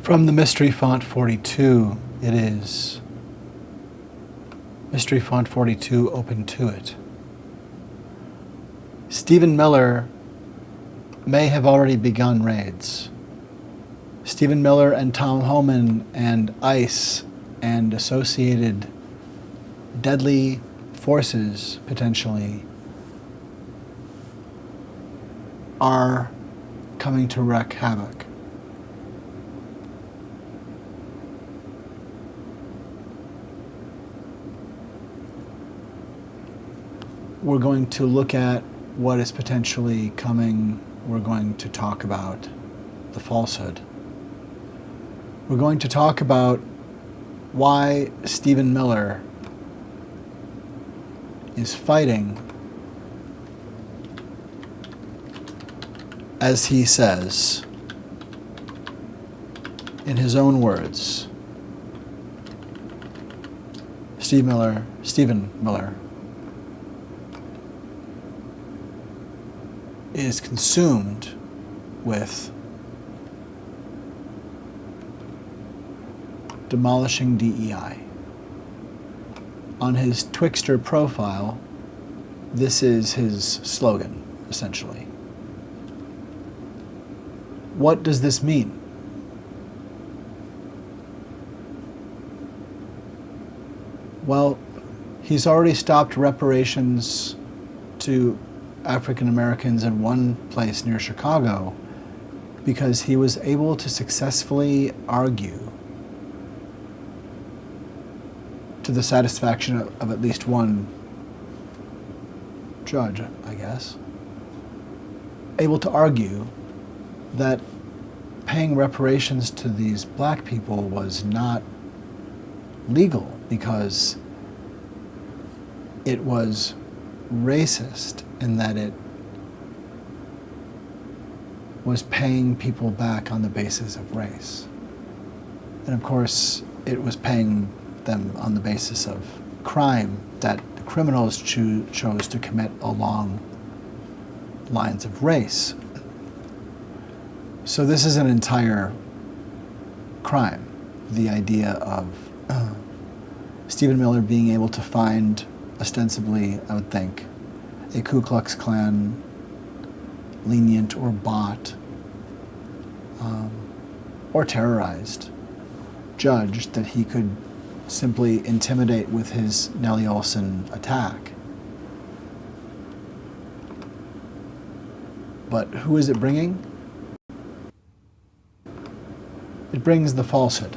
From the Mystery Font 42, it is Mystery Font 42, Ope Intuit. Stephen Miller may have already begun raids. Stephen Miller and Tom Homan and ICE and associated deadly forces, potentially, are coming to wreak havoc. We're going to look at what is potentially coming. We're going to talk about the falsehood. We're going to talk about why Stephen Miller is fighting, as he says, in his own words. Stephen Miller is consumed with demolishing DEI. On his Twixter profile, this is his slogan, essentially. What does this mean? Well, he's already stopped reparations to African Americans in one place near Chicago because he was able to successfully argue to the satisfaction of at least one judge, I guess, able to argue that paying reparations to these black people was not legal because it was racist in that it was paying people back on the basis of race. And of course, it was paying them on the basis of crime that the criminals chose to commit along lines of race. So this is an entire crime. The idea of Stephen Miller being able to find, ostensibly, I would think, a Ku Klux Klan lenient or bought or terrorized judge that he could simply intimidate with his Nellie Olson attack. But who is it bringing? It brings the falsehood.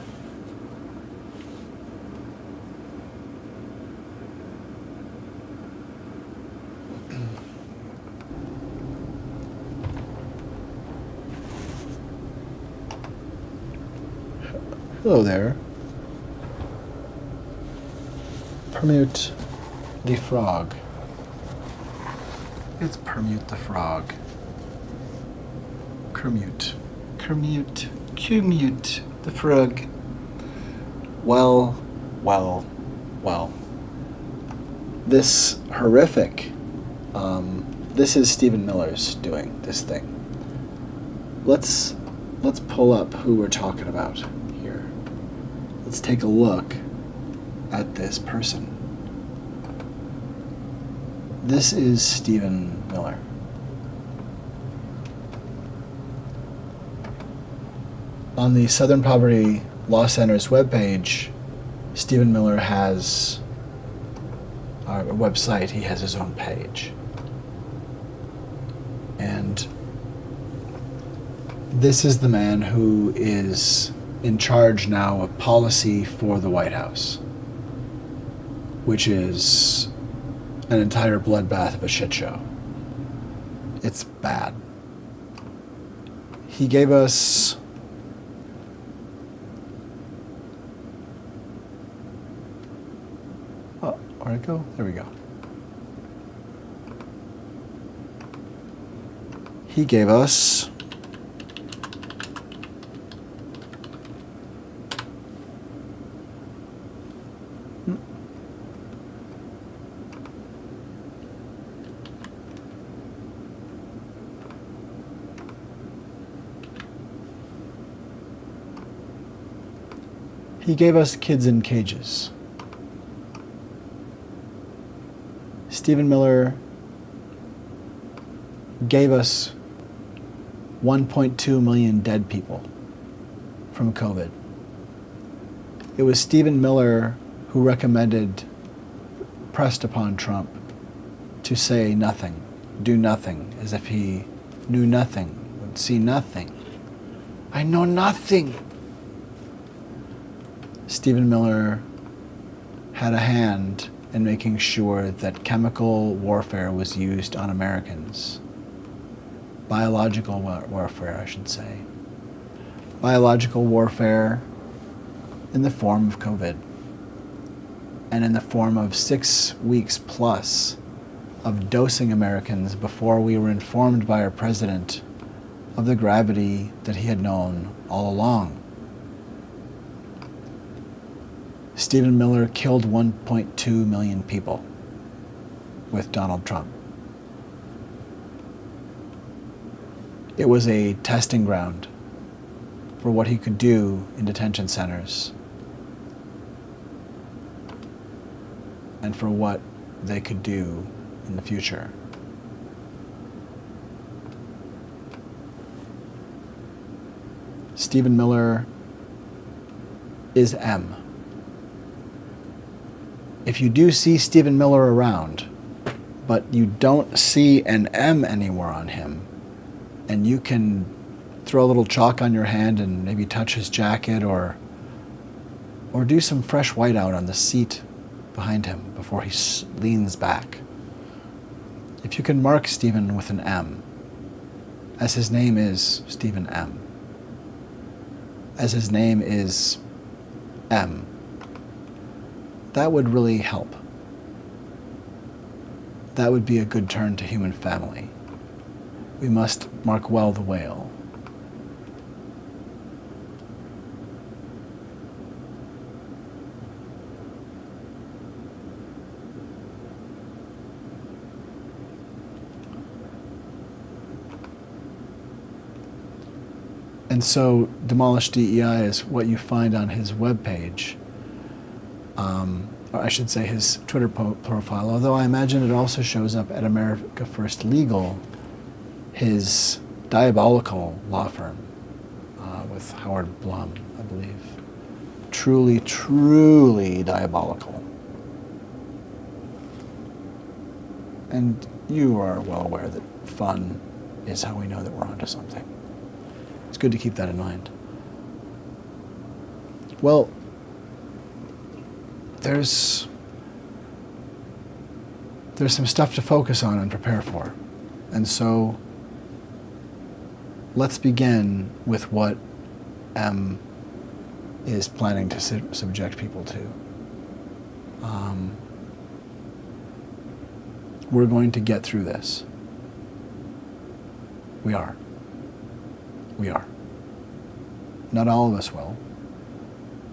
Hello there. Permute the frog. It's Permute the frog. Kermute the frog. Well. This horrific, this is Stephen Miller's doing this thing. Let's pull up who we're talking about here. Let's take a look at this person. This is Stephen Miller. On the Southern Poverty Law Center's webpage, Stephen Miller has a website. He has his own page. And this is the man who is in charge now of policy for the White House, which is an entire bloodbath of a shit show. It's bad. He gave us where'd it go? There we go. He gave us He gave us kids in cages. Stephen Miller gave us 1.2 million dead people from COVID. It was Stephen Miller who pressed upon Trump to say nothing, do nothing, as if he knew nothing, would see nothing. I know nothing. Stephen Miller had a hand in making sure that chemical warfare was used on Americans. Biological warfare, I should say. Biological warfare in the form of COVID, and in the form of 6 weeks plus of dosing Americans before we were informed by our president of the gravity that he had known all along. Stephen Miller killed 1.2 million people with Donald Trump. It was a testing ground for what he could do in detention centers and for what they could do in the future. Stephen Miller is M. If you do see Stephen Miller around, but you don't see an M anywhere on him, and you can throw a little chalk on your hand and maybe touch his jacket or do some fresh white out on the seat behind him before he leans back. If you can mark Stephen with an M, as his name is Stephen M, as his name is M, that would really help. That would be a good turn to human family. We must mark well the whale. And so Demolish DEI is what you find on his webpage, or I should say his Twitter profile, although I imagine it also shows up at America First Legal, his diabolical law firm with Howard Blum, I believe. Truly, truly diabolical. And you are well aware that fun is how we know that we're onto something. It's good to keep that in mind. Well, there's some stuff to focus on and prepare for. And so let's begin with what M is planning to subject people to. We're going to get through this. We are. We are. Not all of us will.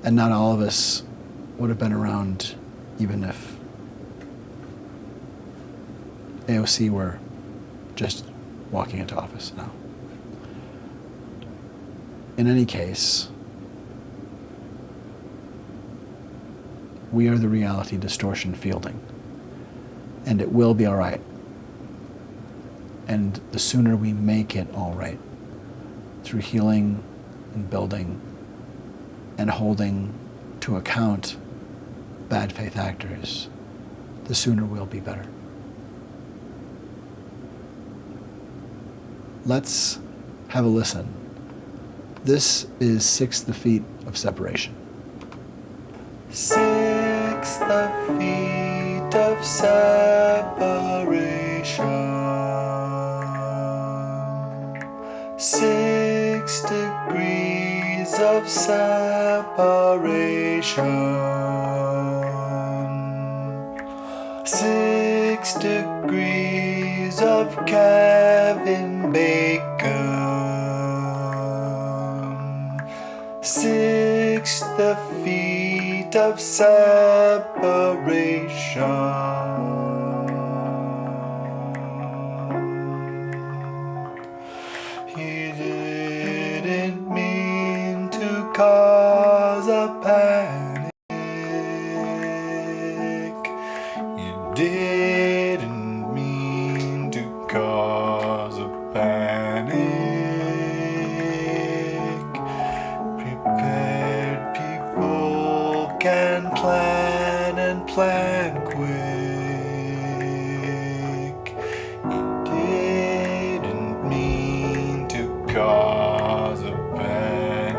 And not all of us would have been around even if AOC were just walking into office now. In any case, we are the reality distortion fielding, and it will be all right. And the sooner we make it all right, through healing and building and holding to account bad faith actors, the sooner we'll be better. Let's have a listen. This is 6 the Feet of Separation. 6 the feet of separation. 6 degrees of separation. 6 degrees of Kevin Bacon. 6 the feet of separation. He didn't mean to cause a panic. didn't mean to cause a panic. Prepared people can plan and plan quick. He didn't mean to cause a panic.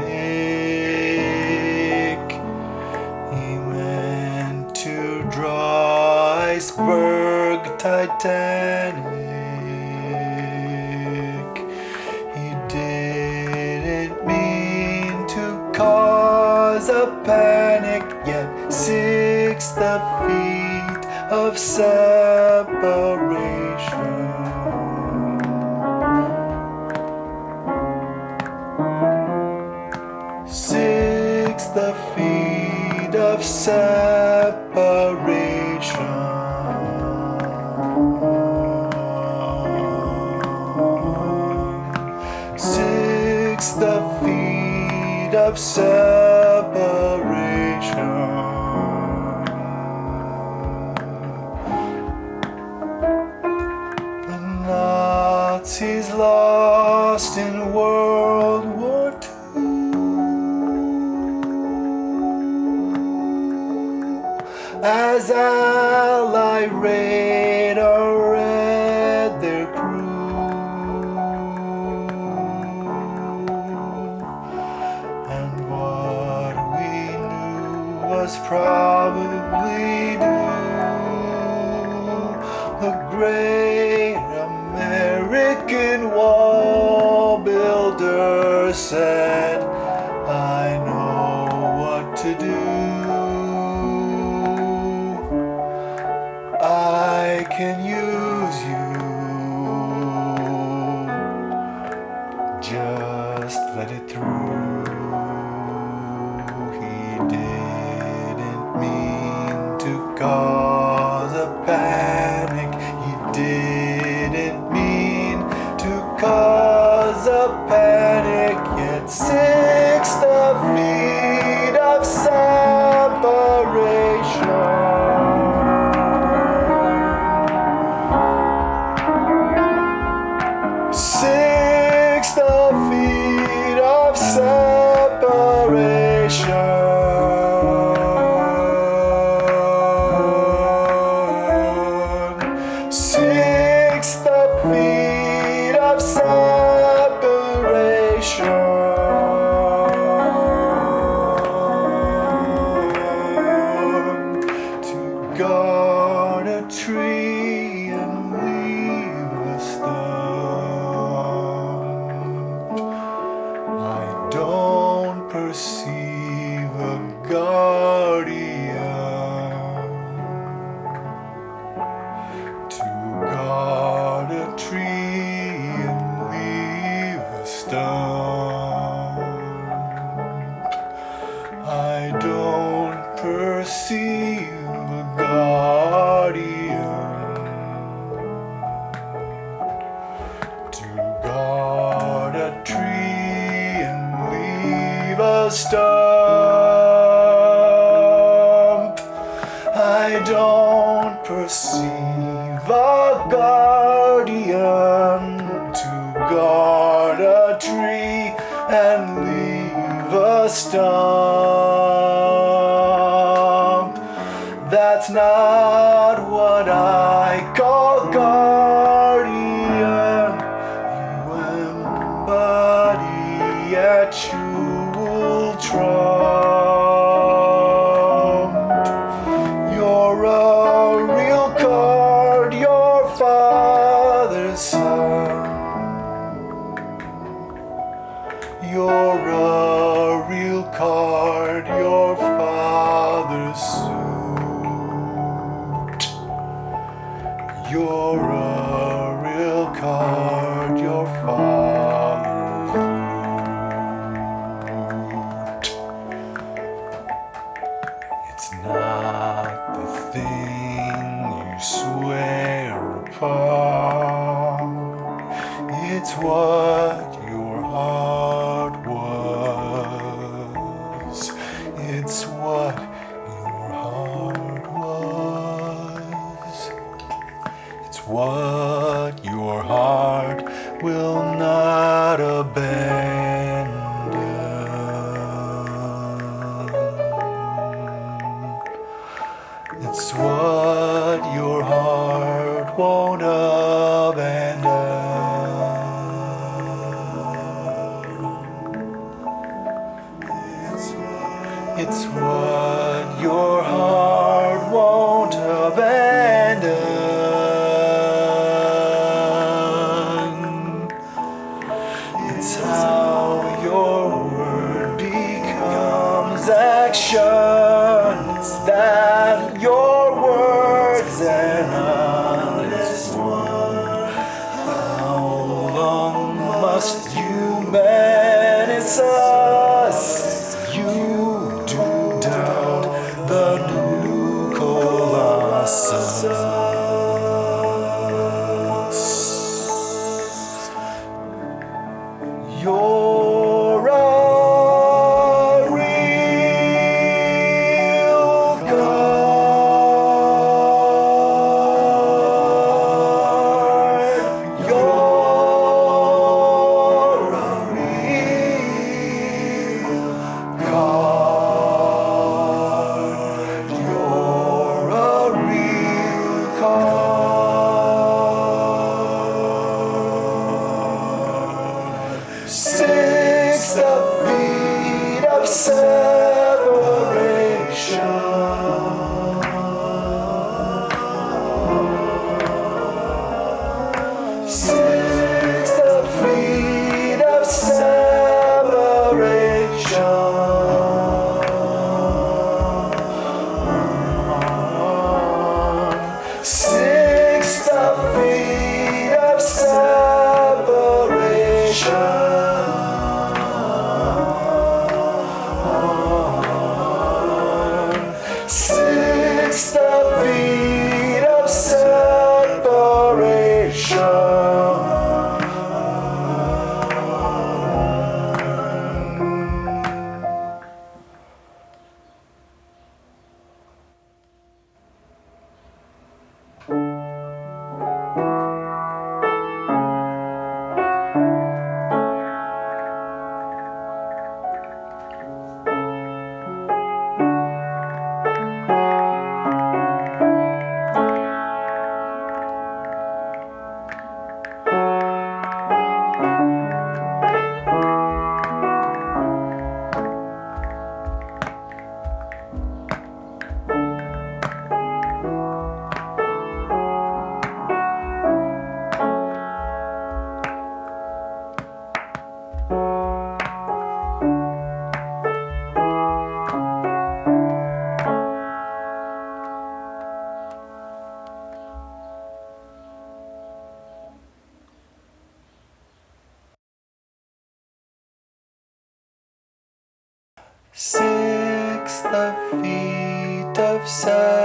He meant to draw iceberg Titanic. He didn't mean to cause a panic, yet 6 the feet of separation. 6 the feet of separation. 6 the feet of separation. The Nazis lost in World War II. As Allied radar read their crew, and what we knew was probably due. The great American wall builder said, I know what to do. I can use you. Just let it through. He didn't mean to cause a panic. He didn't mean to cause a panic. Yet 6 the feet of separation. 6 the feet of separation. 6 the feet of separation. To guard a tree and leave a stump. I don't perceive a guardian. To guard a tree and leave a stump. I don't perceive a guardian. To guard a tree and leave a stump. I don't perceive a guardian. To guard a tree and leave a stump. That's not what I call guardian. You embody a jewel trump. You're a real card, your father's son. You're a real card, your father's suit. You're a real card, your father's loot. It's not the thing you swear upon. It's what your heart was. It's what your heart was. what your heart will not abandon. It's what your heart won't abandon. It's what your heart won't abandon. It's how your word becomes action. It's that your words and honest word. How long must you menace us? You do doubt the new Colossus. You're a real God. You're a real God. You're a real God. 6 feet of separation. 6 feet of separation. 6 feet of separation. 6 feet of separation. 6 feet of separation.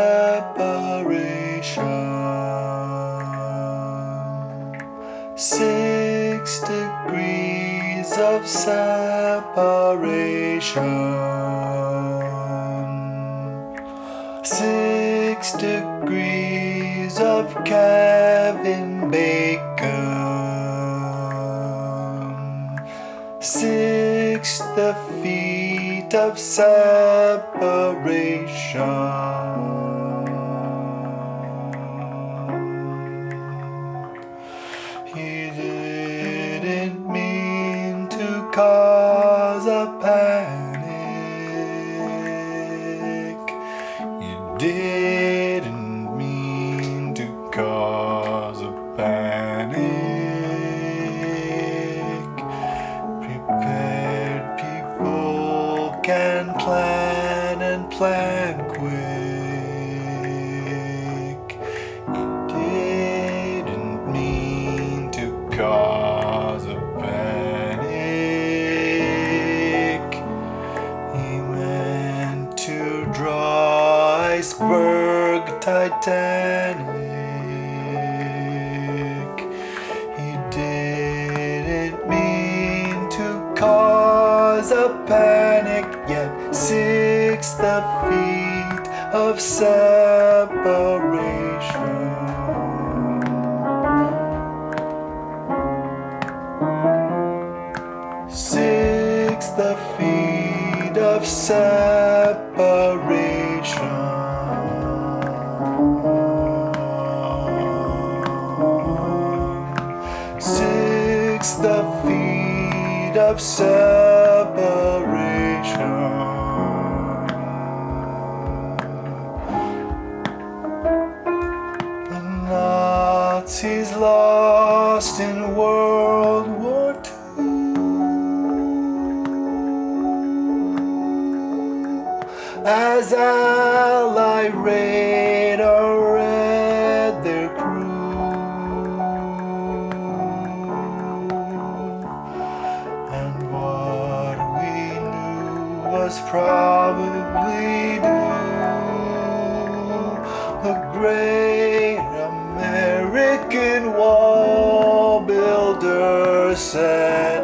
6 degrees of separation. 6 degrees of Kevin Bacon. 6 feet of separation. He didn't mean to cause a panic. He didn't mean to cause a panic. Prepared people can plan and plan quick. He didn't mean to cause a panic. He meant to draw iceberg Titanic. He didn't mean to cause a panic, yet 6 feet of separation. of separation. The Nazis lost in World War II. As Allied radar read their crew, and what we knew was probably due. The great American wall builder said,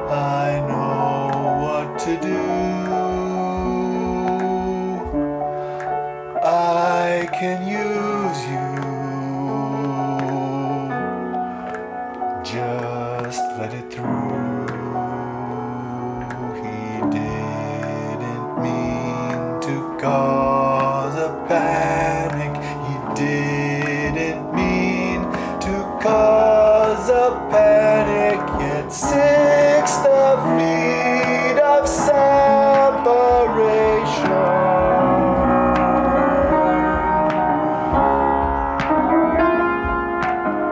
I know what to do. I can use you. Just let it through. He didn't mean to cause a panic. He didn't mean to cause a panic. Yet 6 feet of separation.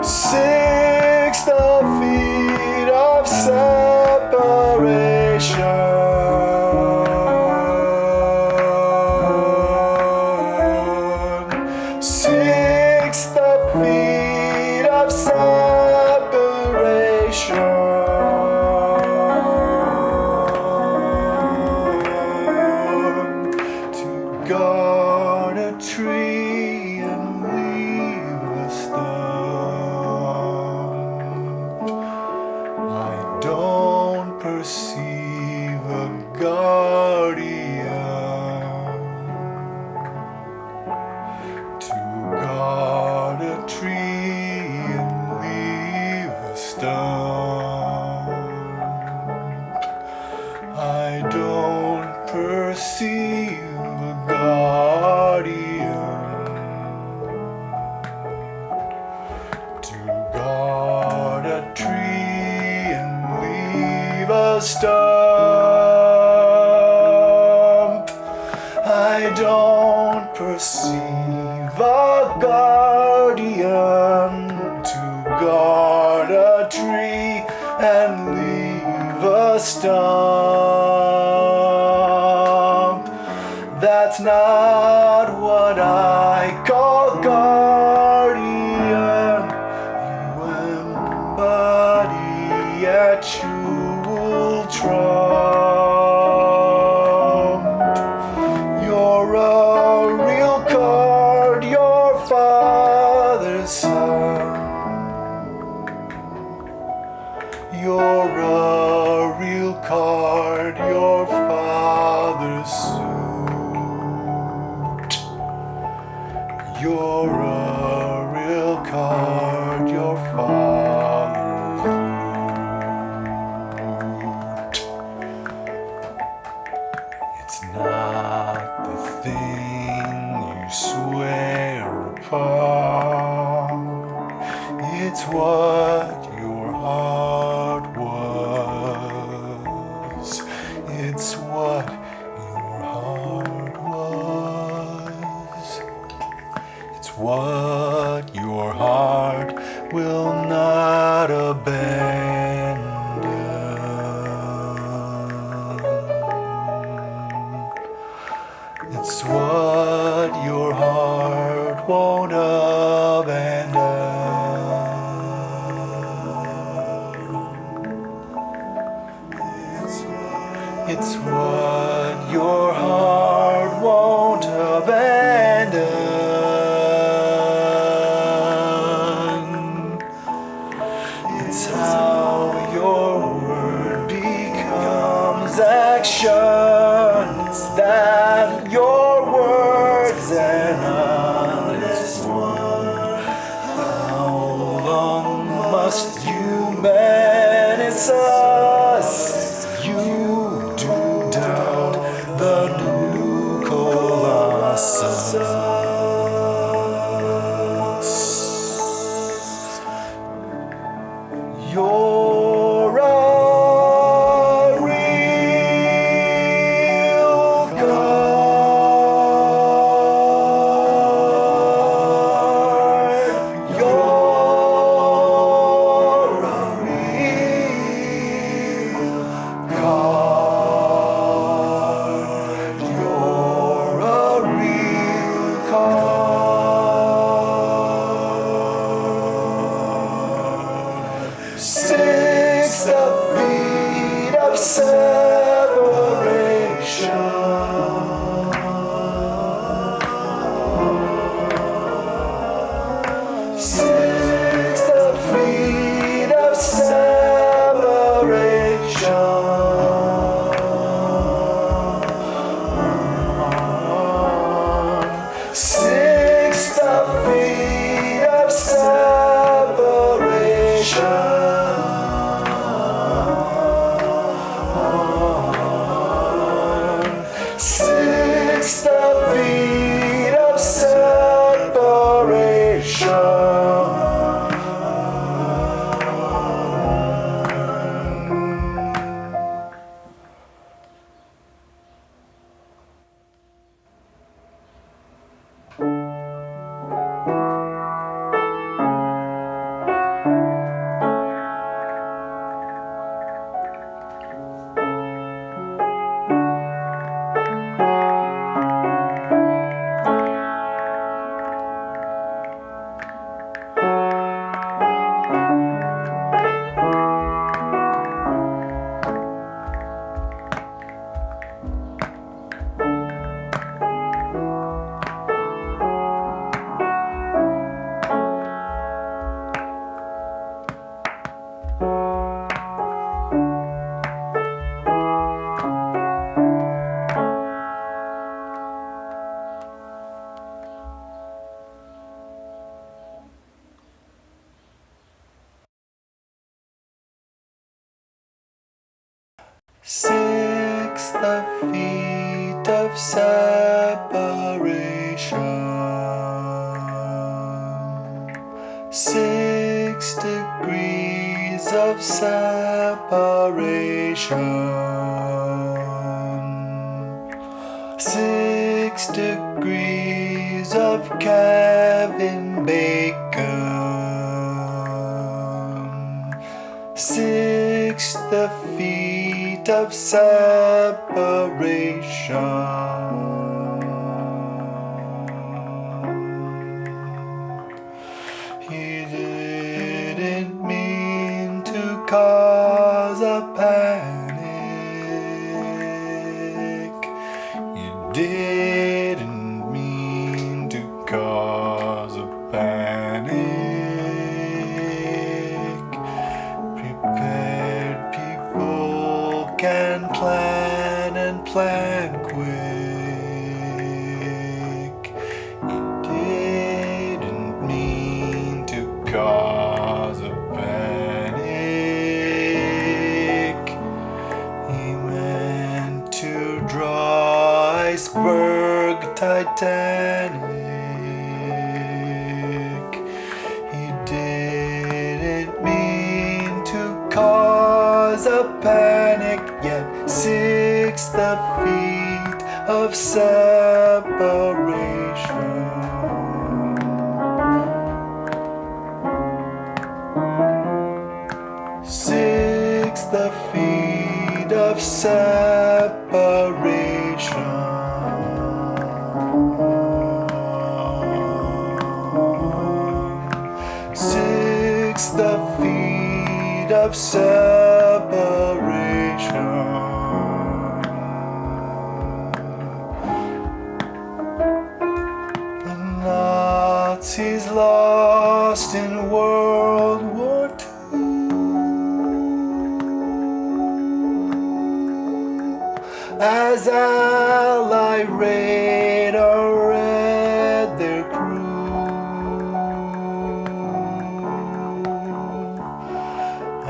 6 feet of separation. 6 feet of separation. To guard a tree and leave a stump. I don't perceive a guardian. To guard a tree and leave a stump. I don't perceive a guardian. To guard a tree and leave a stump. I don't perceive a guardian. To guard a tree and leave a stump. That's not what I call guardian. You embody a jewel trump. You're a real card, your father's son. You're a real card, your father's suit. You're a real card, your father's loot. It's not the thing you swear upon. It's what your heart was. It's what your heart was. It's what your heart will not abandon. It's what your heart won't abandon. It's what your heart won't abandon. It's how your word becomes action. It's that your words an honest one. How long must you menace us? You do doubt the 6 the feet of separation. 6 the feet of separation. 6 the feet of separation. 6 the feet of separation. 6 degrees of separation. 6 degrees of Kevin Bacon. 6 the feet of separation. He didn't mean to cause a panic. He didn't mean to cause a panic. Prepared people can plan and plan quick. He didn't mean to cause a panic. He meant to draw iceberg Titanic. He didn't mean to cause a panic, yet 6 the feet of separation. 6 the feet of separation. 6 the feet of separation. The Nazis lost in World War II. As Allied radar read their crew,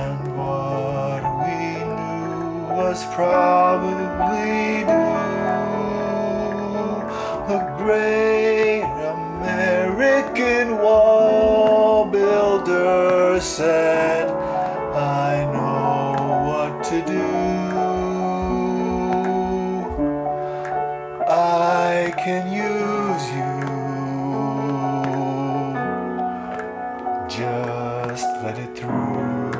and what we knew was probably due. The great American wall builder said, I know what to do. I can use you. Just let it through.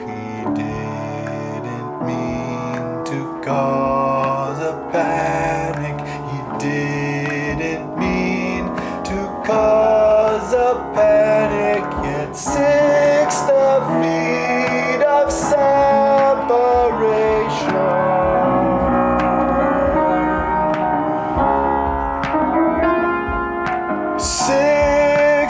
He didn't mean to cause a panic. He didn't mean to cause a panic. Yet 6 the feet of separation. 6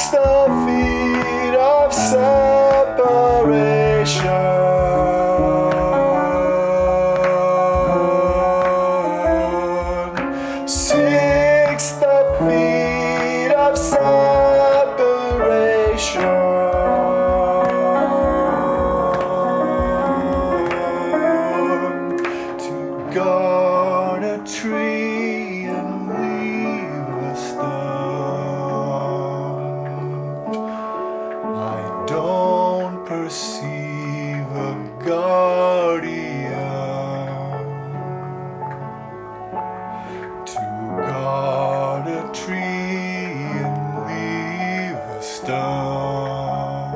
stump.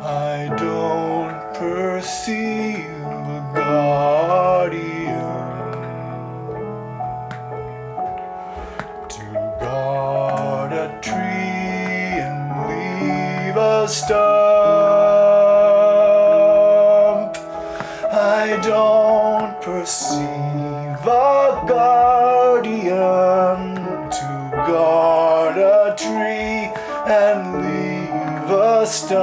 I don't perceive a guardian to guard a tree and leave a stump. I don't perceive a guardian to guard a tree and leave a stump.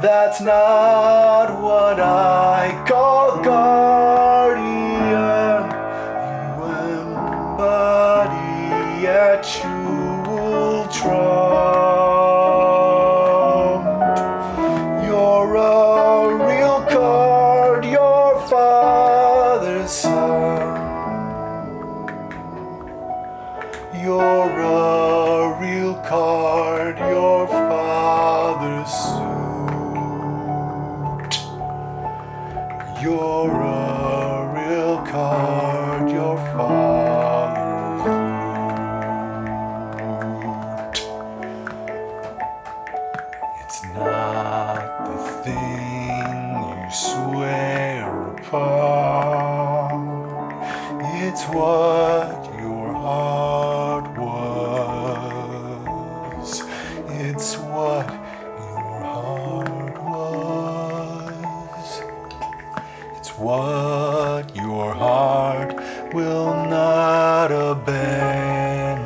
That's not what I call guardian. You embody a jewel trump. You're a real card, your father's son. You're a real card, your father's suit. You're a real card, your father's loot. It's not the thing you swear upon. It's what your heart was. It's what your heart was. It's what your heart will not abandon.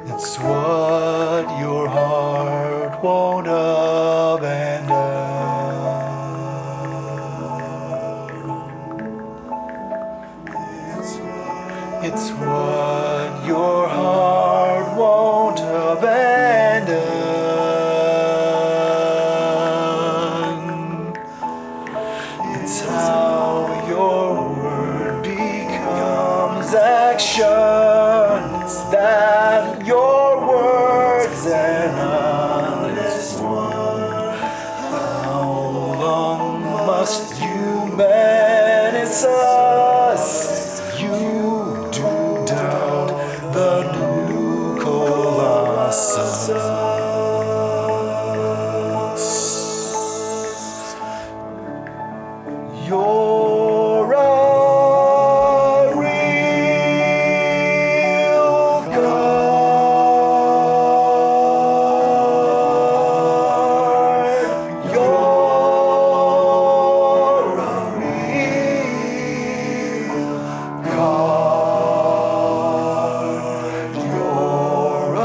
It's what your heart won't abandon. It's what your heart won't abandon. It's how your word becomes action. It's that your words an honest one. How long must you menace us? You do doubt the new Colossus. You're a real card. You're a real card. You're a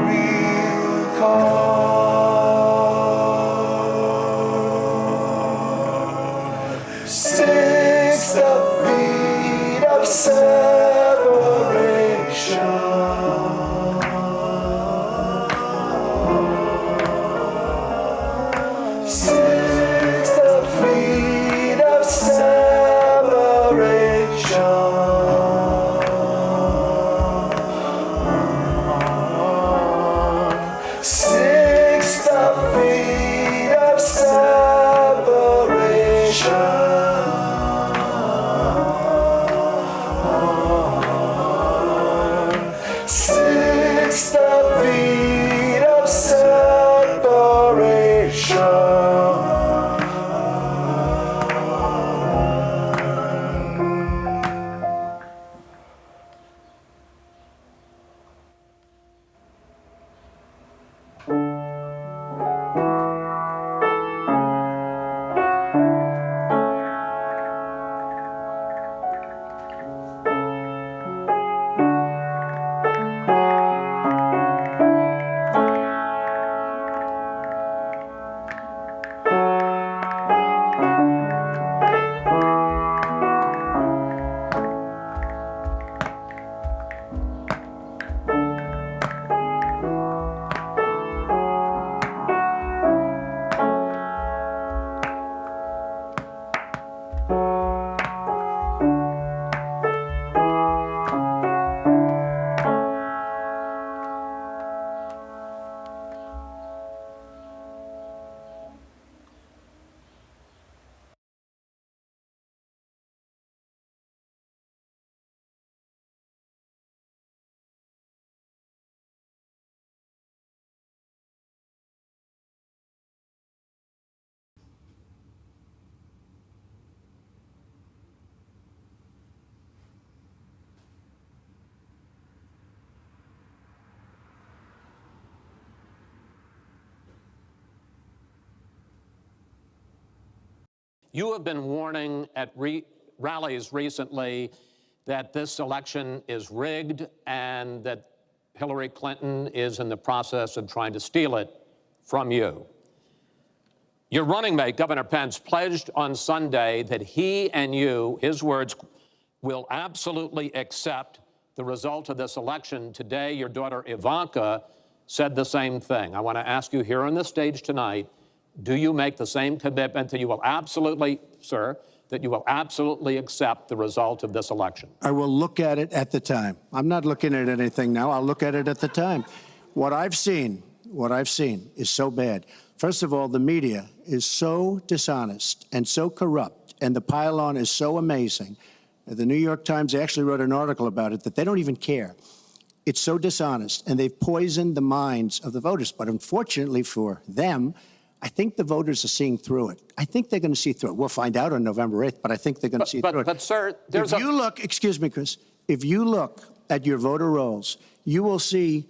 real card. 6 feet of separation. 6 feet of separation. 6 feet of separation. You have been warning at rallies recently that this election is rigged and that Hillary Clinton is in the process of trying to steal it from you. Your running mate, Governor Pence, pledged on Sunday that he and you, his words, will absolutely accept the result of this election. Today, your daughter Ivanka said the same thing. I want to ask you here on the stage tonight, do you make the same commitment that you will absolutely, sir, that you will absolutely accept the result of this election? I will look at it at the time. I'm not looking at anything now. I'll look at it at the time. What I've seen is so bad. First of all, the media is so dishonest and so corrupt, and the pile-on is so amazing. The New York Times actually wrote an article about it that they don't even care. It's so dishonest, and they've poisoned the minds of the voters. But unfortunately for them, I think the voters are seeing through it. I think they're going to see through it. We'll find out on November 8th, but I think they're going to see through it. But, sir, there's if you look, excuse me, Chris, if you look at your voter rolls, you will see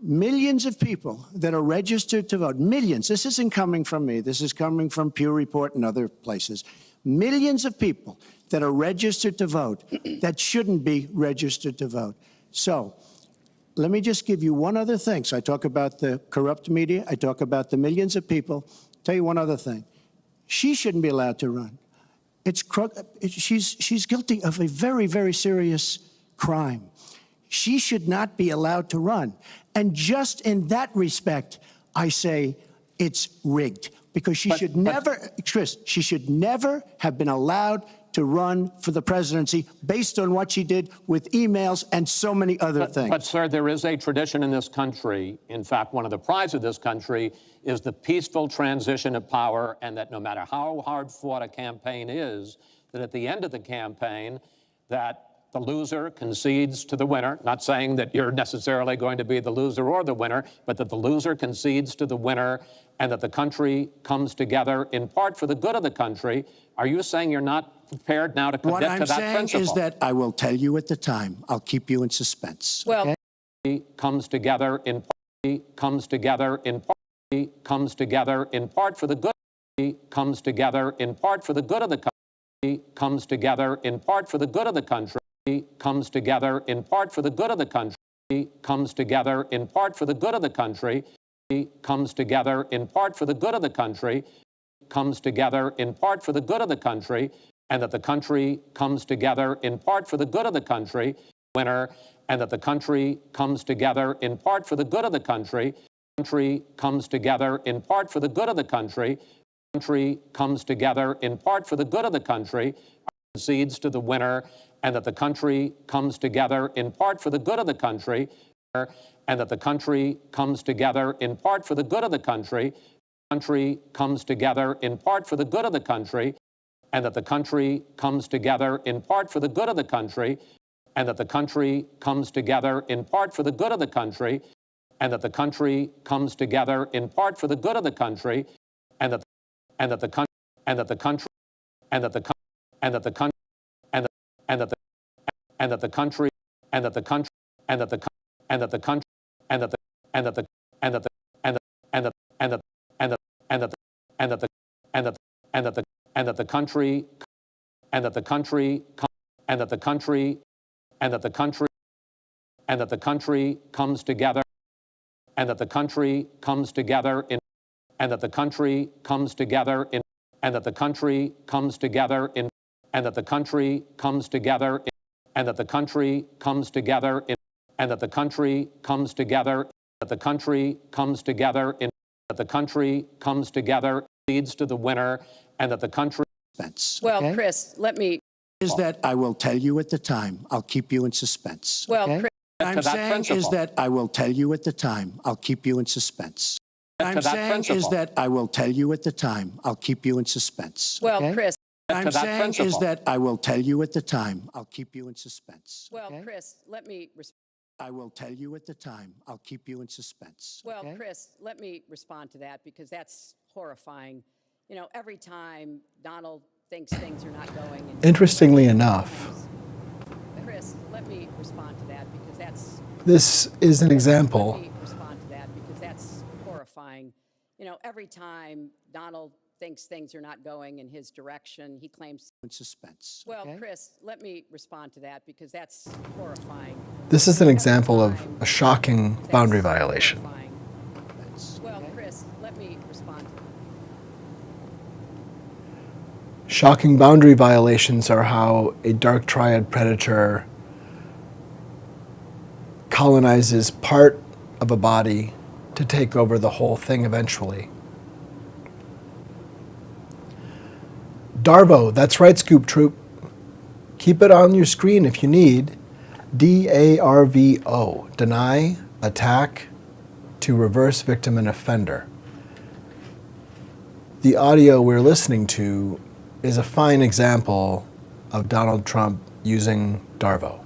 millions of people that are registered to vote. Millions. This isn't coming from me. This is coming from Pew Report and other places. Millions of people that are registered to vote that shouldn't be registered to vote. So let me just give you one other thing. So I talk about the corrupt media. I talk about the millions of people. Tell you one other thing. She shouldn't be allowed to run. She's guilty of a very, very serious crime. She should not be allowed to run. And just in that respect, I say it's rigged, because she should never have been allowed to run for the presidency based on what she did with emails and so many other things. But, sir, there is a tradition in this country. In fact, one of the prides of this country is the peaceful transition of power, and that no matter how hard fought a campaign is, that at the end of the campaign, that the loser concedes to the winner, not saying that you're necessarily going to be the loser or the winner, but that the loser concedes to the winner and that the country comes together in part for the good of the country. Are you saying you're not prepared now to commit to that principle? What I'm saying is that I will tell you at the time. I'll keep you in suspense. Well, okay? Comes together in part for the good, comes together in part for the good, comes together in part for the good of the country, comes together in part for the good of the country, comes together in part for the good of the country, comes together in part for the good of the country, comes together in part for the good of the country, comes together in part for the good of the country, and that the country comes together in part for the good of the country, winner, and that the country comes together in part for the good of the country, comes together in part for the good of the country, comes together in part for the good of the country, concedes to the winner, and that the country comes together in part for the good of the country, and that the country comes together in part for the good of the country, comes together in part for the good of the country, and that the country comes together in part for the good of the country, and that the country comes together in part for the good of the country, and that the country comes together in part for the good of the country, and that the country and that the country and that the and that the country and that the and that the country and that the country and that the and that the country and that the and that the and that the and that and that and that and that and that and that the and that and that the and that the country and that the country and that the country and that the country and that the country comes together and that the country comes together in and that the country comes together in and that the country comes together in and that the country comes together in and that the country comes together in and that the country comes together that the country comes together in that the country comes together leads to the winner and that the country Well, okay? Chris, let me is that I will tell you at the time. I'll keep you in suspense. Well, okay? Chris, I'm saying is that I will tell you at the time. I'll keep you in suspense. I'm saying is that I will tell you at the time. I'll keep you in suspense. Well, okay? Chris, I'm saying is that I will tell you at the time. I'll keep you in suspense. Well, okay? Chris, let me I will tell you at the time. I'll keep you in suspense. Well, okay? Chris, let me respond to that because that's horrifying. You know, every time Donald thinks things are not going. Interestingly enough, Chris, let me respond to that because that's. This is an example. Let me respond to that because that's horrifying. You know, every time Donald thinks things are not going in his direction. He claims. In suspense. Well, okay? Chris, let me respond to that because that's horrifying. This is an Every example of time- a shocking That's boundary violation. horrifying. Well, Chris, let me respond to that. Shocking boundary violations are how a dark triad predator colonizes part of a body to take over the whole thing eventually. DARVO, that's right, Scoop Troop. Keep it on your screen if you need. DARVO, deny, attack, to reverse victim and offender. The audio we're listening to is a fine example of Donald Trump using DARVO.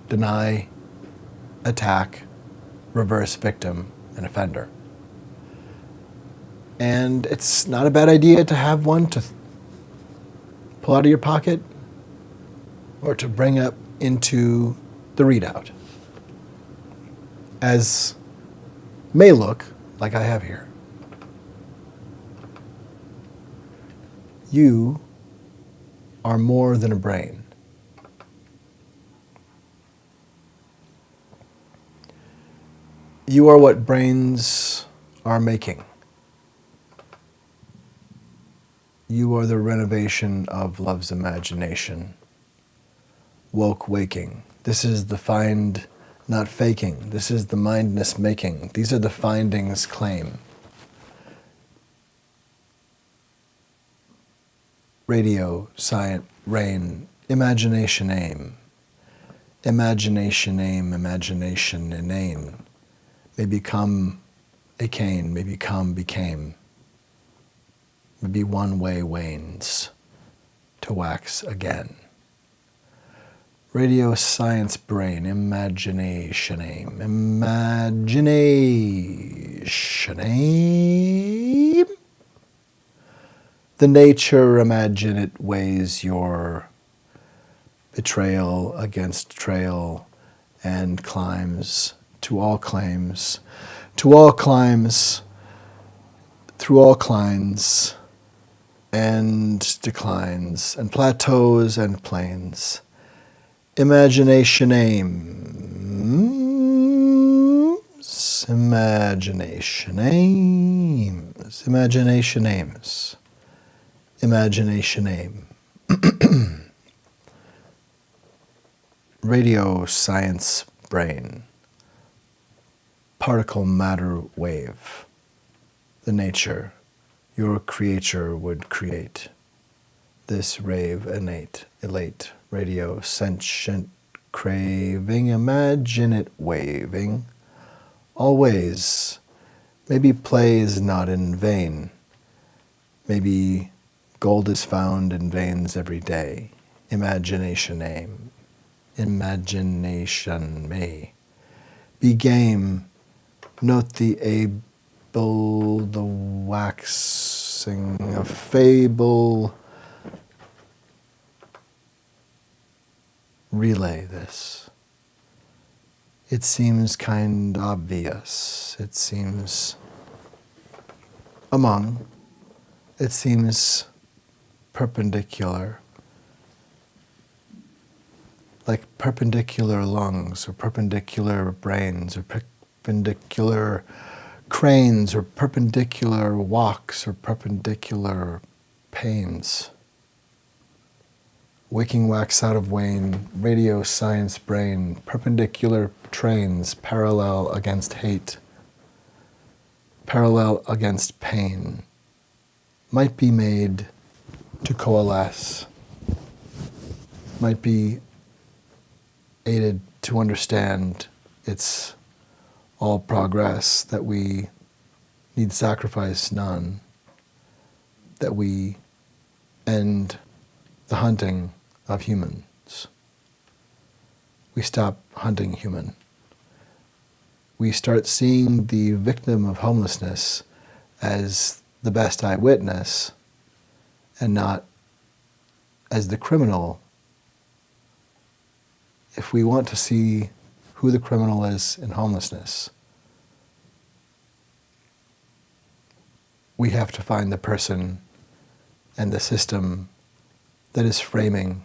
Deny, attack, reverse victim and offender. And it's not a bad idea to have one to pull out of your pocket or to bring up into the readout, as may look like I have here. You are more than a brain. You are what brains are making. You are the renovation of love's imagination. Woke waking. This is the find, not faking. This is the mindness making. These are the findings claim. Radio, science, rain, imagination aim. Imagination aim, imagination inane. May become a cane, may become became. Maybe one way wanes to wax again. Radio science brain, imagination aim, imagination aim. The nature imaginate weighs your betrayal against trail and climbs to all claims, to all climbs, through all climbs and declines and plateaus and plains. Imagination aims, imagination aims, imagination aims, imagination aim. Radio science brain, particle matter wave, the nature your creature would create. This rave innate, elate, radio sentient craving, imagine it waving. Always, maybe play is not in vain. Maybe gold is found in veins every day. Imagination aim. Imagination may be game. Note the able, the waxing of fable. Relay this. It seems kind obvious. It seems among. It seems perpendicular. Like perpendicular lungs or perpendicular brains or perpendicular cranes or perpendicular walks or perpendicular pains. Waking wax out of wane, radio science brain, perpendicular trains, parallel against hate, parallel against pain, might be made to coalesce, might be aided to understand it's all progress, that we need sacrifice none, that we end the hunting of humans. We stop hunting human. We start seeing the victim of homelessness as the best eyewitness and not as the criminal. If we want to see who the criminal is in homelessness, we have to find the person and the system that is framing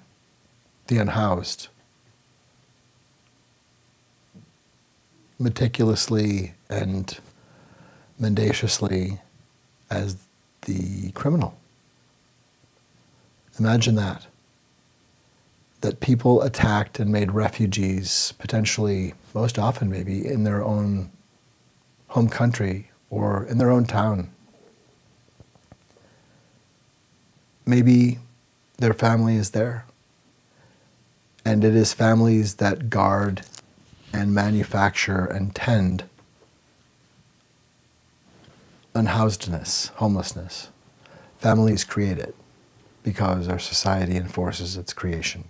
the unhoused meticulously and mendaciously as the criminal. Imagine that people attacked and made refugees, potentially, most often maybe, in their own home country or in their own town. Maybe their family is there. And it is families that guard and manufacture and tend unhousedness, homelessness. Families create it because our society enforces its creation.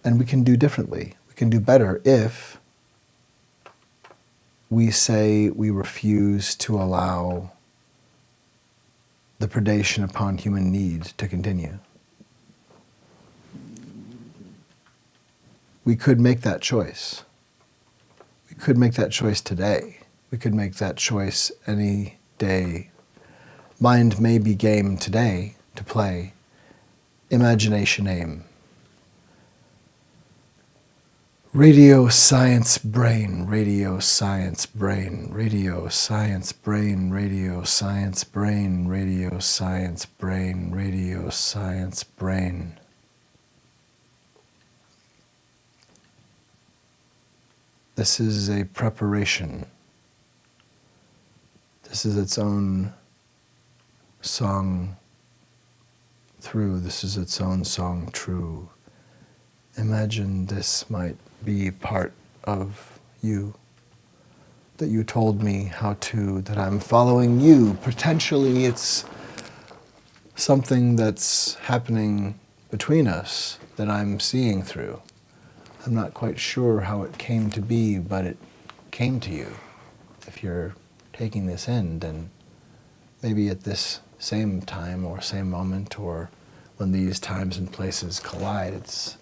And we can do differently. We can do better if we say we refuse to allow the predation upon human need to continue. We could make that choice. We could make that choice today. We could make that choice any day. Mind may be game today to play. Imagination aim. Radio science brain, radio science brain, radio science brain, radio science brain, radio science brain, radio science brain. This is a preparation. This is its own song through. This is its own song true. Imagine this might be part of you, that you told me how to, that I'm following you. Potentially it's something that's happening between us that I'm seeing through. I'm not quite sure how it came to be, but it came to you. If you're taking this in, then maybe at this same time or same moment, or when these times and places collide, it's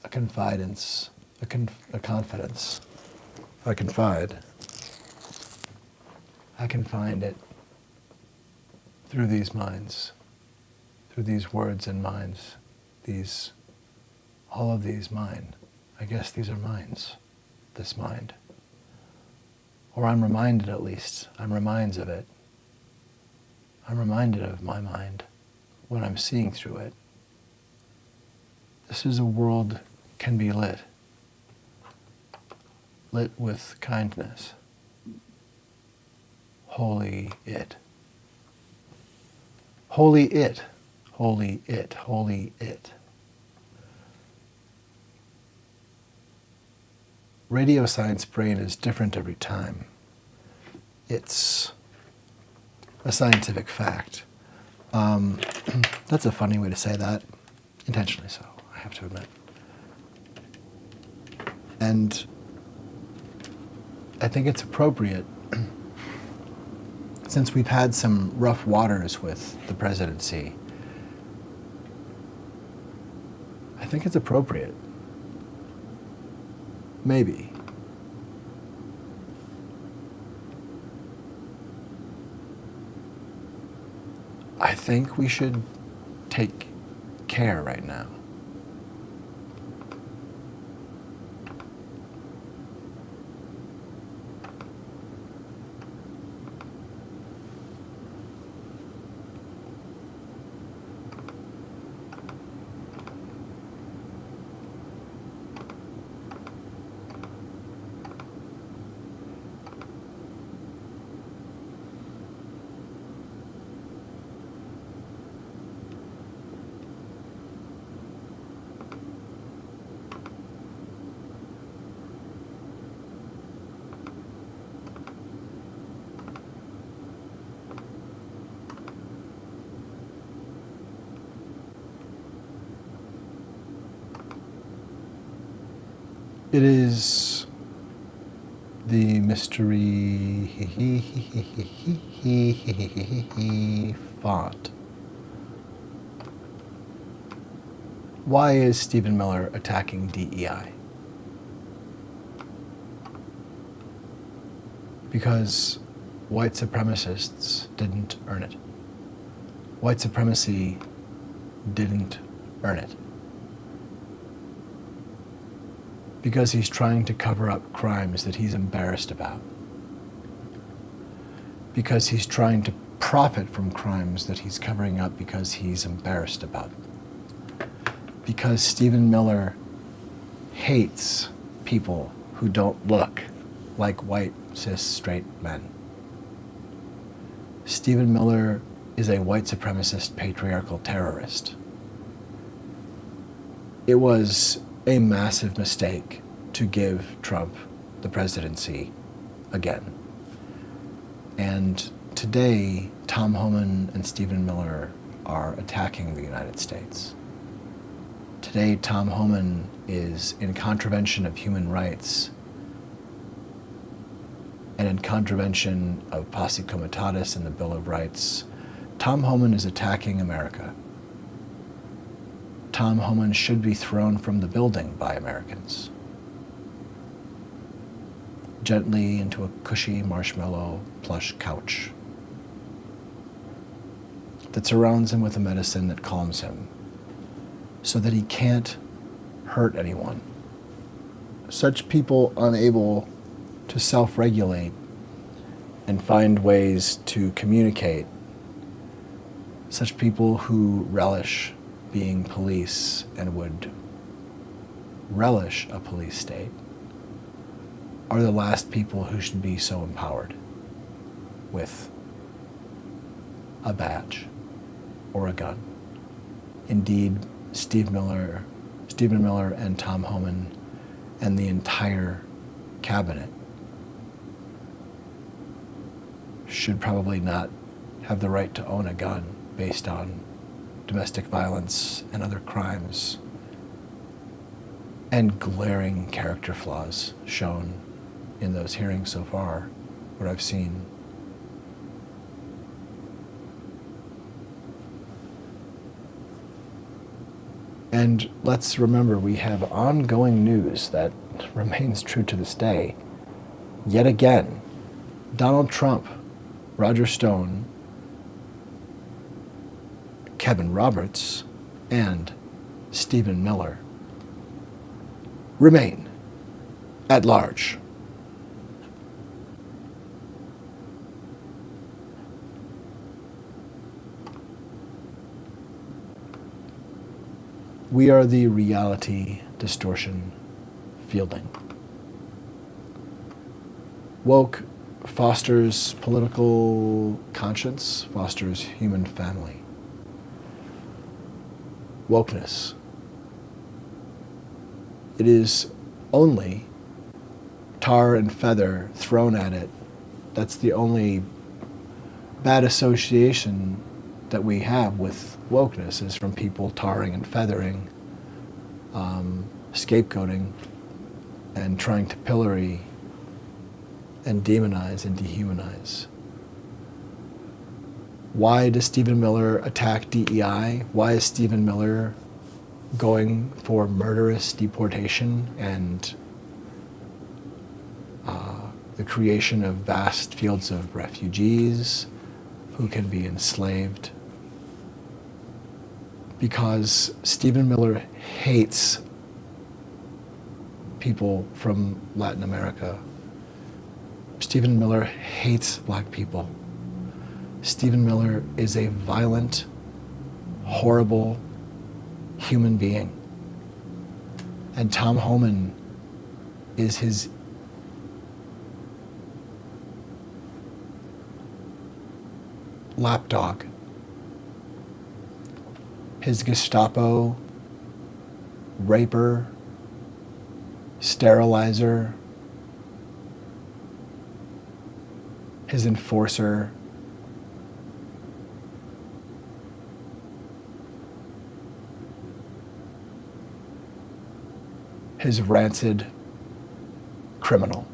a confidence, a confidence. If I confide, I can find it through these minds, through these words and minds, all of these mine. I guess these are minds, this mind. Or I'm reminded, at least, I'm reminds of it. I'm reminded of my mind when I'm seeing through it. This is a world can be lit with kindness. Holy it. Holy it. Holy it. Holy it. Radio science brain is different every time. It's a scientific fact. That's a funny way to say that. Intentionally so, I have to admit. And I think it's appropriate, since we've had some rough waters with the presidency, I think it's appropriate. Maybe. I think we should take care right now. It is the mystery font. Why is Stephen Miller attacking DEI? Because white supremacists didn't earn it. White supremacy didn't earn it. Because he's trying to cover up crimes that he's embarrassed about. Because he's trying to profit from crimes that he's covering up because he's embarrassed about. Because Stephen Miller hates people who don't look like white, cis, straight men. Stephen Miller is a white supremacist patriarchal terrorist. It was a massive mistake to give Trump the presidency again. And today, Tom Homan and Stephen Miller are attacking the United States. Today, Tom Homan is in contravention of human rights and in contravention of posse comitatus and the Bill of Rights. Tom Homan is attacking America. Tom Homan should be thrown from the building by Americans, gently into a cushy marshmallow plush couch that surrounds him with a medicine that calms him so that he can't hurt anyone. Such people unable to self-regulate and find ways to communicate, such people who relish being police and would relish a police state, are the last people who should be so empowered with a badge or a gun. Indeed, Stephen Miller and Tom Homan and the entire cabinet should probably not have the right to own a gun based on domestic violence and other crimes and glaring character flaws shown in those hearings so far, what I've seen. And let's remember, we have ongoing news that remains true to this day. Yet again, Donald Trump, Roger Stone, Kevin Roberts, and Stephen Miller remain at large. We are the reality distortion fielding. Woke fosters political conscience, fosters human family. Wokeness. It is only tar and feather thrown at it. That's the only bad association that we have with wokeness, is from people tarring and feathering, scapegoating, and trying to pillory and demonize and dehumanize. Why does Stephen Miller attack DEI? Why is Stephen Miller going for murderous deportation and the creation of vast fields of refugees who can be enslaved? Because Stephen Miller hates people from Latin America. Stephen Miller hates black people. Stephen Miller is a violent, horrible human being. And Tom Homan is his lapdog, his Gestapo, raper, sterilizer, his enforcer, his rancid criminal.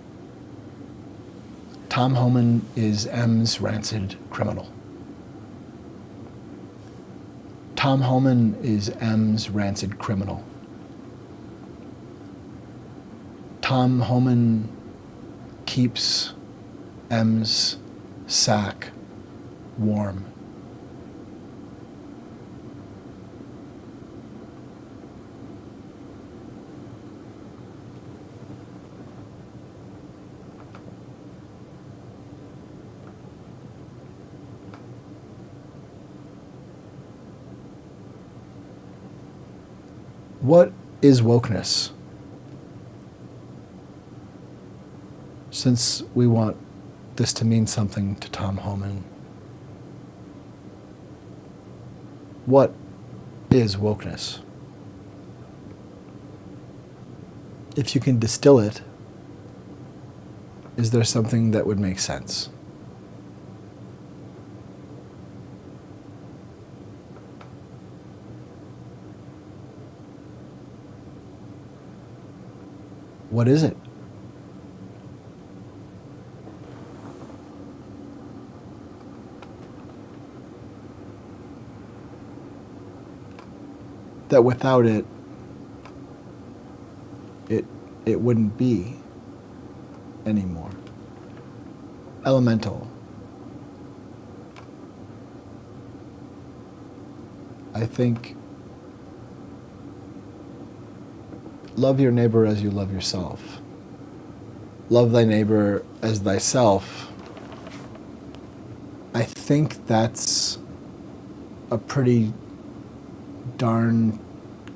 Tom Homan is M's rancid criminal. Tom Homan is M's rancid criminal. Tom Homan keeps M's sack warm. What is wokeness? Since we want this to mean something to Tom Homan, what is wokeness? If you can distill it, is there something that would make sense? What is it? That without it, it wouldn't be anymore. Elemental. I think love your neighbor as you love yourself. Love thy neighbor as thyself. I think that's a pretty darn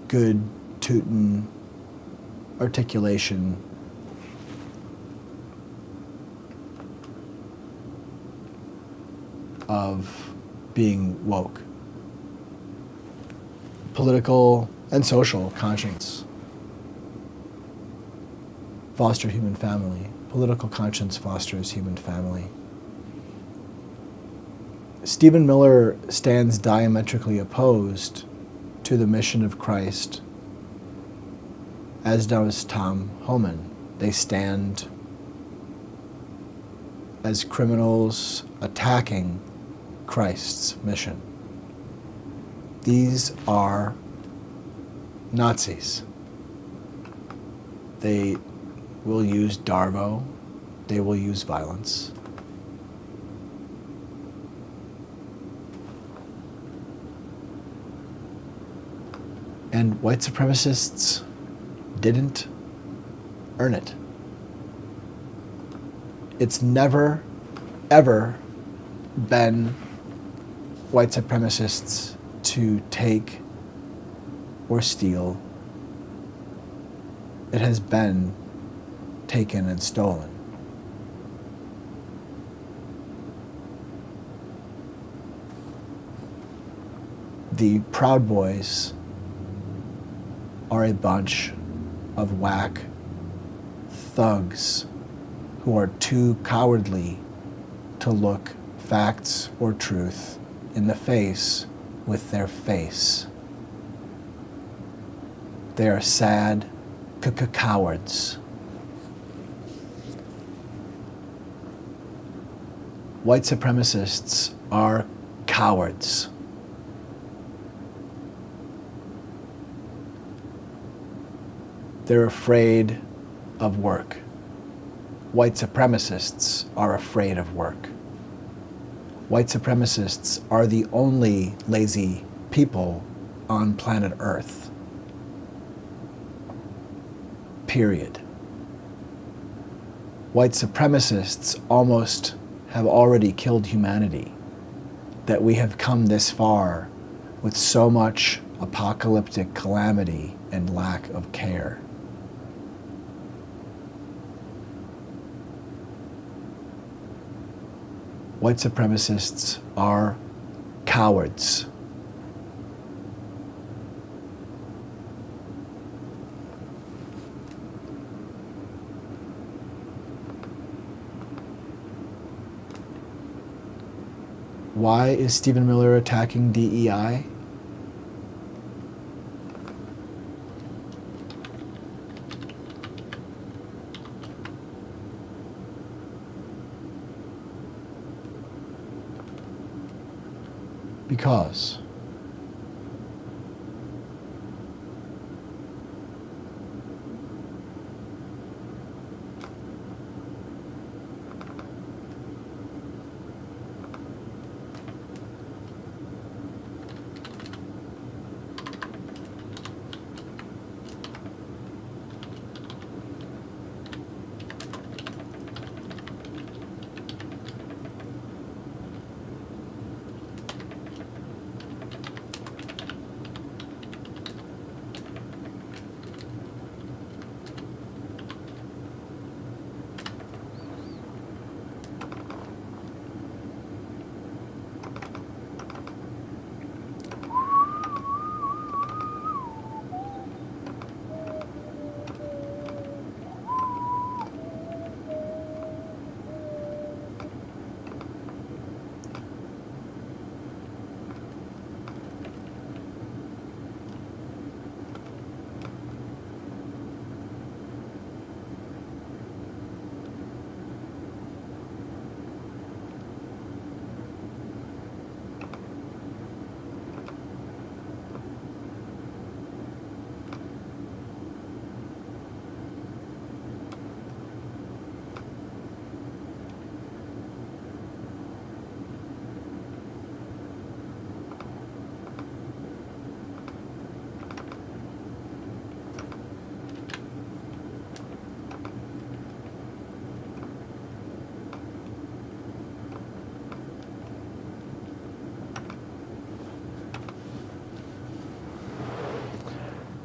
good tootin' articulation of being woke. Political and social conscience. Foster human family. Political conscience fosters human family. Stephen Miller stands diametrically opposed to the mission of Christ, as does Tom Homan. They stand as criminals attacking Christ's mission. These are Nazis. They will use Darvo. They will use violence. And white supremacists didn't earn it. It's never, ever been white supremacists to take or steal. It has been taken and stolen. The Proud Boys are a bunch of whack thugs who are too cowardly to look facts or truth in the face with their face. They are sad cowards. White supremacists are cowards. They're afraid of work. White supremacists are afraid of work. White supremacists are the only lazy people on planet Earth. Period. White supremacists almost have already killed humanity, that we have come this far with so much apocalyptic calamity and lack of care. White supremacists are cowards. Why is Stephen Miller attacking DEI? Because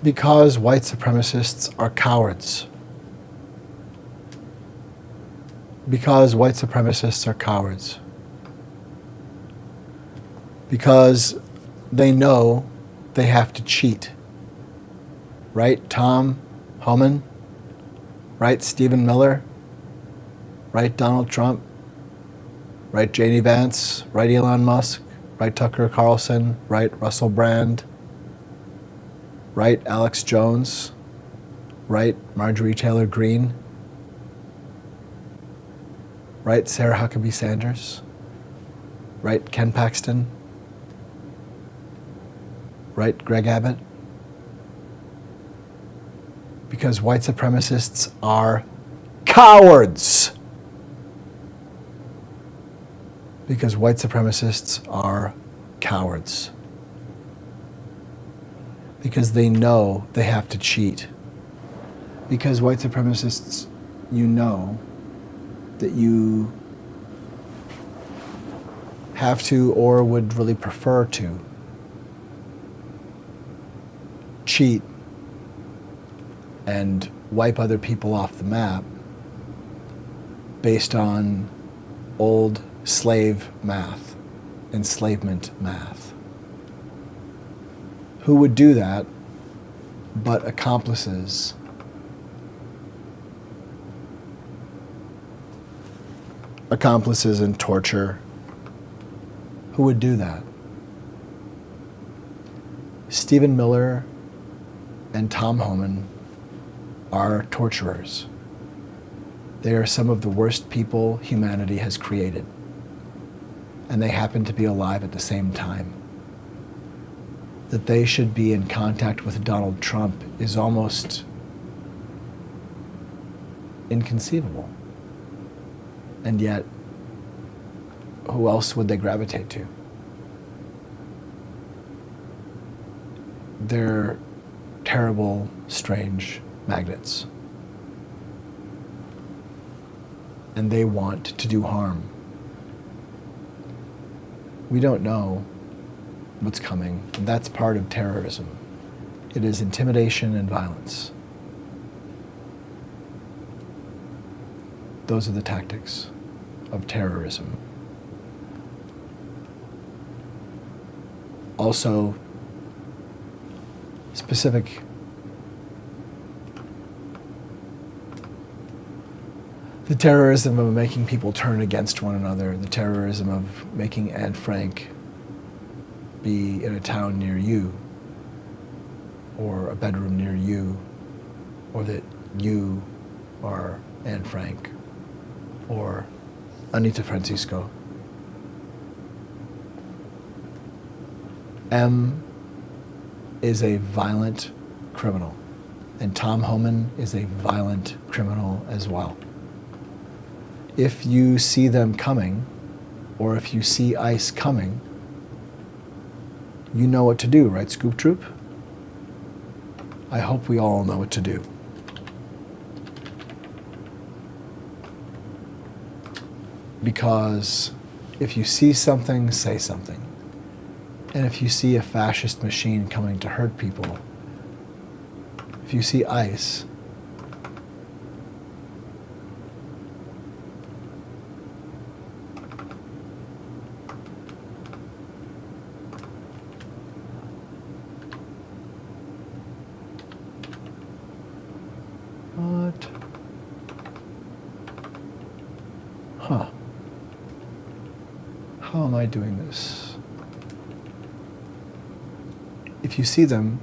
Because white supremacists are cowards. Because white supremacists are cowards. Because they know they have to cheat. Right, Tom Homan? Right, Stephen Miller? Right, Donald Trump? Right, J.D. Vance? Right, Elon Musk? Right, Tucker Carlson? Right, Russell Brand? Right, Alex Jones? Right, Marjorie Taylor Greene? Right, Sarah Huckabee Sanders? Right, Ken Paxton? Right, Greg Abbott? Because white supremacists are cowards. Because white supremacists are cowards. Because they know they have to cheat. Because white supremacists, you know that you have to or would really prefer to cheat and wipe other people off the map based on old slave math, enslavement math. Who would do that but accomplices in torture? Who would do that? Stephen Miller and Tom Homan are torturers. They are some of the worst people humanity has created. And they happen to be alive at the same time. That they should be in contact with Donald Trump is almost inconceivable. And yet, who else would they gravitate to? They're terrible, strange magnets. And they want to do harm. We don't know what's coming, and that's part of terrorism. It is intimidation and violence. Those are the tactics of terrorism. Also, specific the terrorism of making people turn against one another, the terrorism of making Anne Frank be in a town near you, or a bedroom near you, or that you are Anne Frank, or Anita Francisco. M is a violent criminal, and Tom Homan is a violent criminal as well. If you see them coming, or if you see ICE coming, you know what to do, right, Scoop Troop? I hope we all know what to do. Because if you see something, say something. And if you see a fascist machine coming to hurt people, if you see ICE, what? Huh. How am I doing this? If you see them,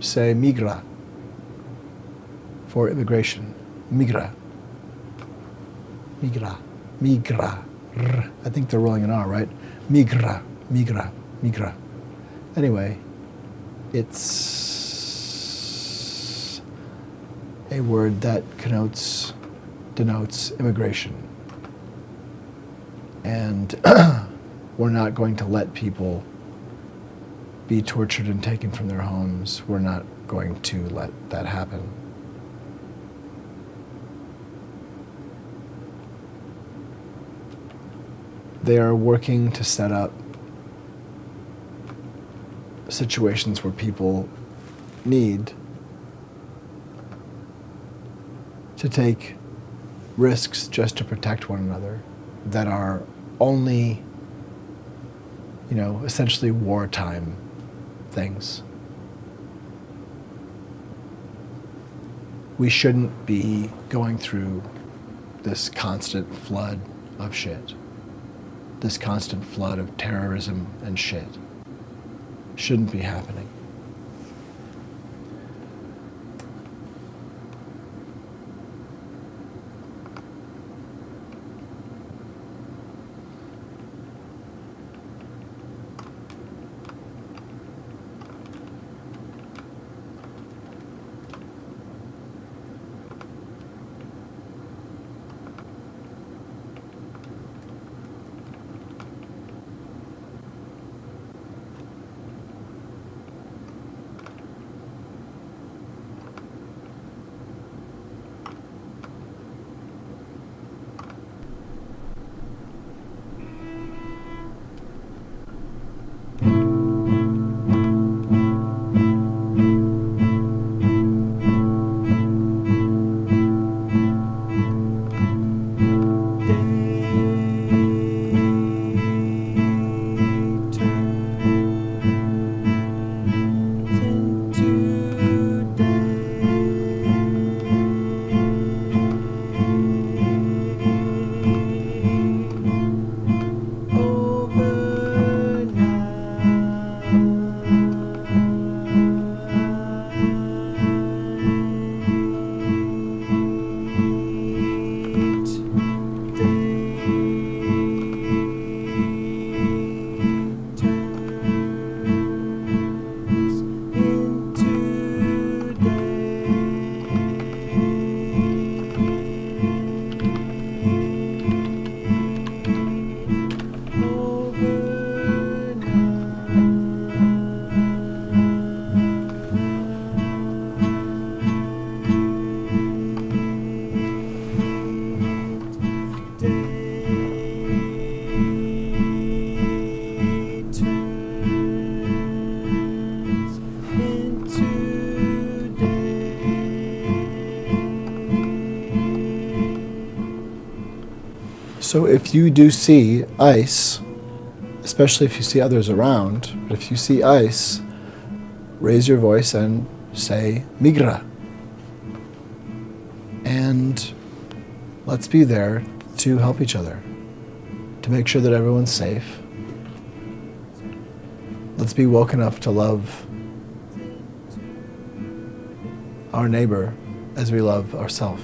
say migra for immigration. Migra. Migra. Migra. R. I think they're rolling an R, right? Migra. Migra. Migra. Anyway, it's a word that denotes immigration. And we're not going to let people be tortured and taken from their homes. We're not going to let that happen. They are working to set up situations where people need to take risks just to protect one another that are only, essentially wartime things. We shouldn't be going through this constant flood of shit. This constant flood of terrorism and shit. Shouldn't be happening. So if you do see ice, especially if you see others around, but if you see ice, raise your voice and say migra. And let's be there to help each other, to make sure that everyone's safe. Let's be woke enough to love our neighbor as we love ourselves.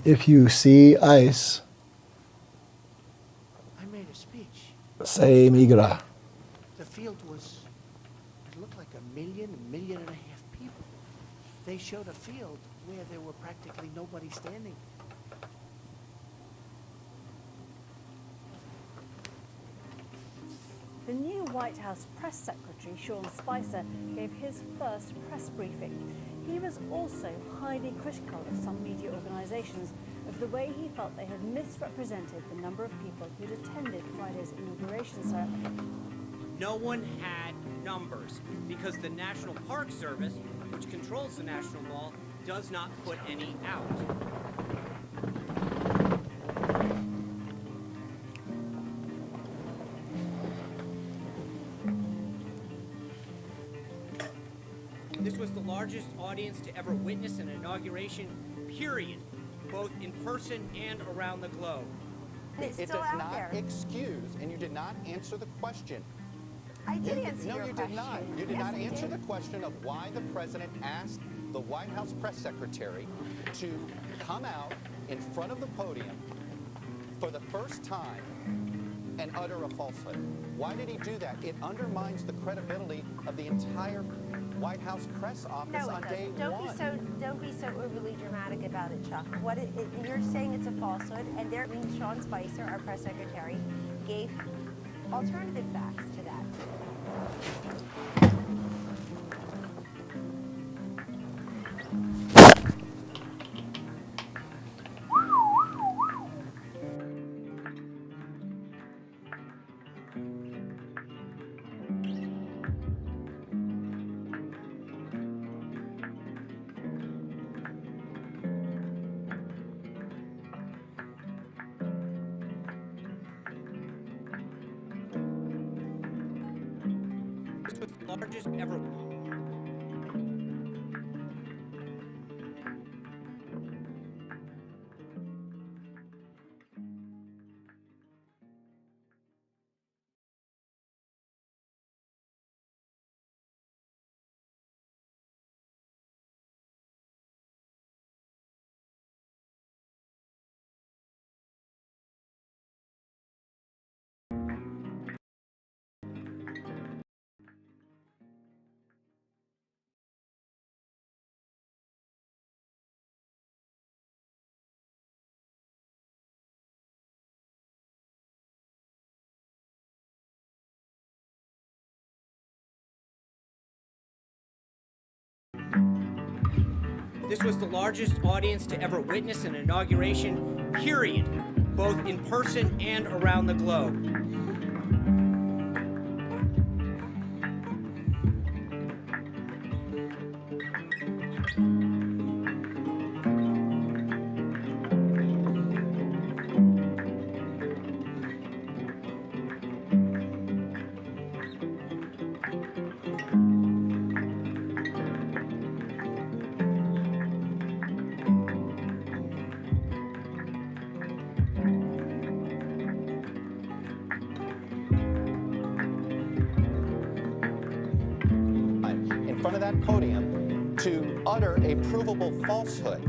If you see ice, I made a speech. say migra. The field was, it looked like a million and a half people. They showed a field where there were practically nobody standing. White House press secretary, Sean Spicer, gave his first press briefing. He was also highly critical of some media organisations of the way he felt they had misrepresented the number of people who'd attended Friday's inauguration ceremony. No one had numbers because the National Park Service, which controls the National Mall, does not put any out. This was the largest audience to ever witness an inauguration, period, both in person and around the globe. It does not excuse, and you did not answer the question. I did answer your question. No, you did not. You did Yes, not I answer did. the question of why the president asked the White House press secretary to come out in front of the podium for the first time and utter a falsehood. Why did he do that? It undermines the credibility of the entire White House press office No, on it day doesn't. Don't be so overly dramatic about it, Chuck. You're saying it's a falsehood, and Sean Spicer, our press secretary, gave alternative facts to that. This was the largest ever. This was the largest audience to ever witness an inauguration, period, both in person and around the globe. in front of that podium to utter a provable falsehood.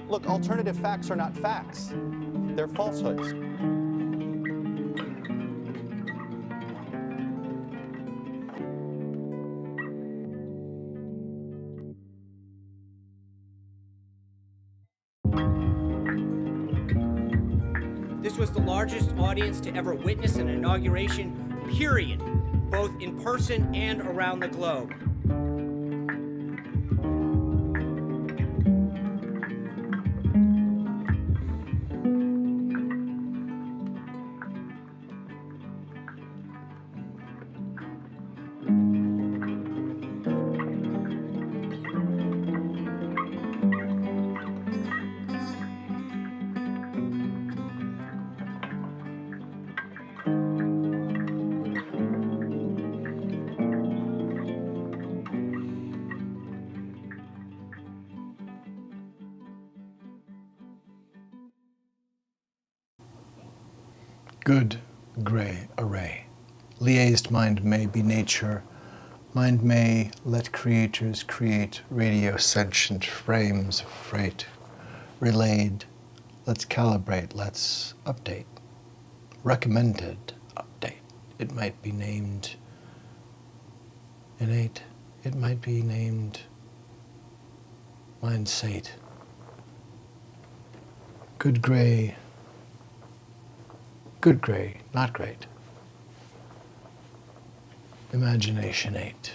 Look, alternative facts are not facts. They're falsehoods. This was the largest audience to ever witness an inauguration, period, both in person and around the globe. Good gray array. Liaised mind may be nature. Mind may let creators create radio sentient frames of freight. Relayed, let's calibrate, let's update. Recommended update. It might be named innate. It might be named mind sate. Good gray, not great. Imagination 8.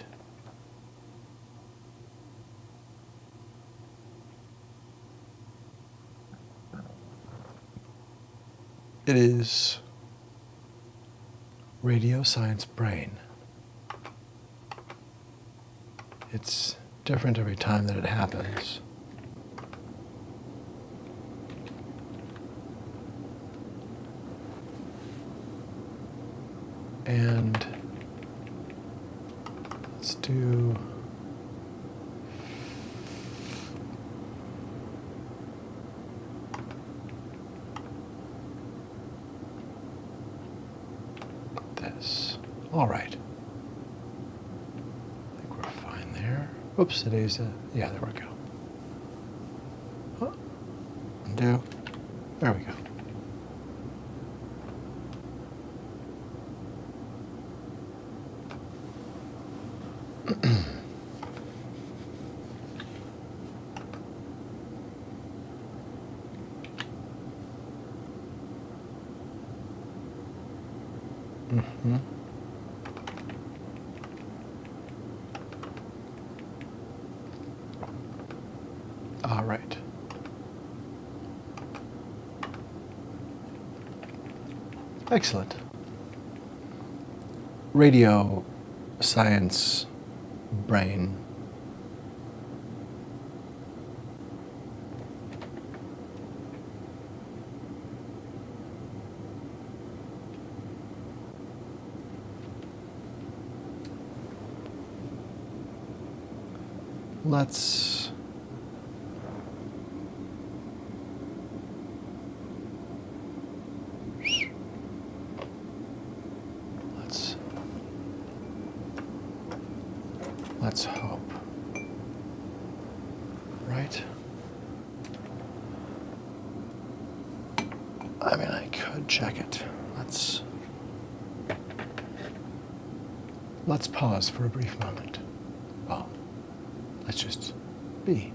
It is radio science brain. It's different every time that it happens. And let's do this. All right. I think we're fine there. Oops, today's yeah, there we go. Oh, undo. There we go. Mm-hmm. All right. Excellent. Radio science brain. Let's hope. Right? I mean, I could check it. Let's pause for a brief moment. Well, let's just be.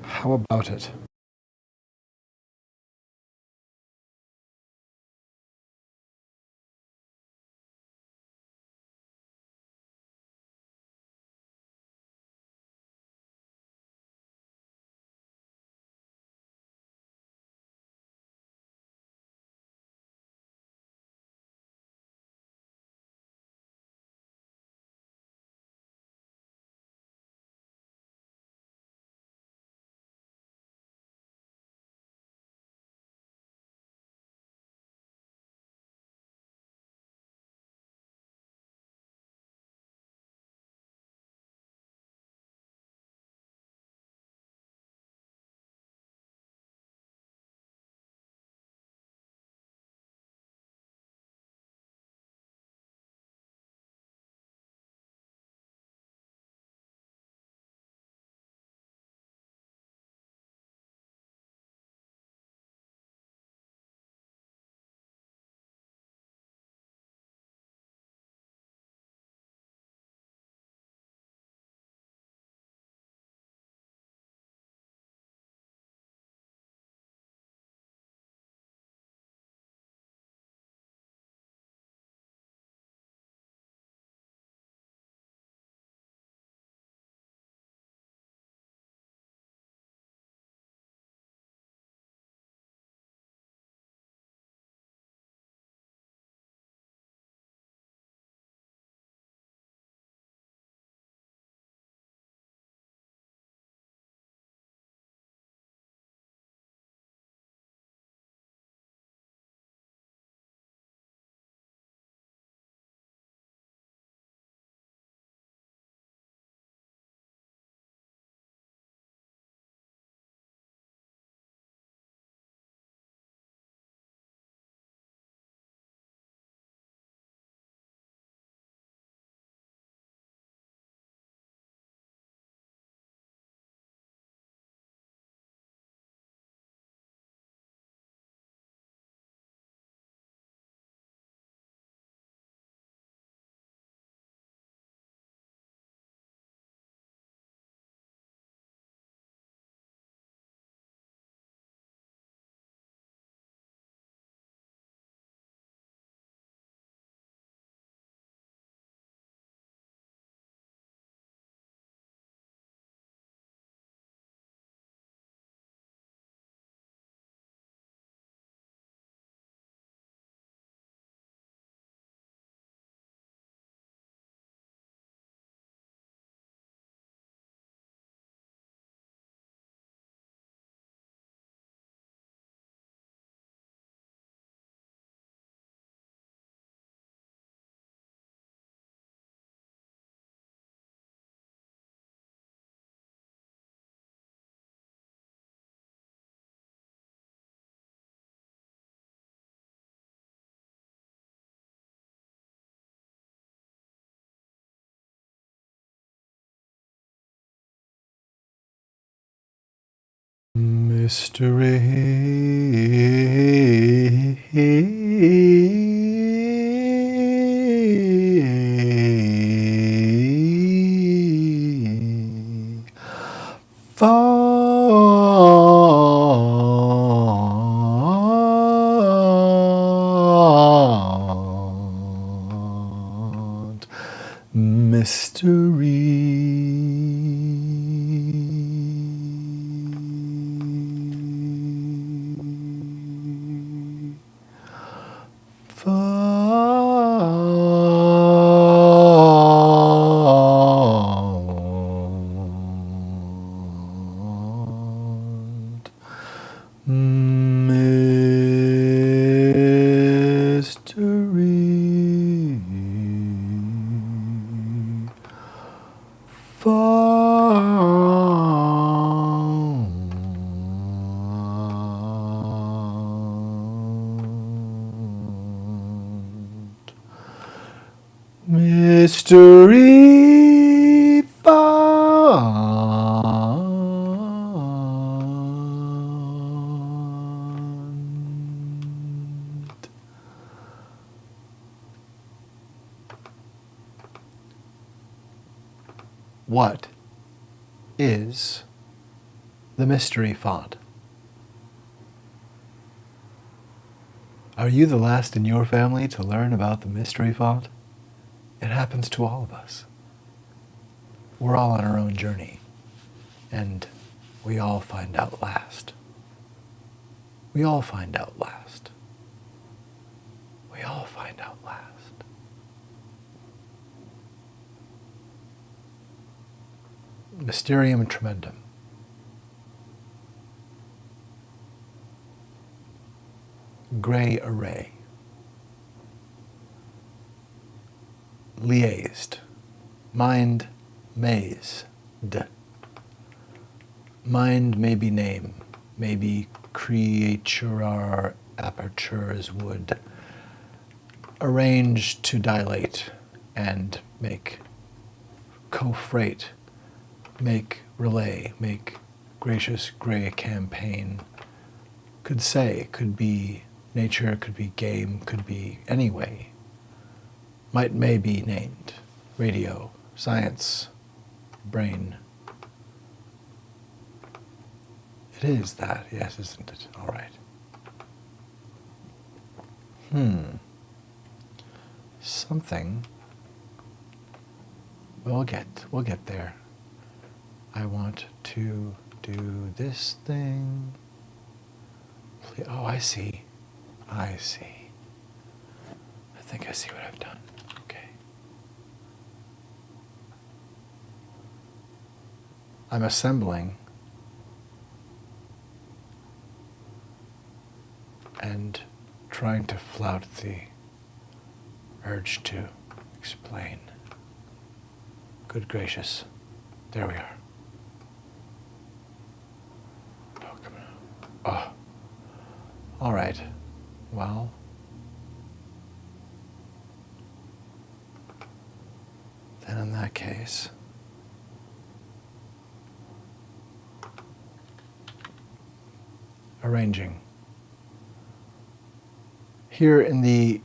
How about it? Font. Mystery. Font. Mystery. Font. Mystery font. What is the mystery font? Are you the last in your family to learn about the mystery font? It happens to all of us. We're all on our own journey, and we all find out last. We all find out last. We all find out last. Mysterium tremendum. Gray array. Liaised. Mind maze. Mind may be name, may be creaturar apertures would arrange to dilate and make co-freight, make relay, make gracious gray campaign. Could say, could be nature, could be game, could be anyway. May be named. Radio, science, brain. It is that, yes, isn't it? All right. Something. We'll get there. I want to do this thing. Oh, I see. I think I see what I've done. Okay. I'm assembling and trying to flout the urge to explain. Good gracious. There we are. Oh, come on. Oh. All right. Well, then in that case, arranging. Here in the,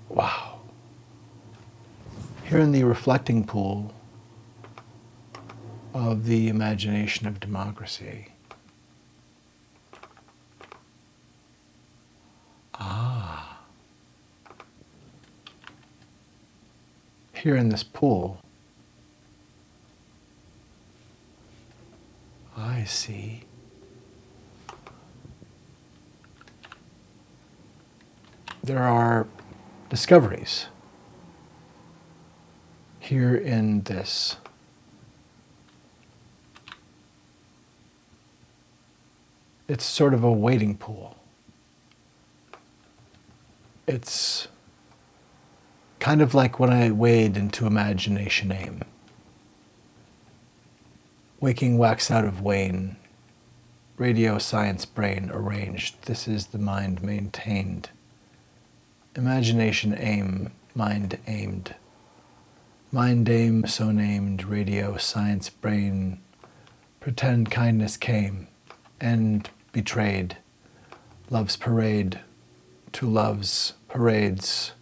wow. Here in the reflecting pool of the imagination of democracy. Here in this pool, I see there are discoveries here in this. It's sort of a wading pool. It's kind of like when I wade into imagination aim. Waking wax out of wane, radio science brain arranged. This is the mind maintained. Imagination aim, mind aimed. Mind aim so named, radio science brain Pretend kindness came and betrayed love's parade to love's parade's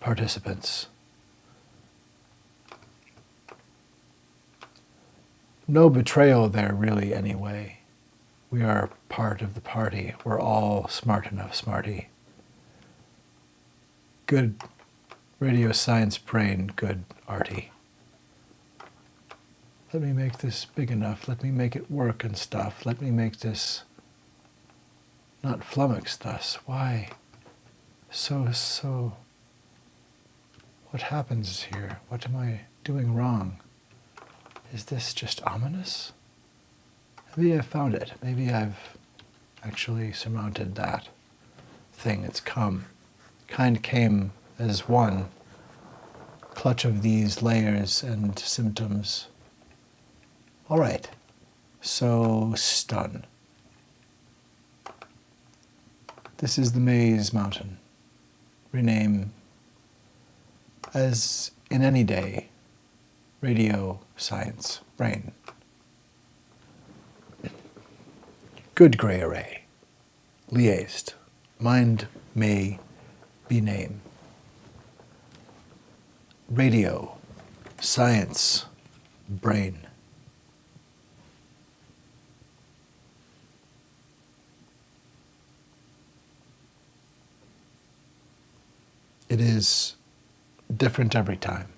participants. No betrayal there really anyway. We are part of the party. We're all smart enough, smarty. Good radio science brain, good arty. Let me make this big enough. Let me make it work and stuff. Let me make this not flummox thus. Why? So. What happens here? What am I doing wrong? Is this just ominous? Maybe I've found it. Maybe I've actually surmounted that thing. It's come. Kind came as one clutch of these layers and symptoms. All right. So stun. This is the Maze Mountain. Rename as in any day, radio science brain. Good gray array, liaised, mind may be name. Radio, science, brain. It is different every time.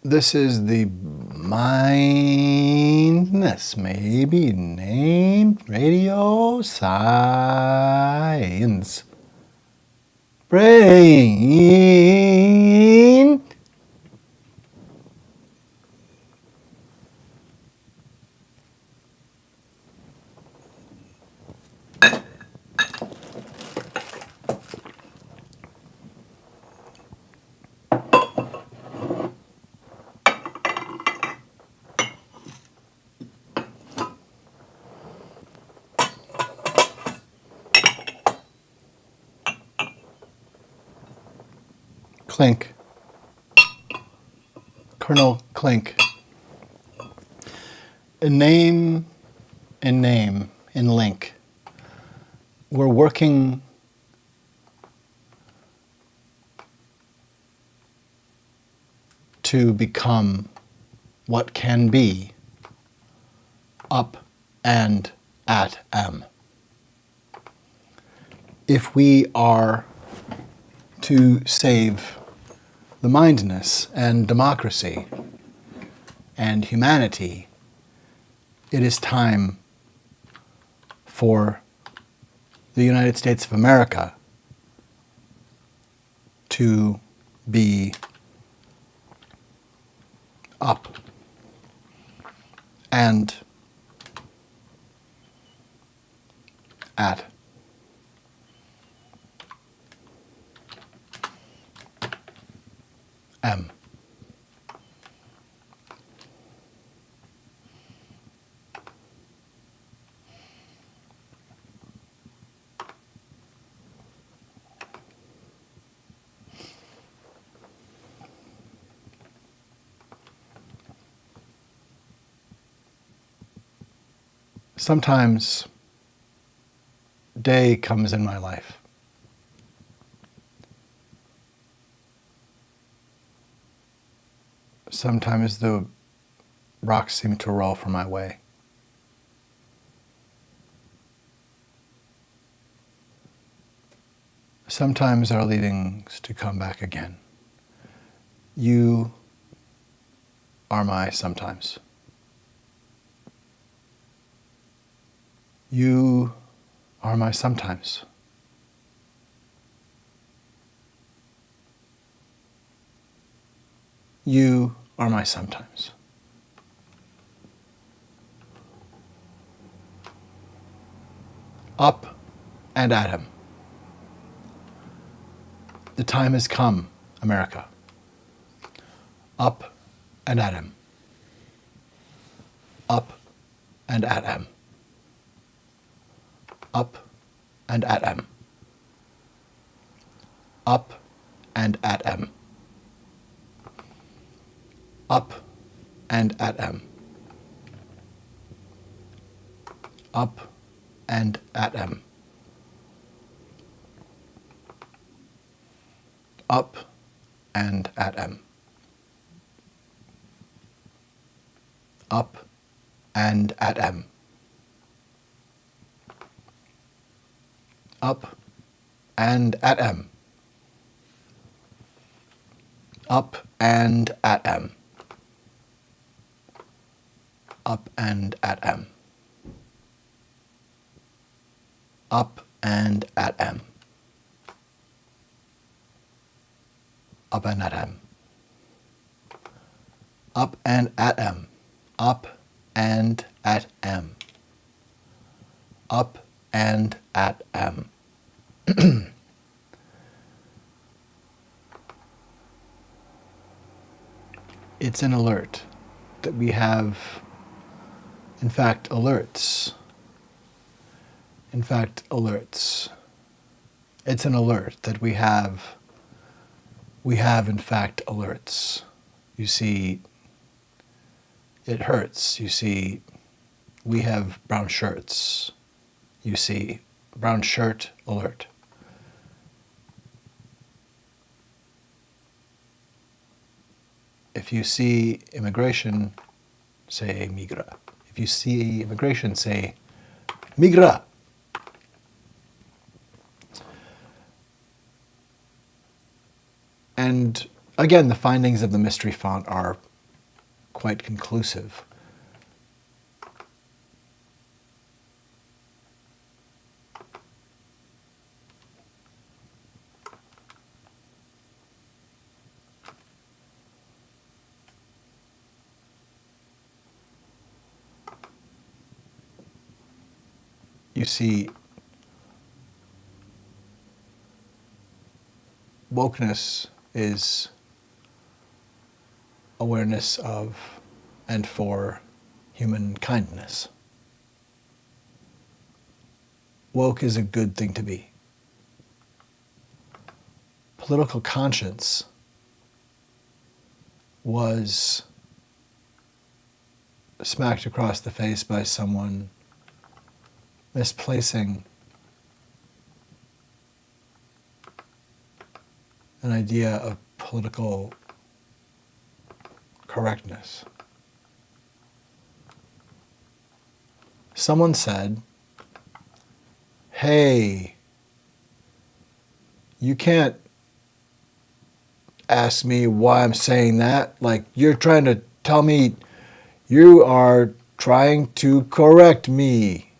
This is the mindness, maybe named radio science brain. Clink. Colonel Clink. In name, in link. We're working to become what can be up and at M. if we are to save the mindness and democracy and humanity, it is time for the United States of America to be up and at M. Sometimes day comes in my life. Sometimes the rocks seem to roll from my way. Sometimes are leadings to come back again. You are my sometimes. You are my sometimes. You are my sometimes. Up and at him. The time has come, America. Up and at him. Up and at him. Up and at him. Up and at him. Up and at him. Up and at him. Up and at him. Up and at him. Up and at him. Up and at him. Up and at him. Up and at him. Up and at him. Up and at him. Up and at him. Up and at him. It's an alert that we have, in fact, alerts. In fact, alerts. It's an alert that we have, in fact, alerts. You see, it hurts. You see, we have brown shirts. You see, brown shirt alert. If you see immigration, say migra. If you see immigration, say migra. And again, the findings of the mystery font are quite conclusive. You see, wokeness is awareness of and for human kindness. Woke is a good thing to be. Political conscience was smacked across the face by someone misplacing an idea of political correctness. Someone said, hey, you can't ask me why I'm saying that. Like, you're trying to tell me, you are trying to correct me.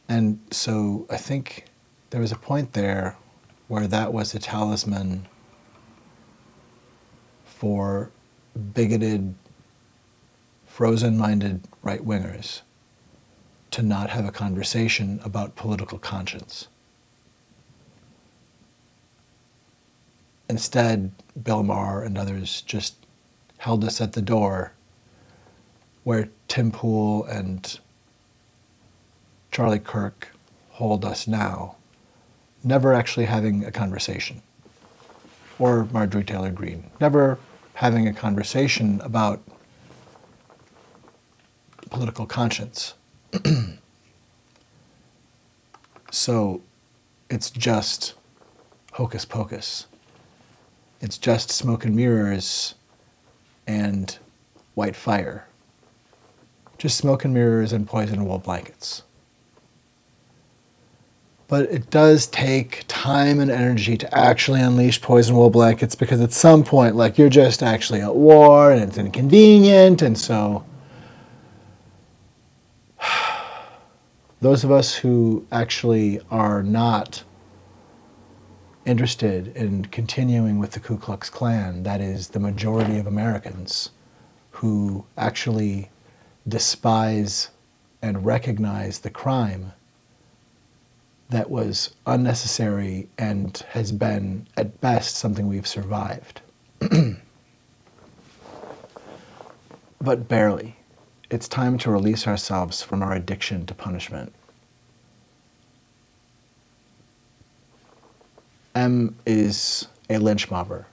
And so I think there was a point there where that was a talisman for bigoted, frozen-minded right-wingers to not have a conversation about political conscience. Instead, Bill Maher and others just held us at the door where Tim Pool and Charlie Kirk hold us now, never actually having a conversation. Or Marjorie Taylor Greene, never having a conversation about political conscience. So it's just hocus pocus. It's just smoke and mirrors and white fire. Just smoke and mirrors and poison wool blankets. But it does take time and energy to actually unleash poison wool blankets, because at some point, like, you're just actually at war and it's inconvenient. And so those of us who actually are not interested in continuing with the Ku Klux Klan, that is the majority of Americans who actually despise and recognize the crime that was unnecessary and has been, at best, something we've survived. But barely. It's time to release ourselves from our addiction to punishment. M is a lynch mobber.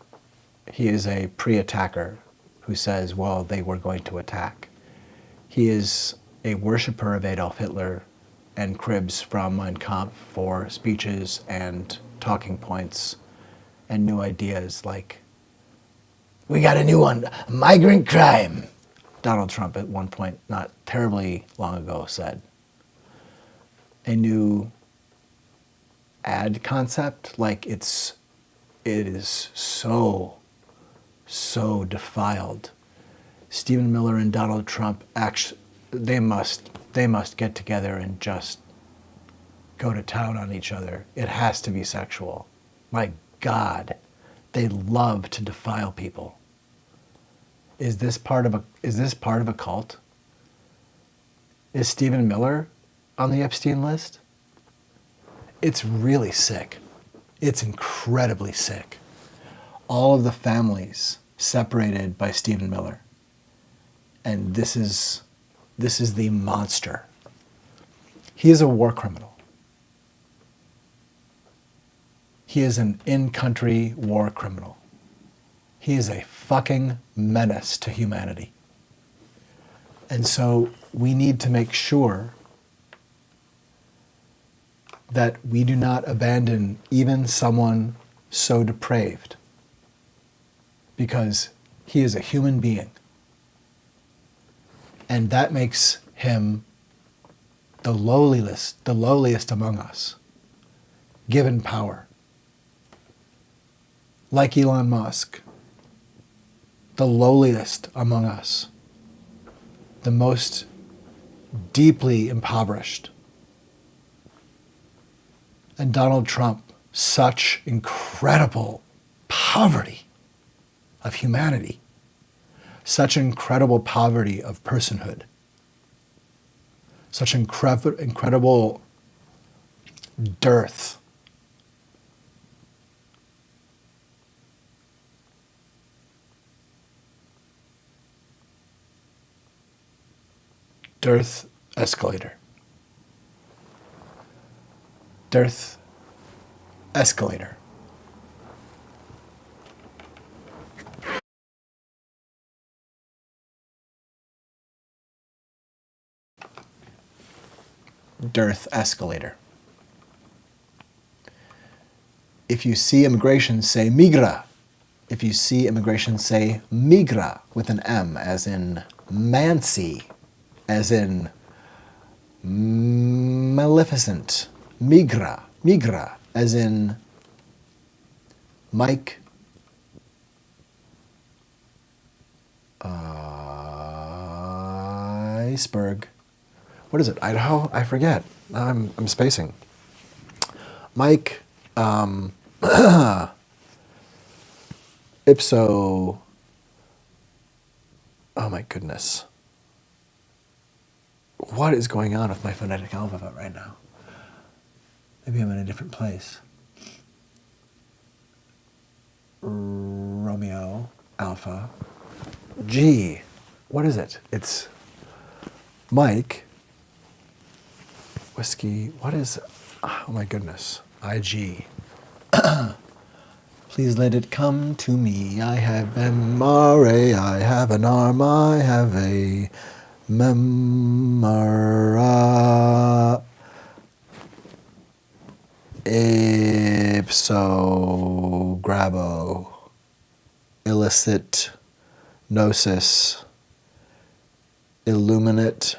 He is a pre-attacker who says, well, they were going to attack. He is a worshiper of Adolf Hitler and cribs from Mein Kampf for speeches and talking points and new ideas like, we got a new one, migrant crime. Donald Trump at one point, not terribly long ago, said. A new ad concept, like it is so defiled. Stephen Miller and Donald Trump actually, they must get together and just go to town on each other. It has to be sexual. My God, they love to defile people. Is this part of a cult? Is Stephen Miller on the Epstein list? It's really sick. It's incredibly sick. All of the families separated by Stephen Miller. And this is the monster. He is a war criminal. He is an in-country war criminal. He is a fucking menace to humanity. And so we need to make sure that we do not abandon even someone so depraved, because he is a human being. And that makes him the lowliest among us, given power. Like Elon Musk, the lowliest among us, the most deeply impoverished. And Donald Trump, such incredible poverty of humanity, such incredible poverty of personhood, such incredible dearth escalator. Dearth escalator. Dearth escalator. If you see immigration, say migra. If you see immigration, say migra with an M, as in Mancy, as in Maleficent. Migra, as in Mike Iceberg. What is it? Idaho? I forget. I'm spacing. Mike Ipso. Oh my goodness. What is going on with my phonetic alphabet right now? Maybe I'm in a different place. Romeo, Alpha, G. What is it? It's Mike, Whiskey. What is, oh my goodness, IG. Please let it come to me. I have MRA, I have an arm, I have a memora. Ipso grabo. Illicit gnosis. Illuminate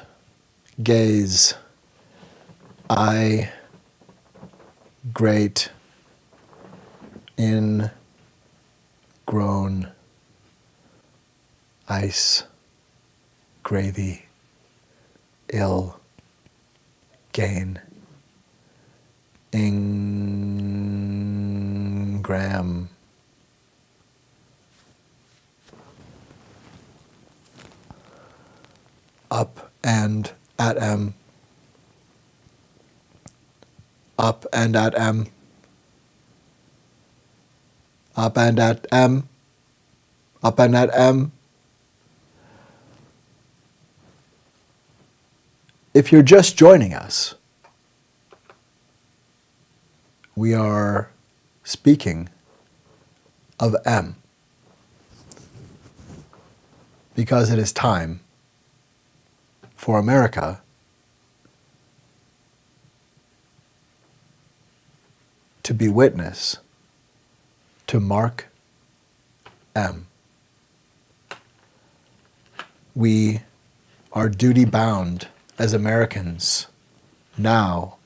gaze. I great ingrown ice gravy ill gain ingram up and at M up and at M up and at M up and at M. If you're just joining us, we are speaking of M because it is time for America to be witness to Mark M. We are duty bound as Americans now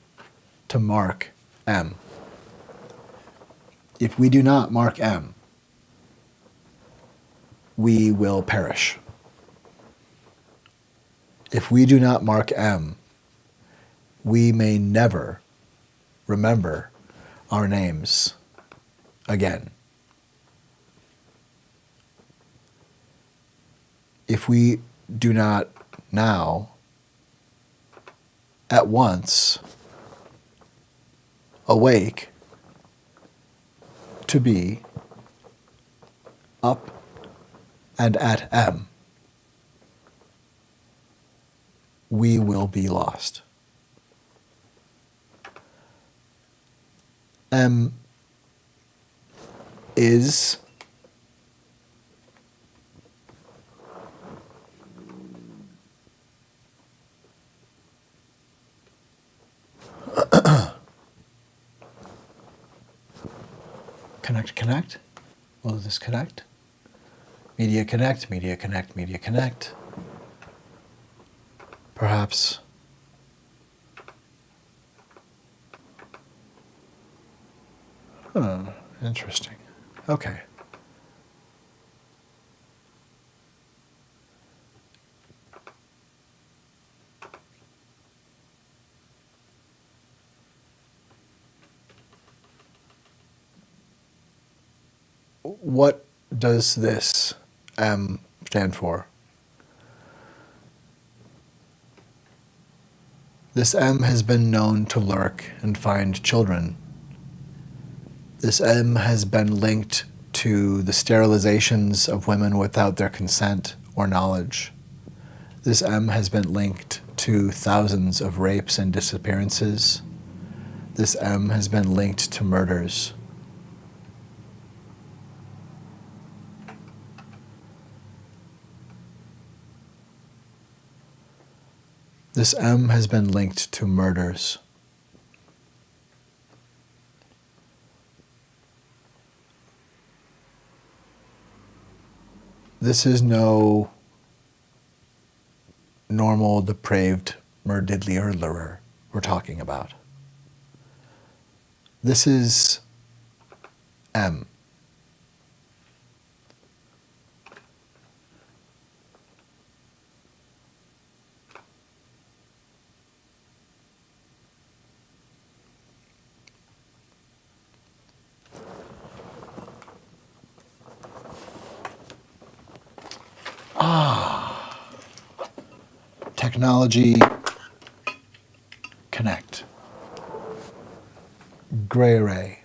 to mark M. If we do not mark M, we will perish. If we do not mark M, we may never remember our names again. If we do not now, at once, awake to be up and at M, we will be lost. M is connect. Will this connect? Media connect. Perhaps. Interesting. Okay. What does this M stand for? This M has been known to lurk and find children. This M has been linked to the sterilizations of women without their consent or knowledge. This M has been linked to thousands of rapes and disappearances. This M has been linked to murders. This M has been linked to murders. This is no normal, depraved, murderer we're talking about. This is M. technology connect. Gray array.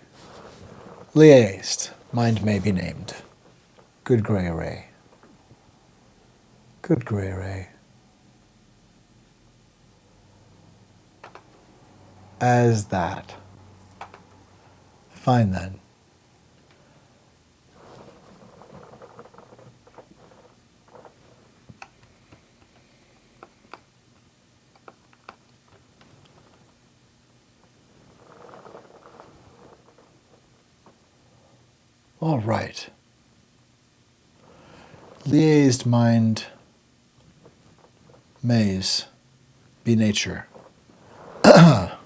Liaised. Mind may be named. Good gray array. Good gray array. As that. Fine then. All right. Liaised mind maze be nature. The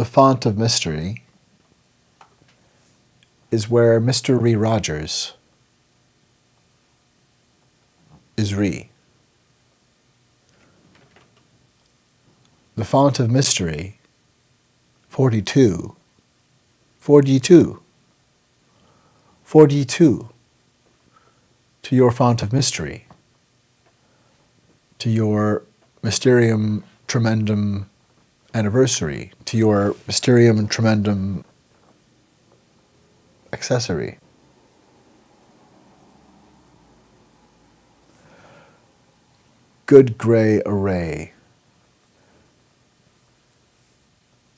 font of mystery is where Mr. Ree Rogers is Ree. The font of mystery, 42, 42, 42, to your font of mystery, to your mysterium tremendum anniversary, to your mysterium tremendum accessory. Good gray array.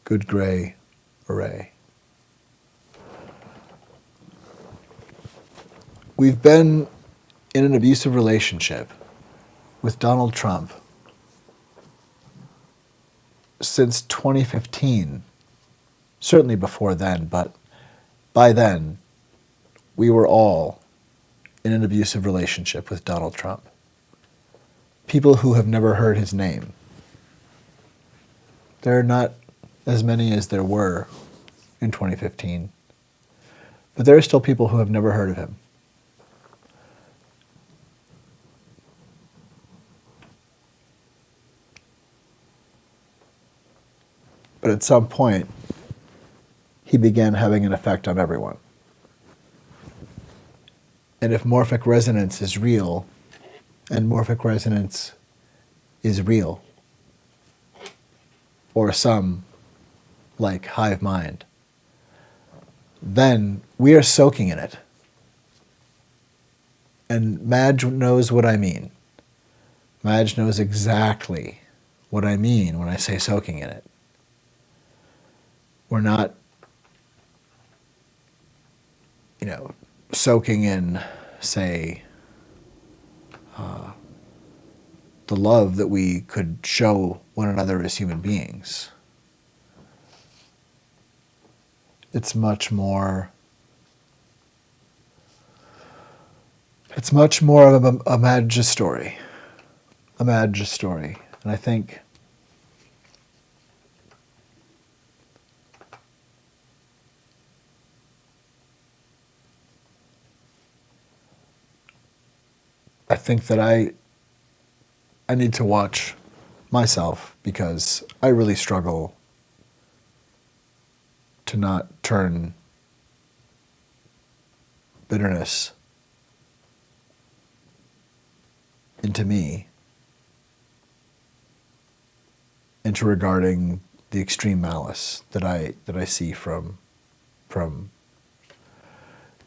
Good gray array. We've been in an abusive relationship with Donald Trump since 2015. Certainly before then, but by then, we were all in an abusive relationship with Donald Trump. People who have never heard his name. There are not as many as there were in 2015, but there are still people who have never heard of him. But at some point, he began having an effect on everyone. And if morphic resonance is real, and morphic resonance is real, or some, like hive mind, then we are soaking in it. And Madge knows what I mean. Madge knows exactly what I mean when I say soaking in it. We're not, soaking in, say, the love that we could show one another as human beings. It's much more of a Madge story. A Madge story. And I think that I need to watch myself, because I really struggle to not turn bitterness into me, into regarding the extreme malice that I see from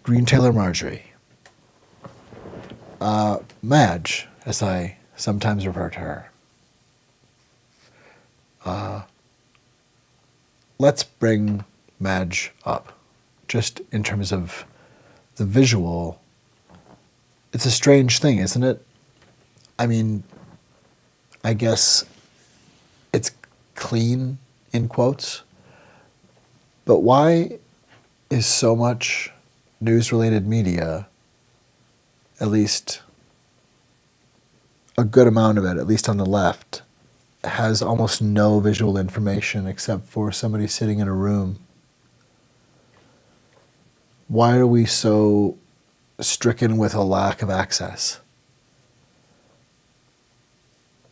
Green Taylor Marjorie. Madge, as I sometimes refer to her. Let's bring Madge up, just in terms of the visual. It's a strange thing, isn't it? I mean, I guess it's clean, in quotes, but why is so much news-related media, at least a good amount of it, at least on the left, has almost no visual information except for somebody sitting in a room? Why are we so stricken with a lack of access?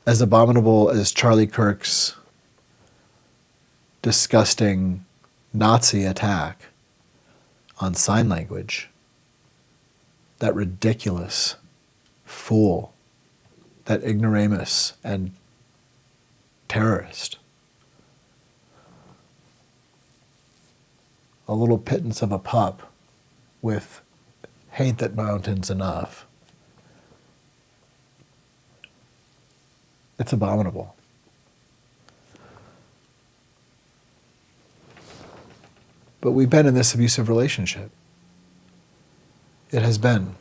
As abominable as Charlie Kirk's disgusting Nazi attack on sign language, that ridiculous fool, that ignoramus and terrorist, a little pittance of a pup with hate that mountains enough. It's abominable. But we've been in this abusive relationship. It has been.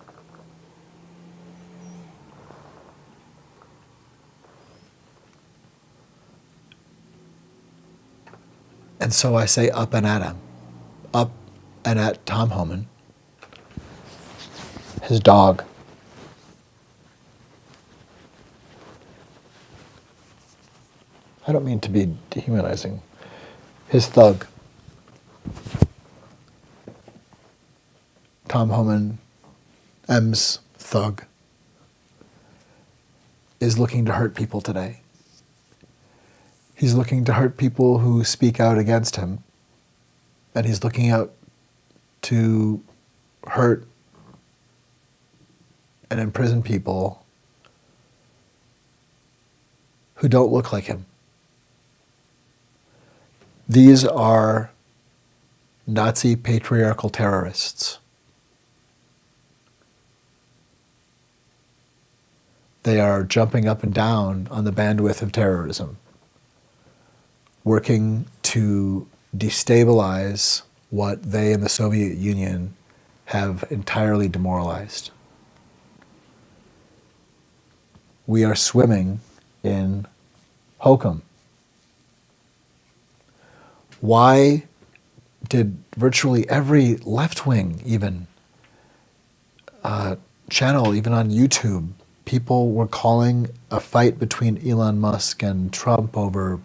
And so I say up and at him. Up and at Tom Homan, his dog. I don't mean to be dehumanizing. His thug. Tom Homan, M's thug, is looking to hurt people today. He's looking to hurt people who speak out against him, and he's looking out to hurt and imprison people who don't look like him. These are Nazi patriarchal terrorists. They are jumping up and down on the bandwidth of terrorism, working to destabilize what they in the Soviet Union have entirely demoralized. We are swimming in hokum. Why did virtually every left-wing even channel, even on YouTube, people were calling a fight between Elon Musk and Trump over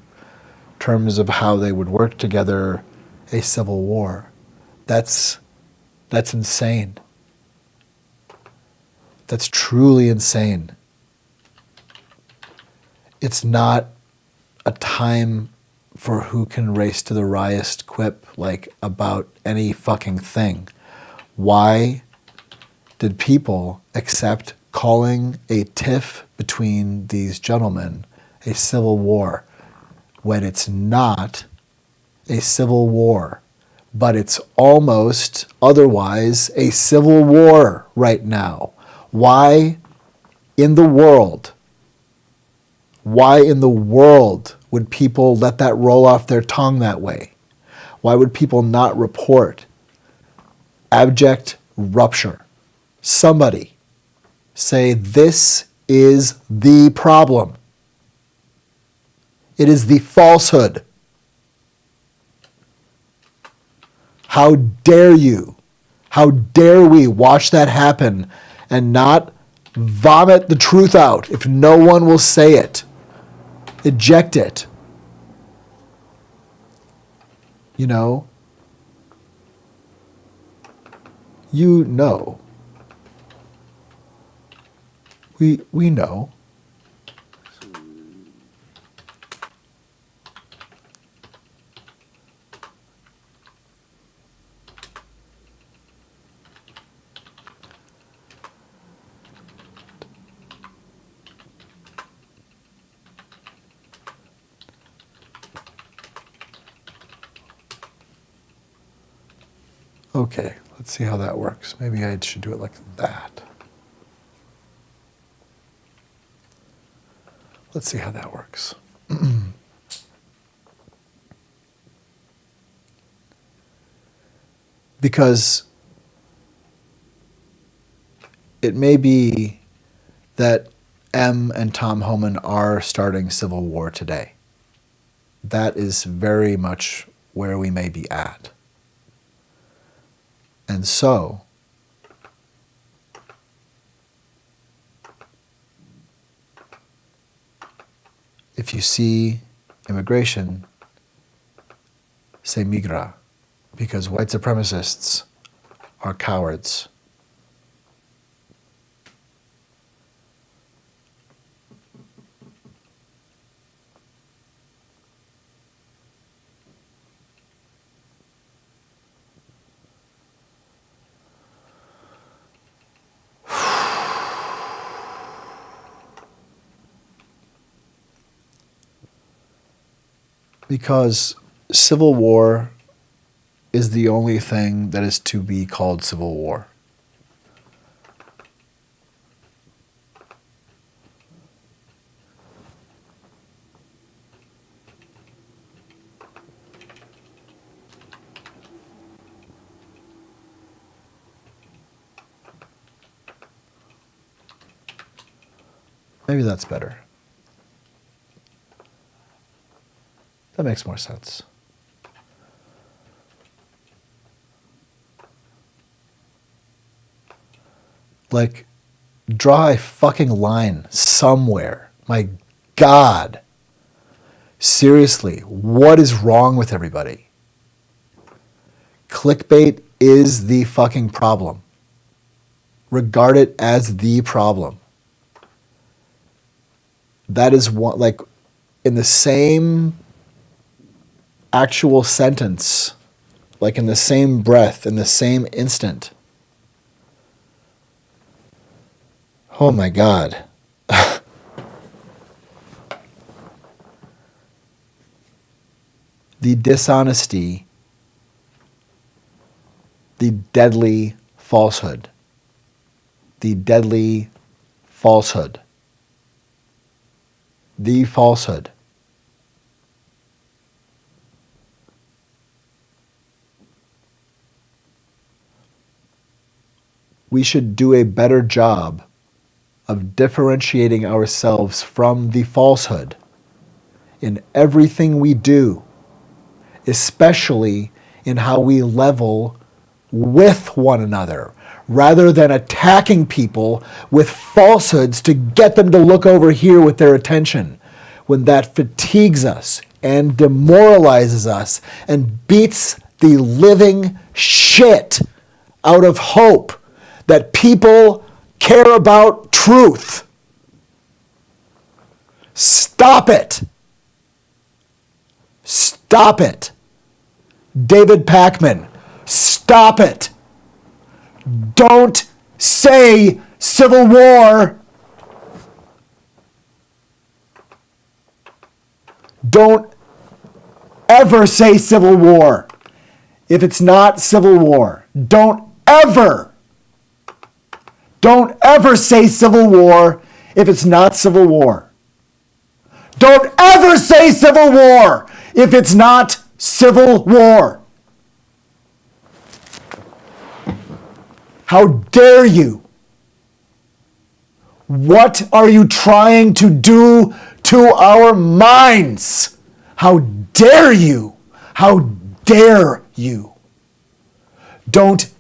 terms of how they would work together a civil war? That's insane. That's truly insane. It's not a time for who can race to the highest quip, like, about any fucking thing. Why did people accept calling a tiff between these gentlemen a civil war when it's not a civil war, but it's almost otherwise a civil war right now? Why in the world would people let that roll off their tongue that way? Why would people not report abject rupture? Somebody say, this is the problem. It is the falsehood. How dare you? How dare we watch that happen and not vomit the truth out if no one will say it? Eject it. You know? You know. We know. Okay, let's see how that works. Maybe I should do it like that. Let's see how that works. Because it may be that M and Tom Homan are starting civil war today. That is very much where we may be at. And so, if you see immigration, say migra, because white supremacists are cowards. Because civil war is the only thing that is to be called civil war. Maybe that's better. That makes more sense. Like, draw a fucking line somewhere. My God. Seriously, what is wrong with everybody? Clickbait is the fucking problem. Regard it as the problem. That is one, like, in the same actual sentence, like in the same breath, in the same instant. Oh my God. The dishonesty, the deadly falsehood, the deadly falsehood, the falsehood. We should do a better job of differentiating ourselves from the falsehood in everything we do, especially in how we level with one another, rather than attacking people with falsehoods to get them to look over here with their attention, when that fatigues us and demoralizes us and beats the living shit out of hope that people care about truth. Stop it. Stop it. David Pakman, stop it. Don't say civil war. Don't ever say civil war if it's not civil war. Don't ever say civil war if it's not civil war. Don't ever say civil war if it's not civil war. How dare you? What are you trying to do to our minds? How dare you? How dare you? Don't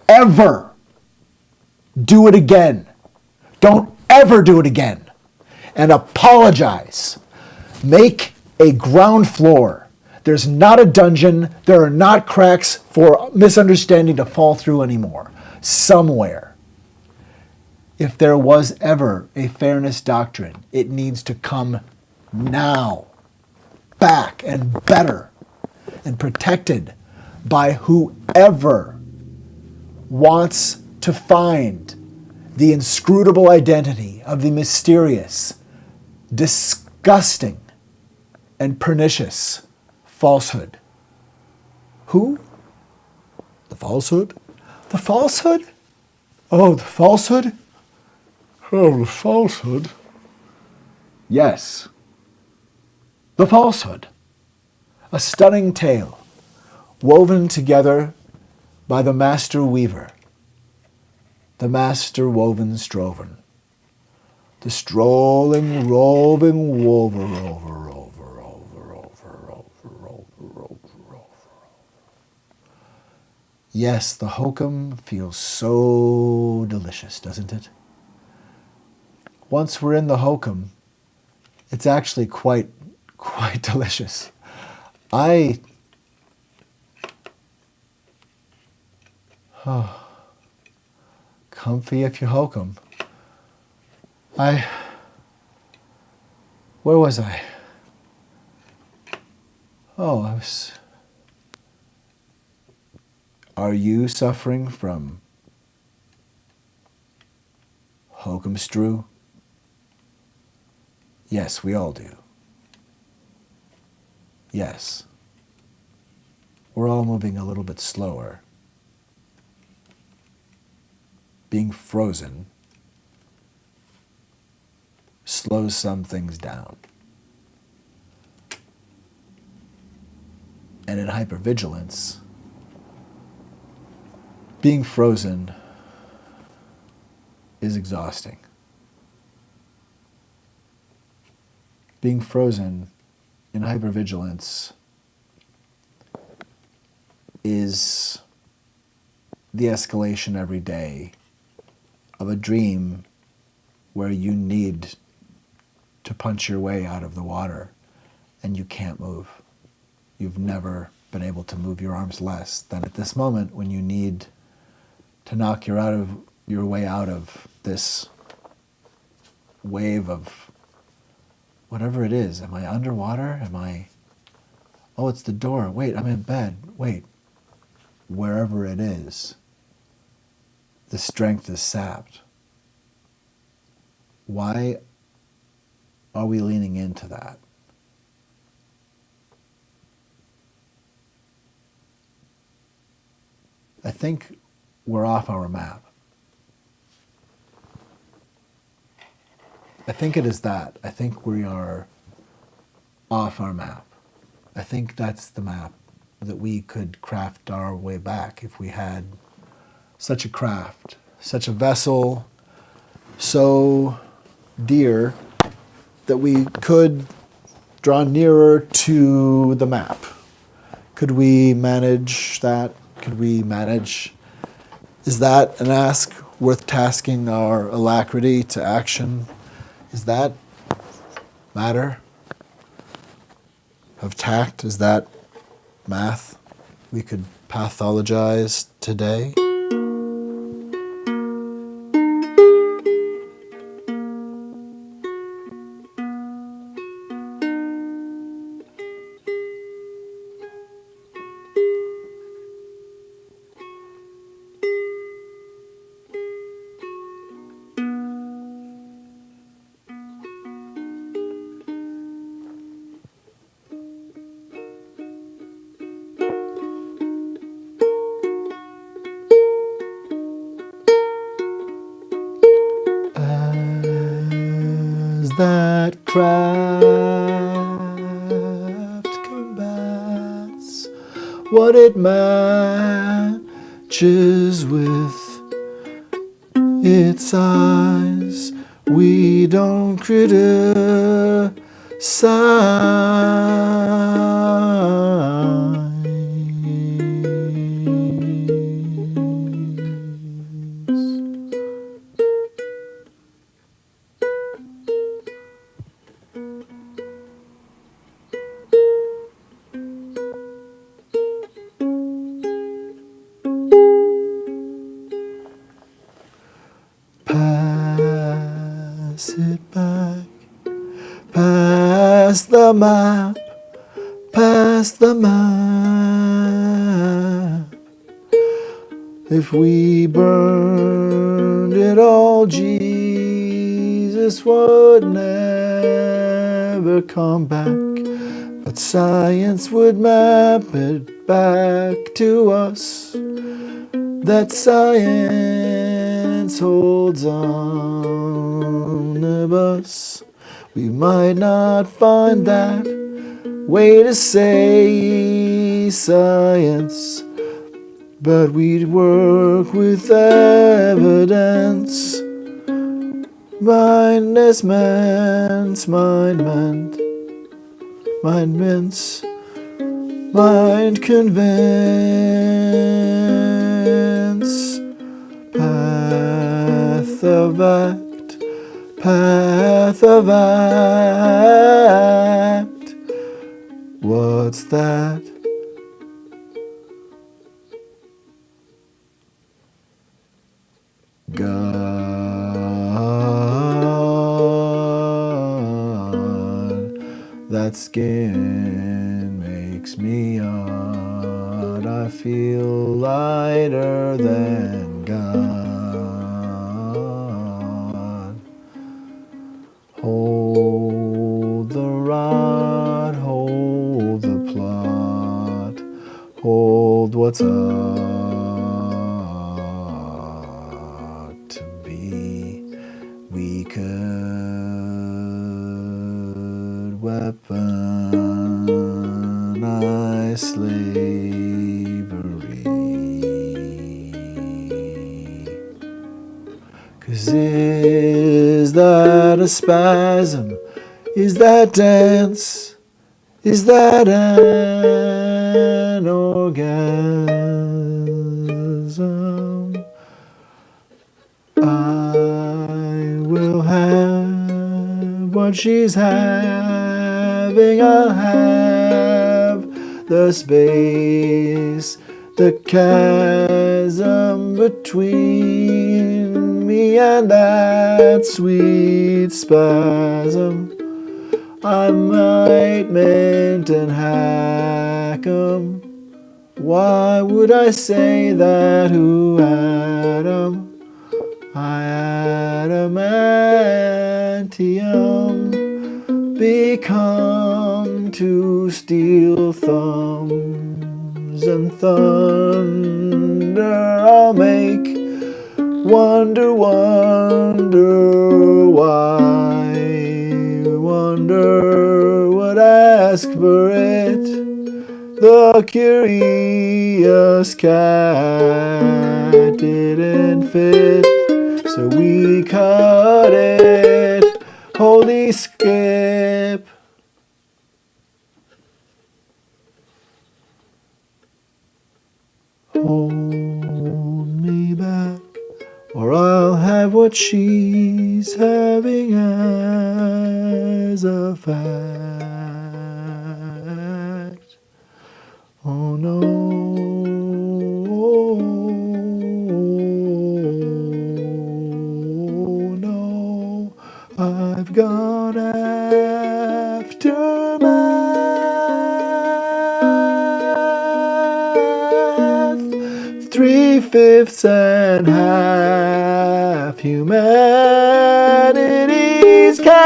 ever do it again. Don't ever do it again. And apologize. Make a ground floor. There's not a dungeon. There are not cracks for misunderstanding to fall through anymore. Somewhere. If there was ever a fairness doctrine, it needs to come now. Back and better. And protected by whoever wants to find the inscrutable identity of the mysterious, disgusting, and pernicious falsehood. Who? The falsehood? The falsehood? Oh, the falsehood? Oh, the falsehood. Yes. The falsehood. A stunning tale, woven together by the master weaver, the master woven stroven, the strolling, roving wover over. Yes, the hokum feels so delicious, doesn't it? Once we're in the hokum, it's actually quite delicious. Comfy if you hokum. Where was I? Oh, Are you suffering from hokumstrew? Yes, we all do. yes, we're all moving a little bit slower. Being frozen slows some things down. And in hypervigilance, being frozen is exhausting. Being frozen in hypervigilance is the escalation every day of a dream where you need to punch your way out of the water and you can't move. You've never been able to move your arms less than at this moment when you need to knock your way out of this wave of whatever it is. Am I underwater? Oh, it's the door. Wait, I'm in bed. Wait. Wherever it is, the strength is sapped. Why are we leaning into that? I think we're off our map. I think it is that. I think we are off our map. I think that's the map that we could craft our way back if we had such a craft, such a vessel, so dear that we could draw nearer to the map. Could we manage that? Is that an ask worth tasking our alacrity to action? Is that matter of tact? Is that math we could pathologize today? As that craft combats what it matches with its eyes, we don't criticize. Pass it back, pass the map, pass the map. If we burned it all, Jesus would never come back. But science would map it back to us. That science holds omnibus. We might not find that way to say science, but we'd work with evidence. Mindless men's mind mince, mind convince. Path of act, path of act. What's that? God, that skin makes me odd. I feel lighter than God. Hold the rod, hold the hold what's ought to be. We could weaponize slavery. 'Cause is that a spasm? Is that dance? Is that an orgasm? I will have what she's having. I'll have the space, the chasm between me and that sweet spasm. I might mint and hack 'em. Why would I say that? Who had 'em? I adamantium become to steel thumbs and thunder I'll make. Wonder, wonder why. Wonder would ask for it. The curious cat didn't fit, so we cut it. Holy skip. Hold me back, or I'll have what she's having as a fact. Oh no, no, I've gone after math. 3/5 and half humanity's casted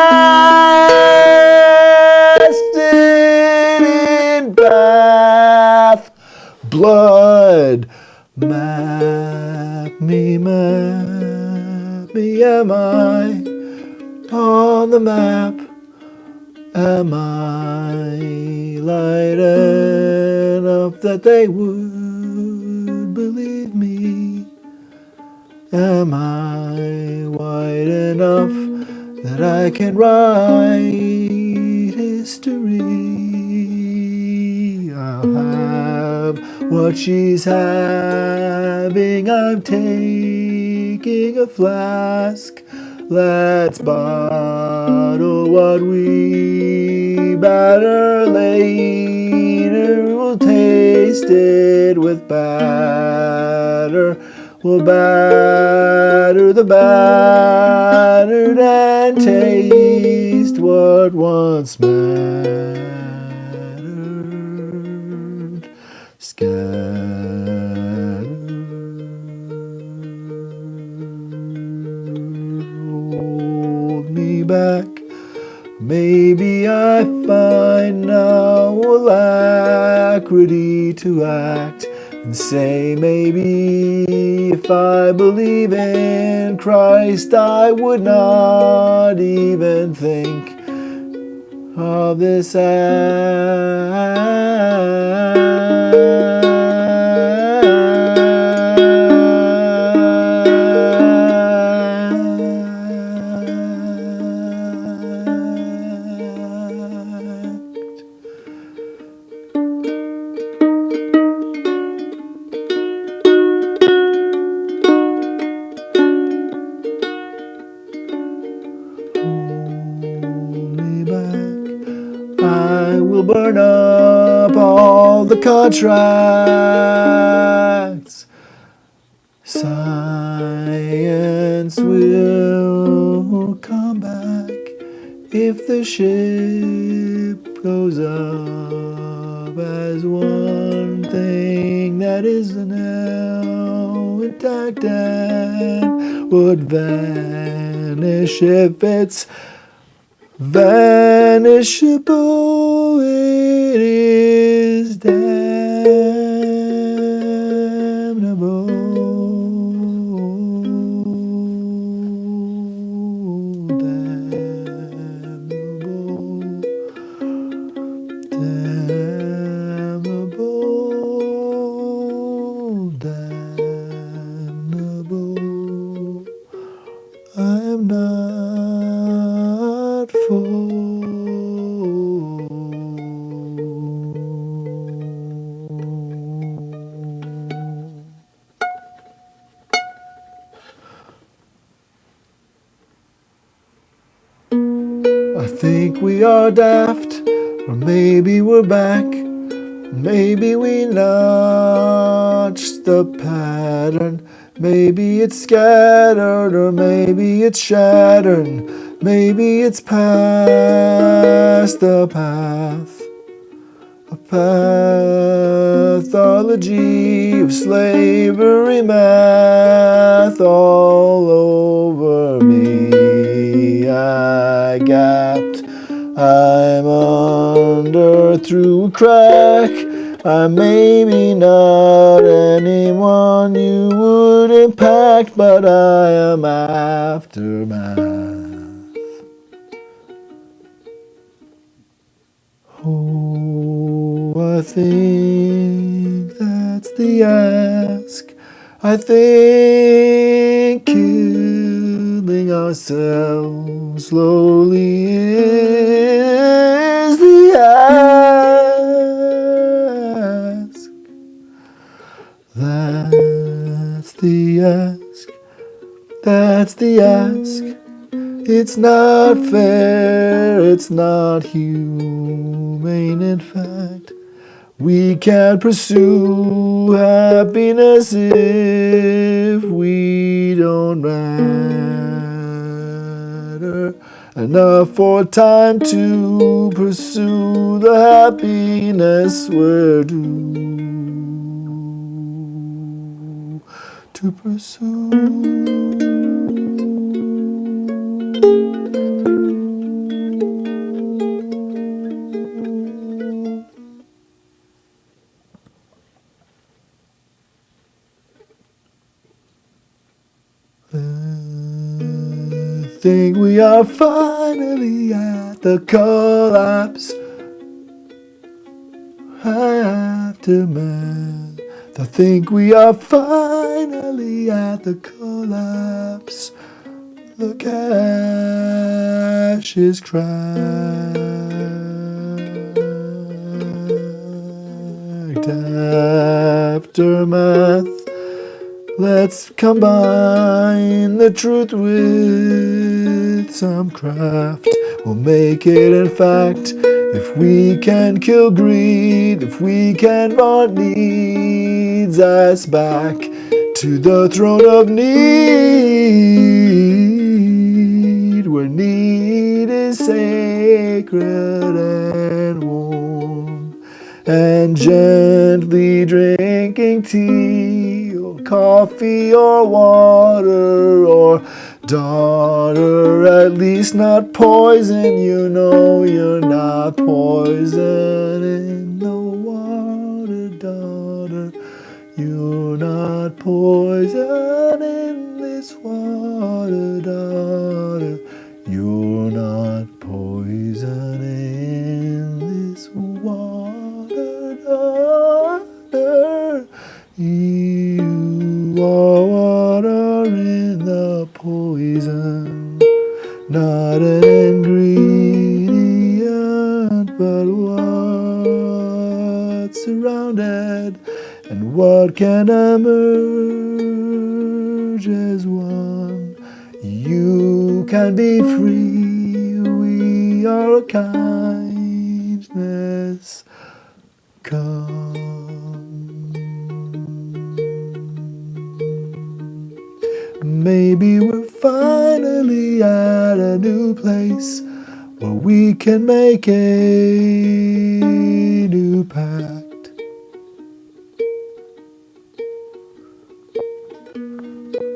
in bath. Blood, map me, am I on the map? Am I light enough that they would believe me? Am I wide enough that I can write history? I'll have what she's having. I'm taking a flask. Let's bottle what we batter later. We'll taste it with batter. We'll batter the battered and taste what once mattered. Scattered. Hold me back. Maybe I find now alacrity to act and say maybe if I believe in Christ I would not even think of this I will burn up all the contracts. Science will come back if the ship goes up as one thing that is now intact and would vanish if it's vanishable. It is dead. think we are daft, or maybe we're back. Maybe we notched the pattern. Maybe it's scattered, or maybe it's shattered. Maybe it's past the path. A pathology of slavery math all over me. I gapped. I'm under through a crack. I may be not anyone you would impact, but I am aftermath. Oh, I think that's the ask. I think killing ourselves slowly is the ask. That's the ask. That's the ask. It's not fair, it's not humane, in fact. We can't pursue happiness if we don't matter enough for time to pursue the happiness we're due to pursue. I think we are finally at the collapse. Aftermath. I think we are finally at the collapse. The cash is cracked. Aftermath. Let's combine the truth with some craft. We'll make it in fact. If we can kill greed, if we can bond needs us back to the throne of need, where need is sacred and warm, and gently drinking tea or coffee or water or daughter, at least not poison. You know you're not poison in the water, daughter. You're not poison in this water, daughter. You're not poison in this water, daughter. You are water in the poison, not an ingredient, but what's surrounded, and what can emerge as one. You can be free, we are kindness come. Maybe we're finally at a new place where we can make a new pact.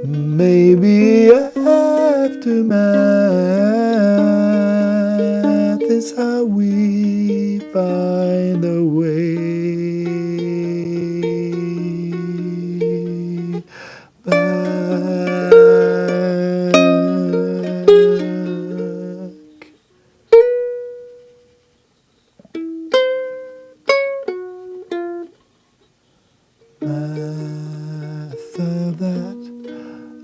Maybe aftermath is how we find the way back. Math of that.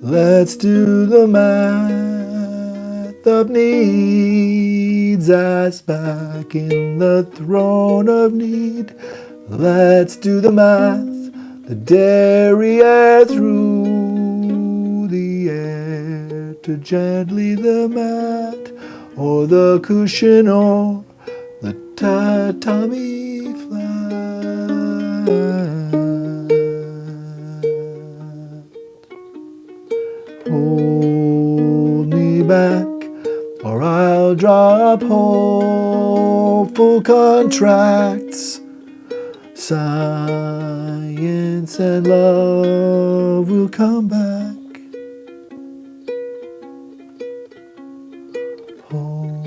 Let's do the math of needs us back in the throne of need. Let's do the math, the derriere through the air to gently the mat or the cushion or the tatami flat. Hold me back, or I'll draw up hopeful contracts. Science and love will come back. Hold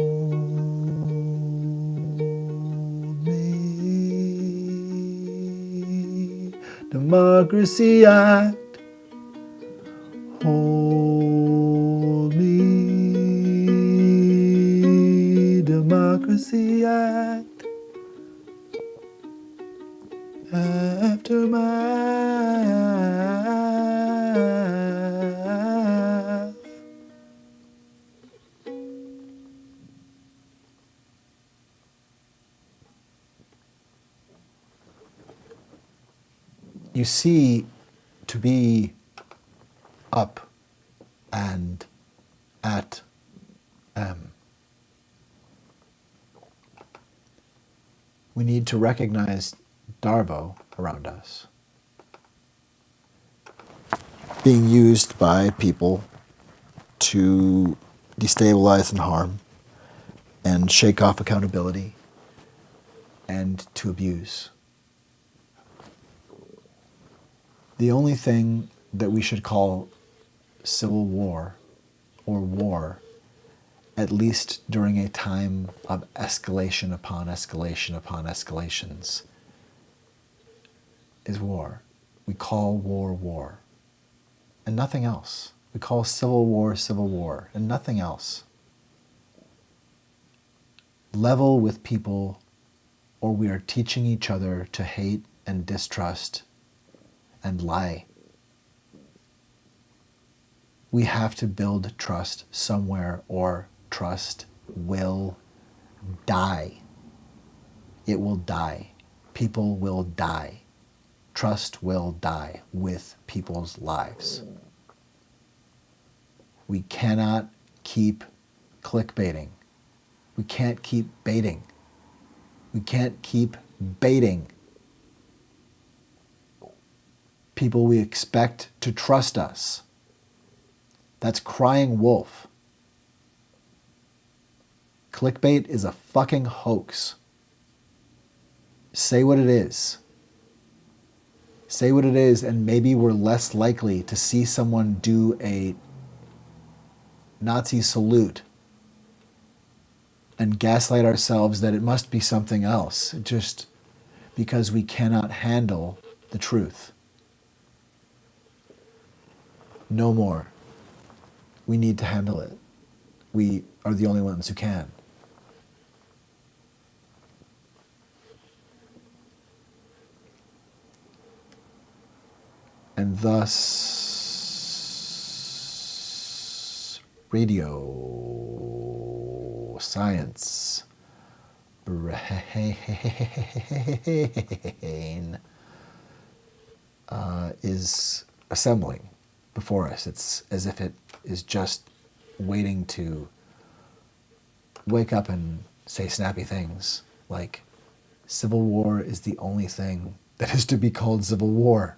me. Democracy Act. Hold me. Democracy Act. Aftermath. You see, to be up and at M, we need to recognize Darvo around us being used by people to destabilize and harm and shake off accountability and to abuse. The only thing that we should call civil war or war, at least during a time of escalation upon escalation upon escalations, is war. We call war war and nothing else. We call civil war and nothing else. Level with people, or we are teaching each other to hate and distrust and lie. We have to build trust somewhere, or trust will die. It will die. People will die. Trust will die with people's lives. We cannot keep clickbaiting. We can't keep baiting. We can't keep baiting people we expect to trust us. That's crying wolf. Clickbait is a fucking hoax. Say what it is. Say what it is, and maybe we're less likely to see someone do a Nazi salute and gaslight ourselves that it must be something else, just because we cannot handle the truth. No more. We need to handle it. We are the only ones who can. And thus, radio science brain is assembling before us. It's as if it is just waiting to wake up and say snappy things like, civil war is the only thing that is to be called civil war.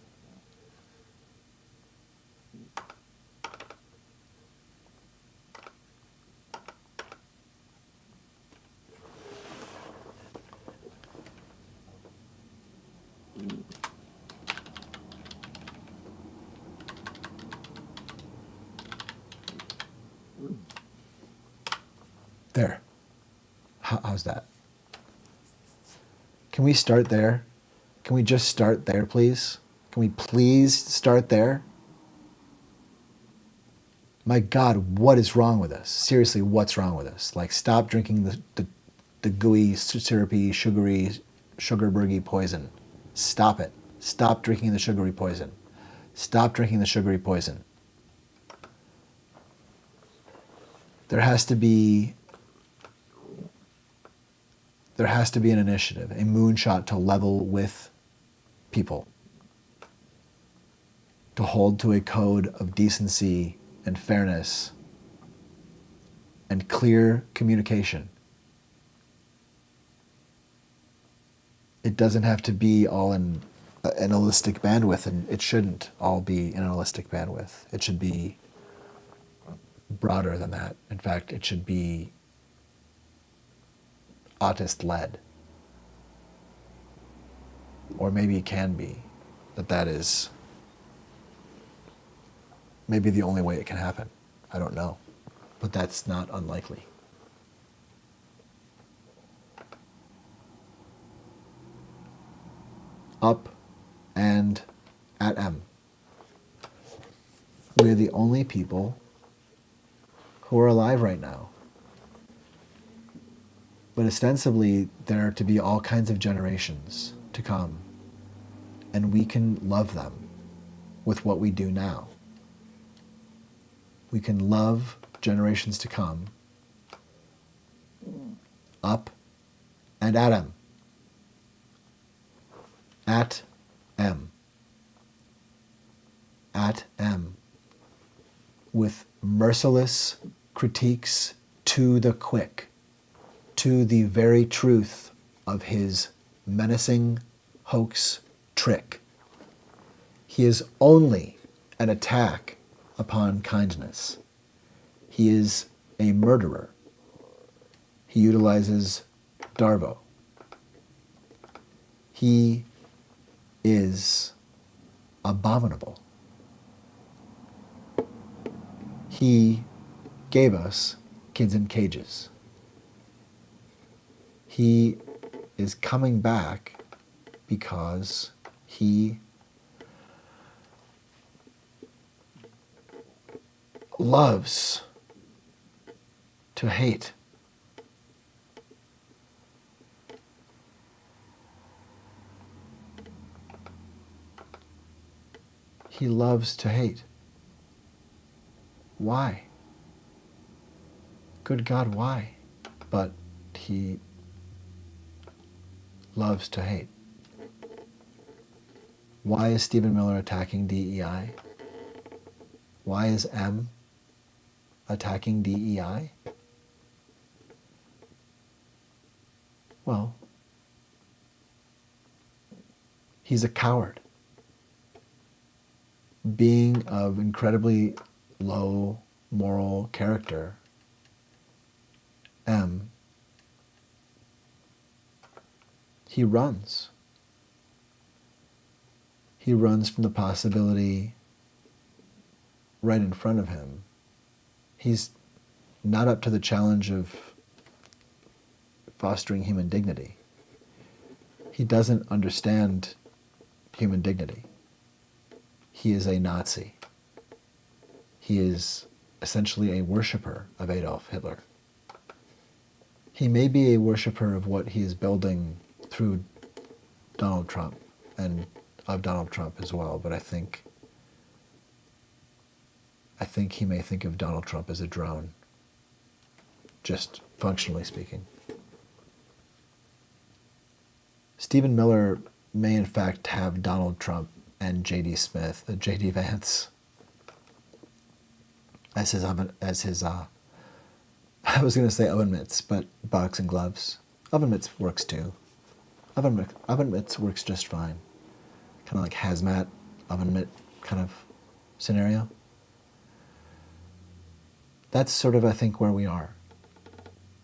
There. How's that? Can we start there? Can we just start there, please? Can we please start there? My God, what is wrong with us? Seriously, what's wrong with us? Like, stop drinking the gooey, syrupy, sugary, sugar-burgy poison. Stop it. Stop drinking the sugary poison. Stop drinking the sugary poison. There has to be an initiative, a moonshot to level with people, to hold to a code of decency and fairness and clear communication. It doesn't have to be all in an holistic bandwidth, and it shouldn't all be in an holistic bandwidth. It should be broader than that. In fact, it should be autist-led. Or maybe it can be that is maybe the only way it can happen. I don't know. But that's not unlikely. Up and at M. We're the only people who are alive right now. But ostensibly, there are to be all kinds of generations to come, and we can love them with what we do now. We can love generations to come, up and at M. At M. At M. With merciless critiques to the quick, to the very truth of his menacing hoax trick. He is only an attack upon kindness. He is a murderer. He utilizes Darvo. He is abominable. He gave us kids in cages. He is coming back because he loves to hate. He loves to hate. Why? Good God, why? But he loves to hate. Why is Stephen Miller attacking DEI? Why is M attacking DEI? Well, he's a coward. Being of incredibly low moral character, M, he runs. He runs from the possibility right in front of him. He's not up to the challenge of fostering human dignity. He doesn't understand human dignity. He is a Nazi. He is essentially a worshiper of Adolf Hitler. He may be a worshiper of what he is building through Donald Trump and of Donald Trump as well, but I think he may think of Donald Trump as a drone, just functionally speaking. Stephen Miller may in fact have Donald Trump and J.D. Vance as his I was going to say oven mitts, but boxing gloves. Oven mitts works too. Oven mitts works just fine. Kind of like hazmat, oven mitt kind of scenario. That's sort of, I think, where we are.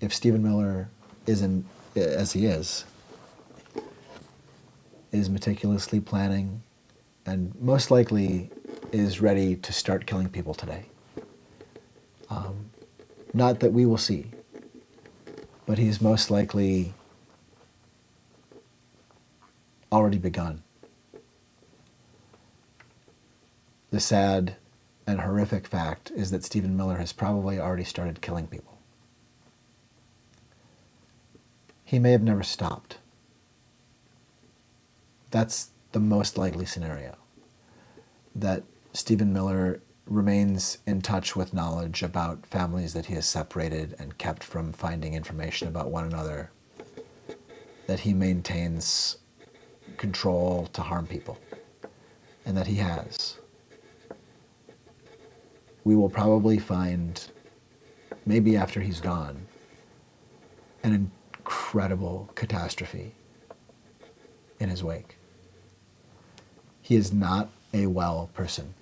If Stephen Miller as he is meticulously planning and most likely is ready to start killing people today. Not that we will see, but he's most likely already begun. The sad and horrific fact is that Stephen Miller has probably already started killing people. He may have never stopped. That's the most likely scenario. That Stephen Miller remains in touch with knowledge about families that he has separated and kept from finding information about one another. That he maintains control to harm people. And that he has. We will probably find maybe after he's gone, an incredible catastrophe in his wake. He is not a well person.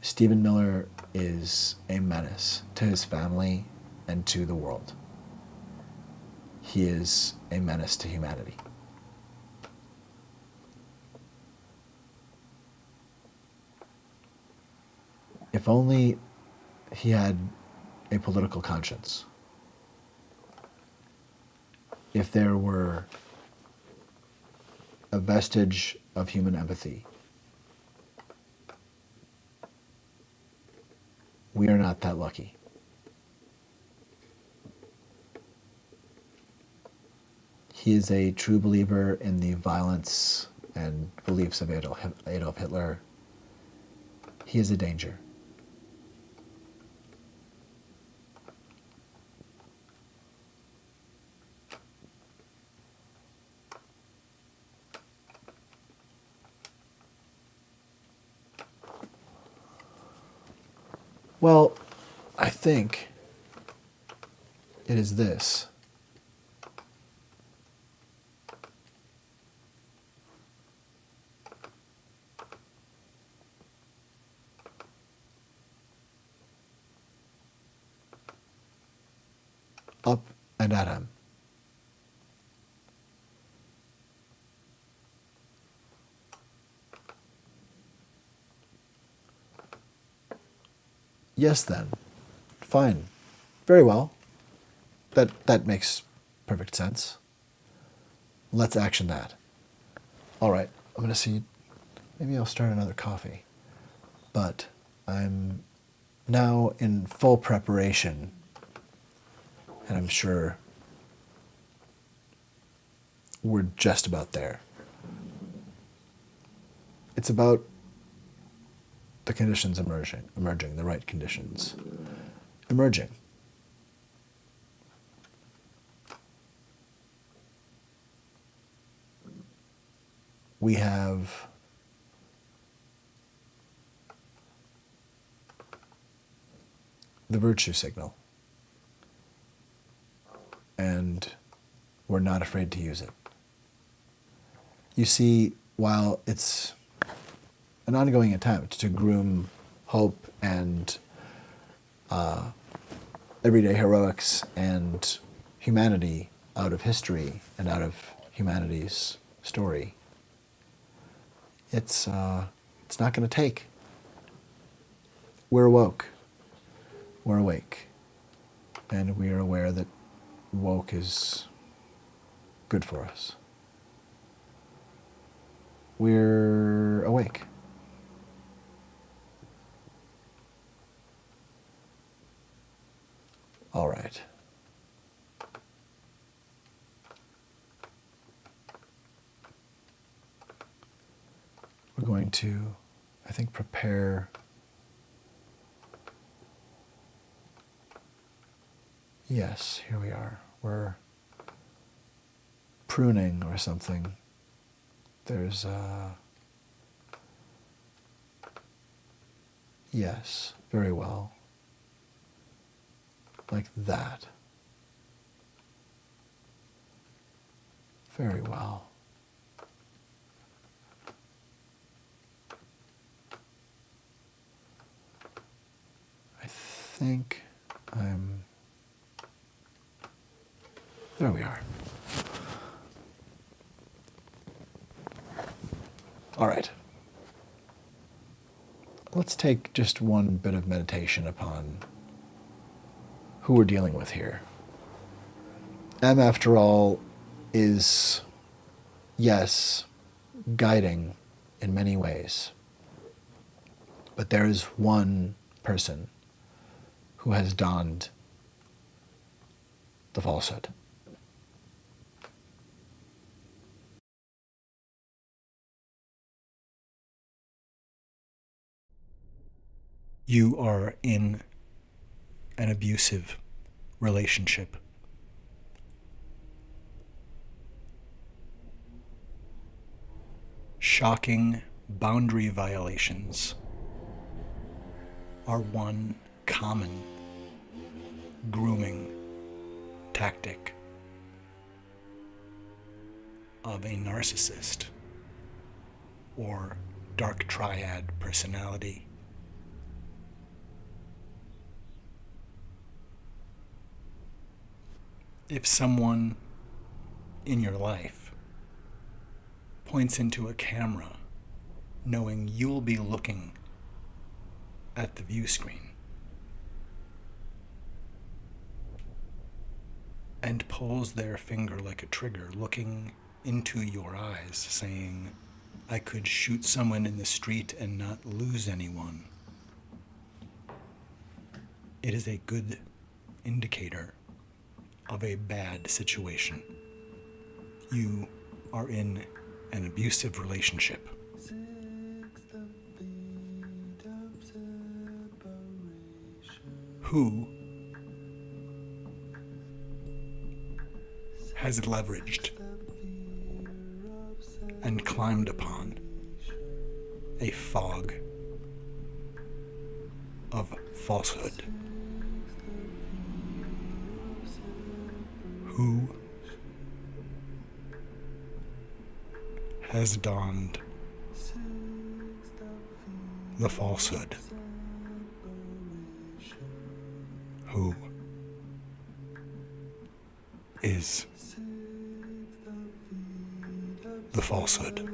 Stephen Miller is a menace to his family and to the world. He is a menace to humanity. If only he had a political conscience. If there were a vestige of human empathy. We are not that lucky. He is a true believer in the violence and beliefs of Adolf Hitler. He is a danger. Well, I think it is this. Up and at him. Yes, then. Fine. Very well. That makes perfect sense. Let's action that. All right. I'm going to see. Maybe I'll start another coffee. But I'm now in full preparation. And I'm sure we're just about there. It's about the conditions emerging, the right conditions emerging. We have the virtue signal, and we're not afraid to use it. You see, while it's an ongoing attempt to groom hope and everyday heroics and humanity out of history and out of humanity's story, it's not going to take. We're woke. We're awake. And we are aware that woke is good for us. We're awake. All right. We're going to, I think, prepare. Yes, here we are. We're pruning or something. There's yes, very well. Like that. Very well. I think I'm... There we are. All right. Let's take just one bit of meditation upon who we're dealing with here. M, after all, is, yes, guiding in many ways. But there is one person who has donned the falsehood. You are in an abusive relationship. Shocking boundary violations are one common grooming tactic of a narcissist or dark triad personality. If someone in your life points into a camera knowing you'll be looking at the view screen and pulls their finger like a trigger, looking into your eyes, saying, I could shoot someone in the street and not lose anyone, it is a good indicator of a bad situation. You are in an abusive relationship. Who has leveraged and climbed upon a fog of falsehood? Who has donned the falsehood? Who is the falsehood?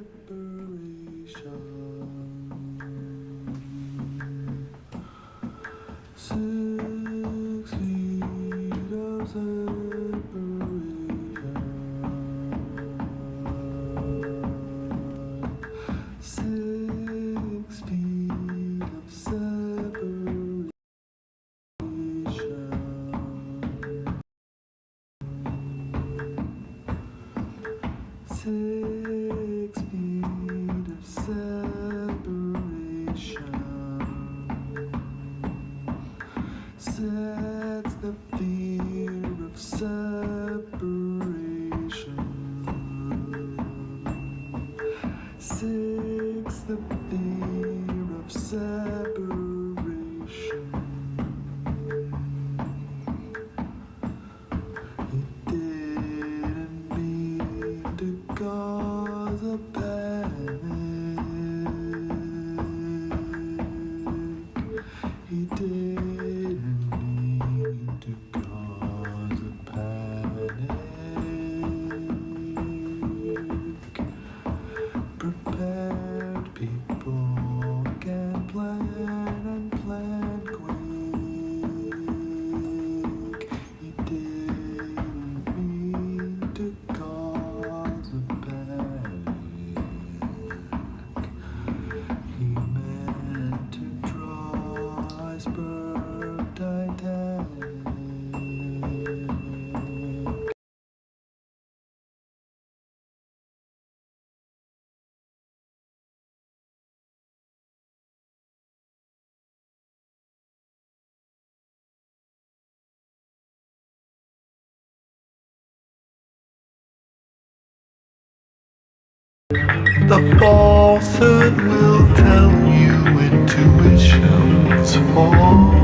The falsehood will tell you intuition's faulty.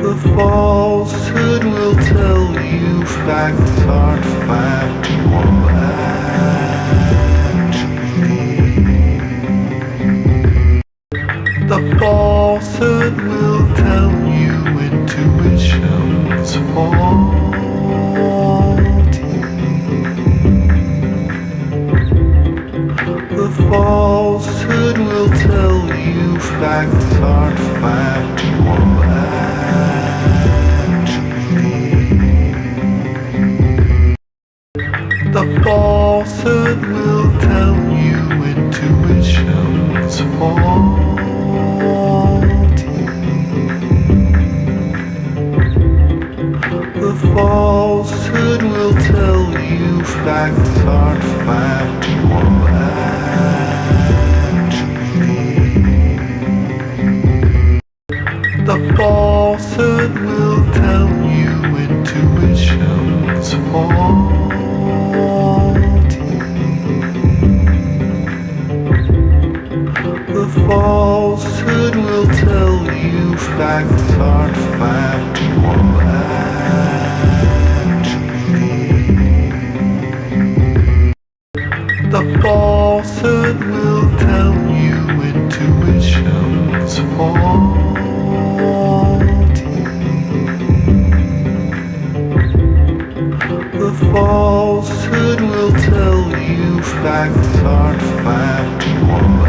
The falsehood will tell you facts aren't factual actually. The falsehood will tell you intuition's faulty. The falsehood will tell you facts aren't factual actually. The falsehood will tell you intuition's faulty. The falsehood will tell you facts aren't factual actually. The falsehood will tell you intuition's faulty. The falsehood will tell you facts are factual actually. The falsehood will tell you intuition's faulty. The falsehood will tell you facts are factual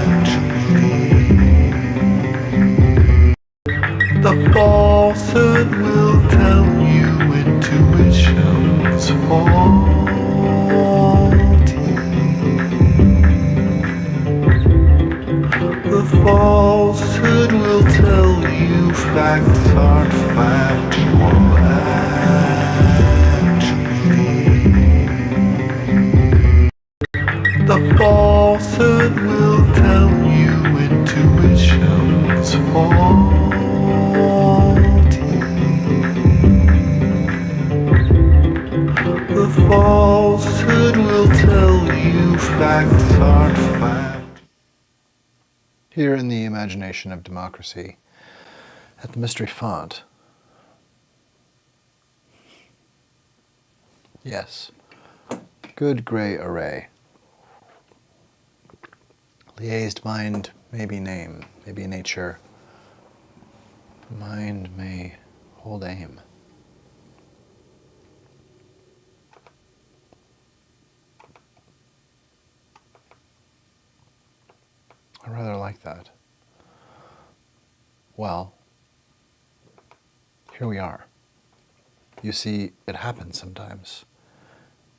actually. The falsehood will tell you intuition's faulty. The falsehood will tell you facts are factual actually. The falsehood will tell you intuition's faulty. The falsehood will tell you facts are fact. Here in the imagination of democracy, at the mystery font, yes, good gray array. Liaised mind may be name, may be nature. Mind may hold aim. I rather like that. Well, here we are. You see, it happens sometimes.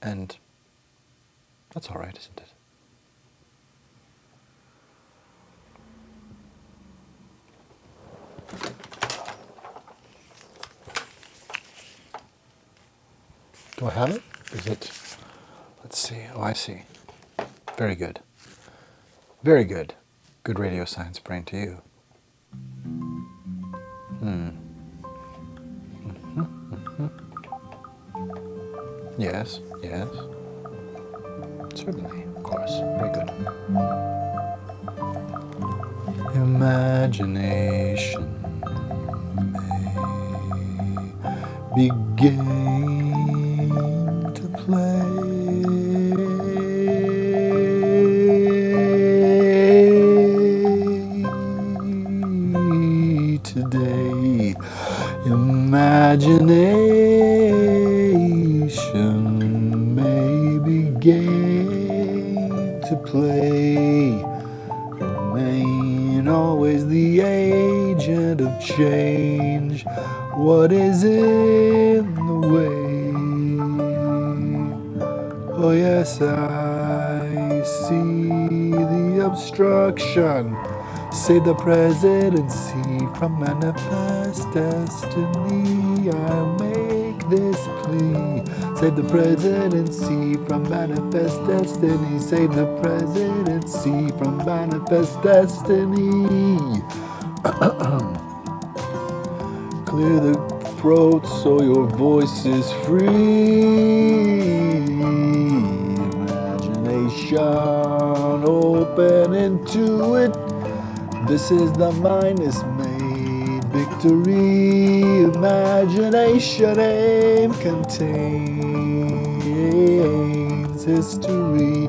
And that's all right, isn't it? Do I have it? Is it? Let's see. Oh, I see. Very good. Very good. Good radio science brain to you. Yes, yes. Certainly, of course. Very good. Imagination may begin to play. Today, imagination may begin to play. Remain always the agent of change. What is in the way? Oh yes, I see the obstruction. Save the presidency from manifest destiny. I make this plea. Save the presidency from manifest destiny. Save the presidency from manifest destiny. Clear the throat so your voice is free. Imagination, open into it. This is the mind is made victory. Imagination aim contains history.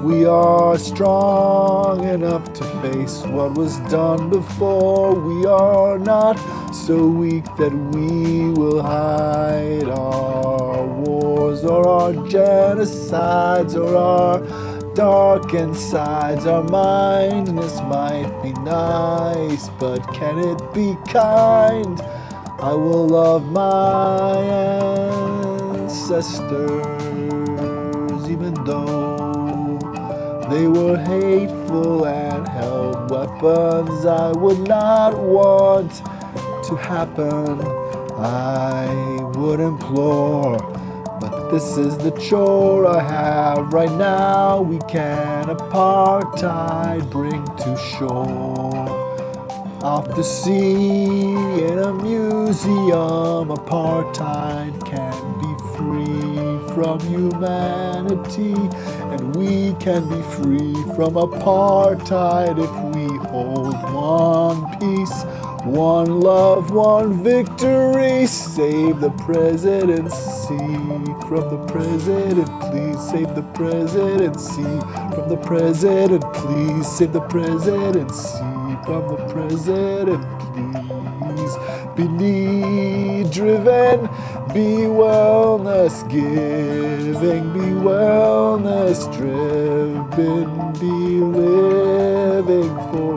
We are strong enough to face what was done before. We are not so weak that we will hide our wars or our genocides or our darkened sides. Our mindness might be nice, but can it be kind? I will love my ancestors even though they were hateful and held weapons I would not want to happen. I would implore, but this is the chore I have right now. We can apartheid bring to shore. Off the sea in a museum, apartheid can be free from humanity, and we can be free from apartheid if we hold one peace, one love, one victory. Save the presidency from the president, please. Save the presidency from the president, please. Save the presidency from the president, please. Be need-driven, be wellness-giving, be wellness-driven, be living for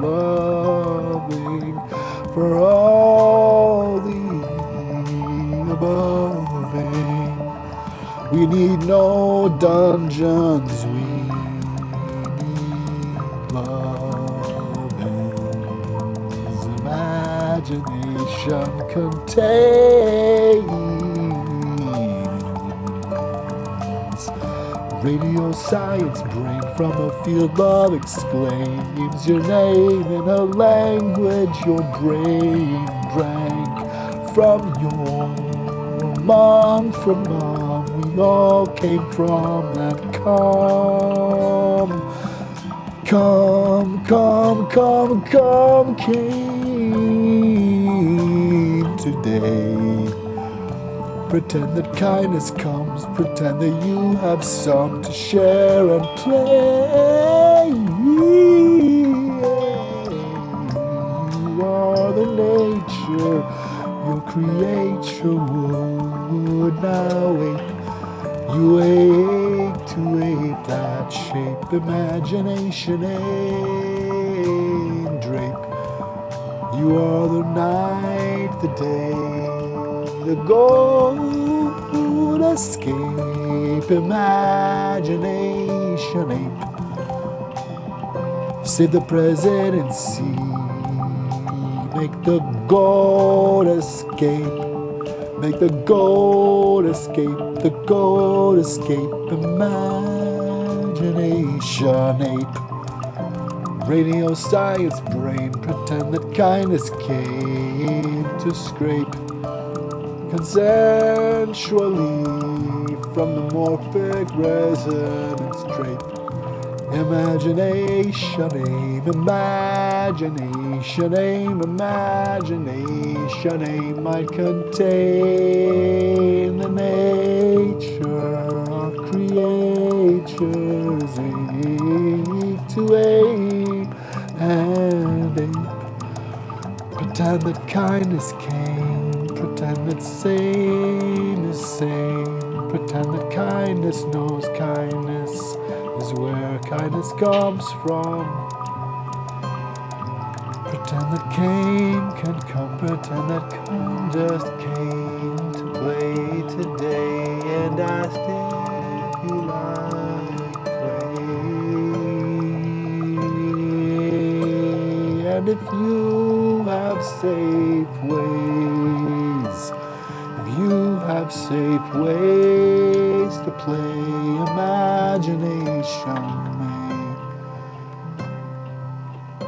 loving, for all the aboving. We need no dungeons, we need loving's imagination contains. Radio science brain from a field of exclaims your name in a language your brain drank from your mom, from mom. We all came from that came today. Pretend that kindness comes, pretend that you have some to share and play. You are the nature your creature would now ape. You ache to ape that shape, imagination aim, drape. You are the night, the day, the gold escape, imagination ape. Save the presidency, make the gold escape, make the gold escape, the gold escape, imagination ape. Radio science brain, pretend that kindness came to scrape consensually from the morphic resonance drape. Imagination aim, imagination aim, imagination aim might contain the nature of creatures ache to ape and ape. Pretend that kindness came, pretend that same is same, pretend that kindness knows kindness is where kindness comes from. Pretend that came can come, pretend that come just came to play today and asked if you like play. And if you have safe ways, if you have safe ways to play, imagination may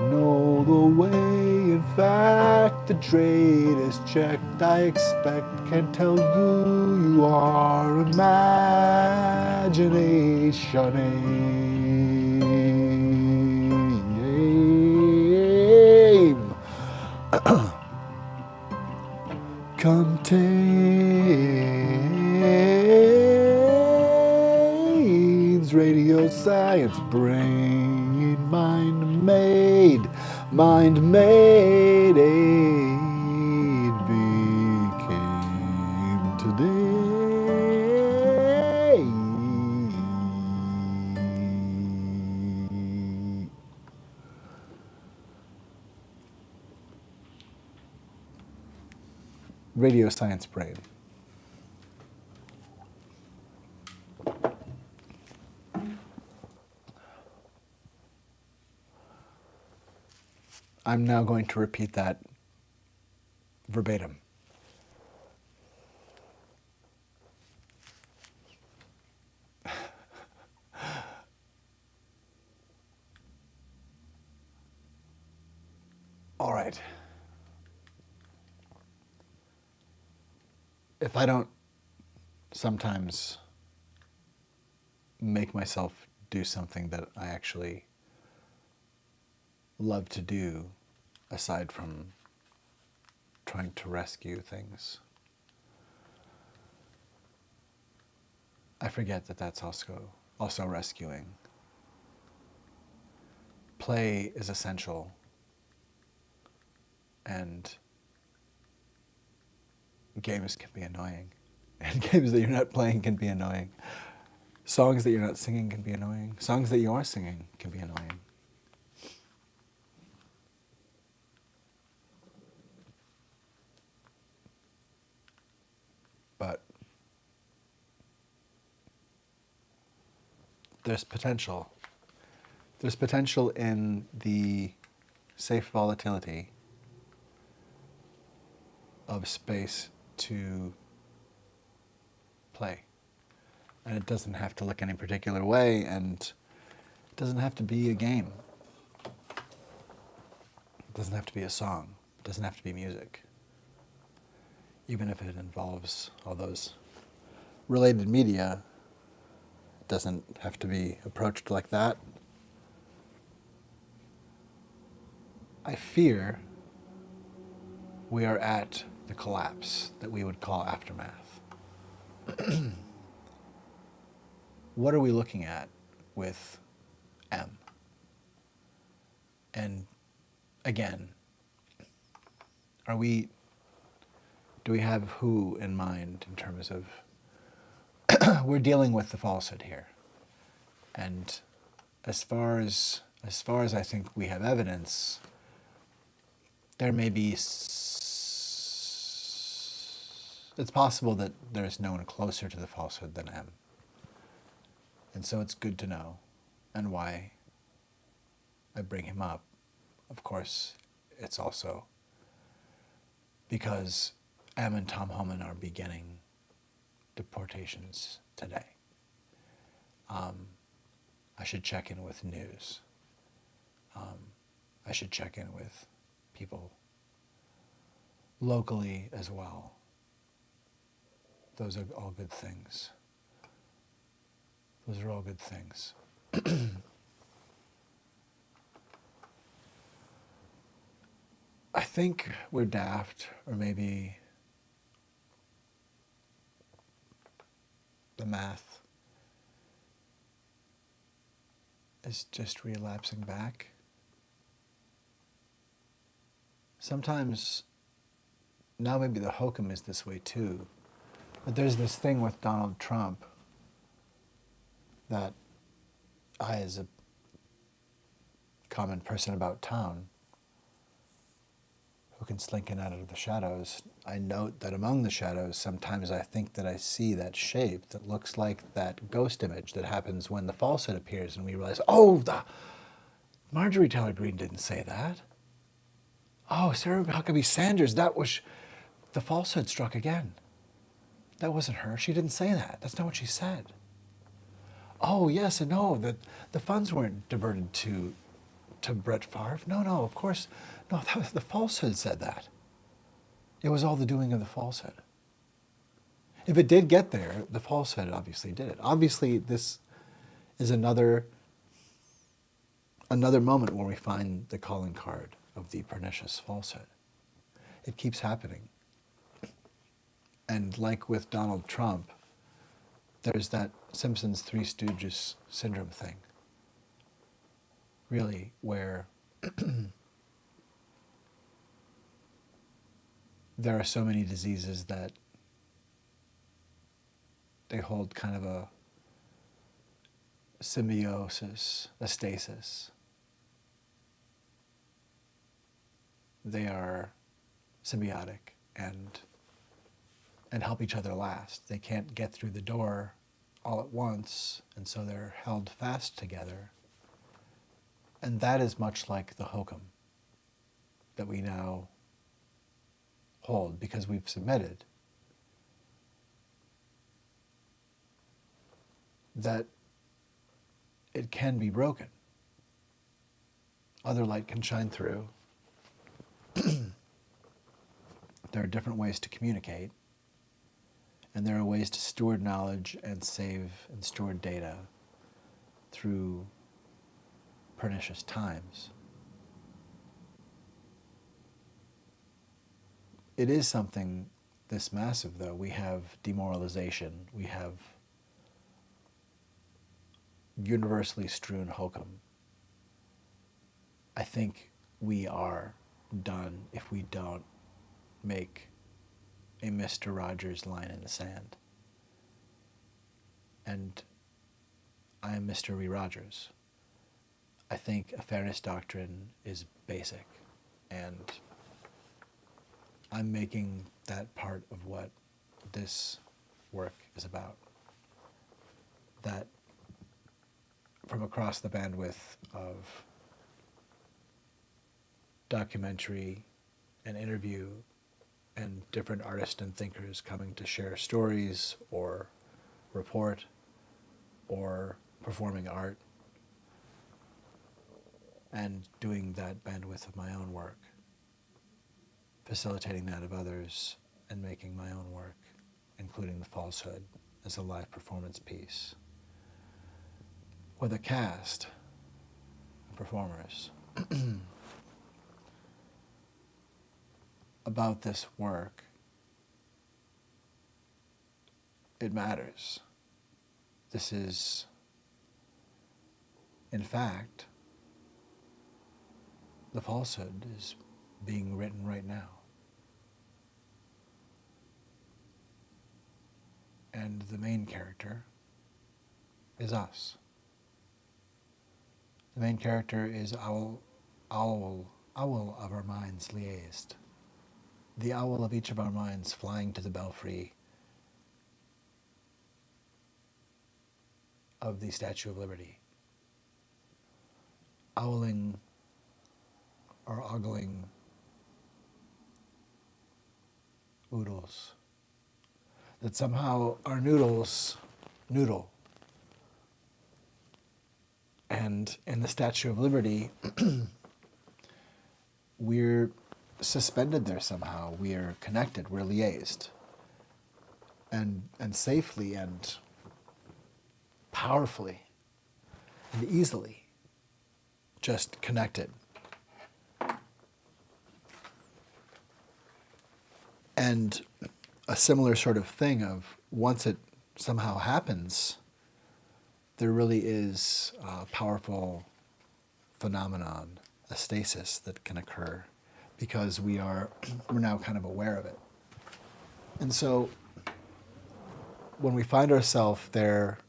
know the way. In fact, the trade is checked. I expect can tell you you are imagination aim. Contains radio science brain, mind made, aid became today. Radio science brain. I'm now going to repeat that verbatim. All right. If I don't sometimes make myself do something that I actually love to do, aside from trying to rescue things. I forget that that's also rescuing. Play is essential, and games can be annoying. And games that you're not playing can be annoying. Songs that you're not singing can be annoying. Songs that you are singing can be annoying. But there's potential. There's potential in the safe volatility of space to play. And it doesn't have to look any particular way, and it doesn't have to be a game. It doesn't have to be a song. It doesn't have to be music. Even if it involves all those related media, it doesn't have to be approached like that. I fear we are at the collapse that we would call aftermath. What are we looking at with M? And again, do we have who in mind in terms of we're dealing with the falsehood here. And as far as I think we have evidence, there may be it's possible that there's no one closer to the falsehood than M. And so it's good to know. And why I bring him up, of course, it's also because M and Tom Homan are beginning deportations today. I should check in with news. I should check in with people locally as well. Those are all good things. Those are all good things. I think we're daft, or maybe the math is just relapsing back. Sometimes, now maybe the hokum is this way too, but there's this thing with Donald Trump that I, as a common person about town, who can slink in out of the shadows, I note that among the shadows, sometimes I think that I see that shape that looks like that ghost image that happens when the falsehood appears and we realize, oh, Marjorie Taylor Greene didn't say that. Oh, Sarah Huckabee Sanders, that was, the falsehood struck again. That wasn't her. She didn't say that. That's not what she said. Oh, yes and no, the funds weren't diverted to Brett Favre. No, of course. No, that was, the falsehood said that. It was all the doing of the falsehood. If it did get there, the falsehood obviously did it. Obviously, this is another moment where we find the calling card of the pernicious falsehood. It keeps happening. And like with Donald Trump, there's that Simpsons Three Stooges syndrome thing, really, where there are so many diseases that they hold kind of a symbiosis, a stasis. They are symbiotic and help each other last. They can't get through the door all at once, and so they're held fast together. And that is much like the hokum that we now hold because we've submitted, that it can be broken. Other light can shine through. There are different ways to communicate, and there are ways to steward knowledge and save and steward data through pernicious times. It is something this massive, though. We have demoralization. We have universally strewn hokum. I think we are done if we don't make a Mr. Rogers line in the sand. And I am Mr. Ree Rogers. I think a fairness doctrine is basic, and I'm making that part of what this work is about. That from across the bandwidth of documentary and interview and different artists and thinkers coming to share stories or report or performing art, and doing that bandwidth of my own work, facilitating that of others, and making my own work, including the falsehood, as a live performance piece with a cast of performers. About this work, it matters. This is, in fact, the falsehood is being written right now. And the main character is us. The main character is owl of our minds liaised. The owl of each of our minds flying to the belfry of the Statue of Liberty. Owling or ogling oodles. That somehow our noodles noodle. And in the Statue of Liberty, we're suspended there somehow. We're connected, we're liaised. And safely and powerfully and easily just connected. And a similar sort of thing of once it somehow happens, there really is a powerful phenomenon, a stasis that can occur because we're now kind of aware of it. And so when we find ourselves there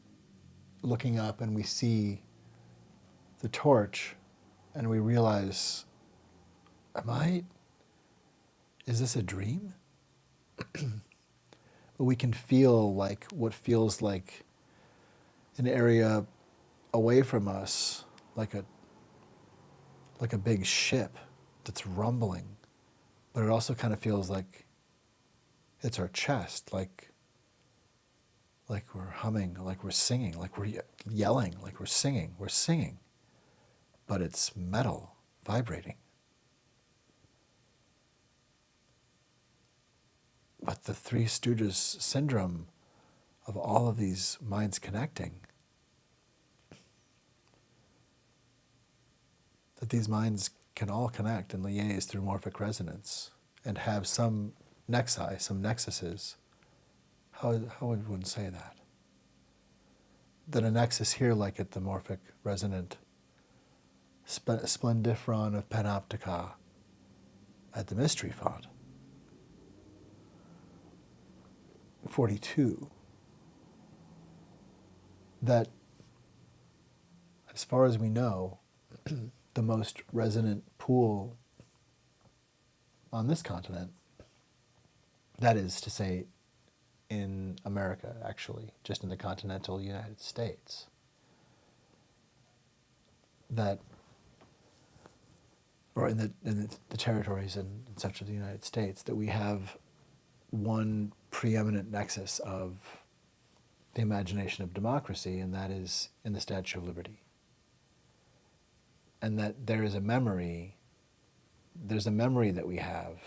looking up and we see the torch and we realize, is this a dream? But we can feel like what feels like an area away from us, like a big ship that's rumbling, but it also kind of feels like it's our chest, like we're humming, like we're singing, like we're yelling, like we're singing, but it's metal, vibrating. But the Three Stooges syndrome of all of these minds connecting, that these minds can all connect and liaise through morphic resonance and have some nexi, some nexuses. How would one say that? That a nexus here, like at the morphic resonant splendifron of panoptica at the mystery font. 42. That, as far as we know, the most resonant pool on this continent, that is to say, in America, actually, just in the continental United States, that, or in the territories and such of the United States, that we have one preeminent nexus of the imagination of democracy, and that is in the Statue of Liberty. And that there is a memory, there's a memory that we have.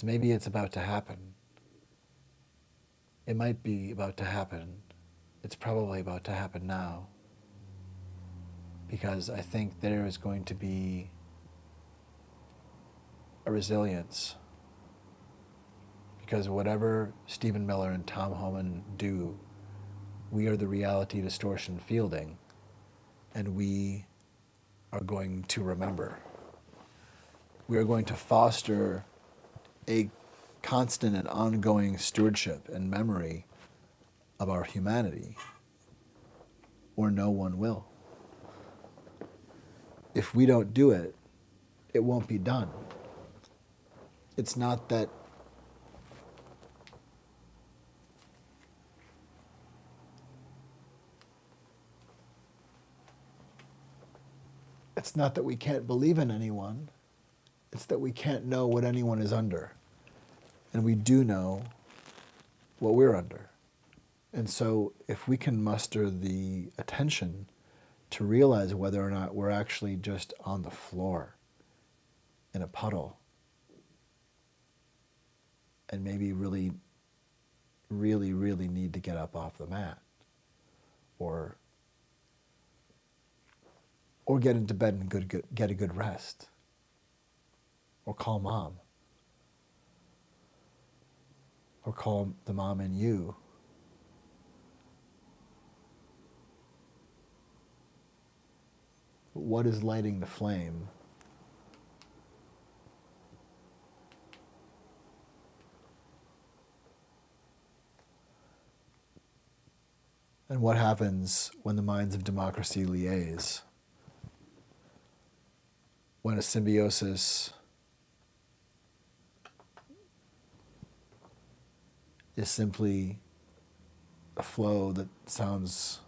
Maybe it's about to happen. It might be about to happen it's probably about to happen now, because I think there is going to be a resilience, because whatever Stephen Miller and Tom Homan do, we are the reality distortion fielding, and we are going to remember. We are going to foster a constant and ongoing stewardship and memory of our humanity, or no one will. If we don't do it, it won't be done. It's not that we can't believe in anyone. It's that we can't know what anyone is under. And we do know what we're under. And so if we can muster the attention to realize whether or not we're actually just on the floor in a puddle, and maybe really, really, really need to get up off the mat, or get into bed and get a good rest, or call mom, or call the mom in you. What is lighting the flame? And what happens when the minds of democracy liaise? When a symbiosis is simply a flow that sounds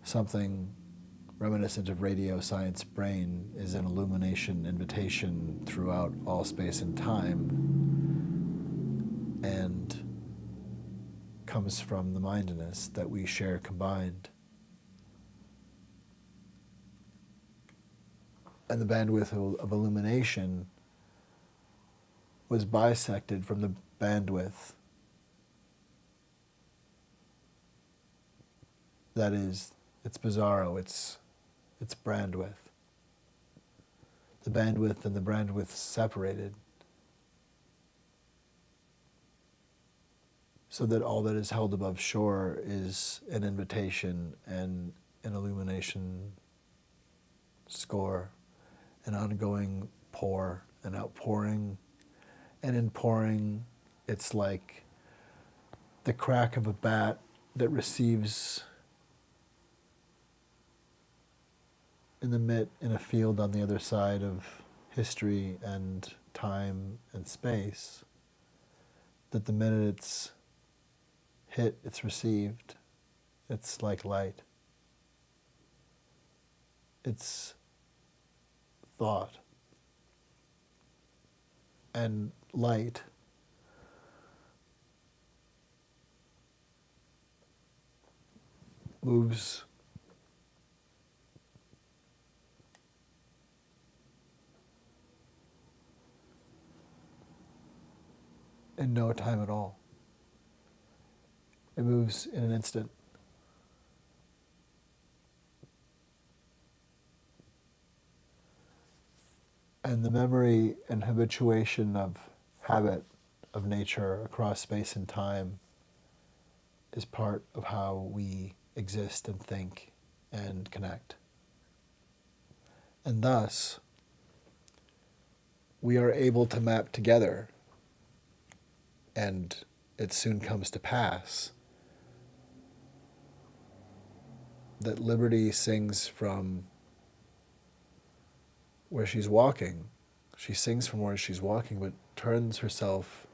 something reminiscent of radio science brain, is an illumination invitation throughout all space and time, and comes from the mindedness that we share combined. And the bandwidth of illumination was bisected from the bandwidth that is, it's bizarro, it's bandwidth. The bandwidth and the bandwidth separated, so that all that is held above shore is an invitation and an illumination score, an ongoing pour, an outpouring. And in pouring, it's like the crack of a bat that receives in the mitt in a field on the other side of history and time and space, that the minute it's hit, it's received. It's like light. It's thought. And light moves in no time at all. It moves in an instant. And the memory and habituation of habit of nature across space and time is part of how we exist and think and connect. And thus, we are able to map together, and it soon comes to pass, that Liberty sings from where she's walking. She sings from where she's walking, but turns herself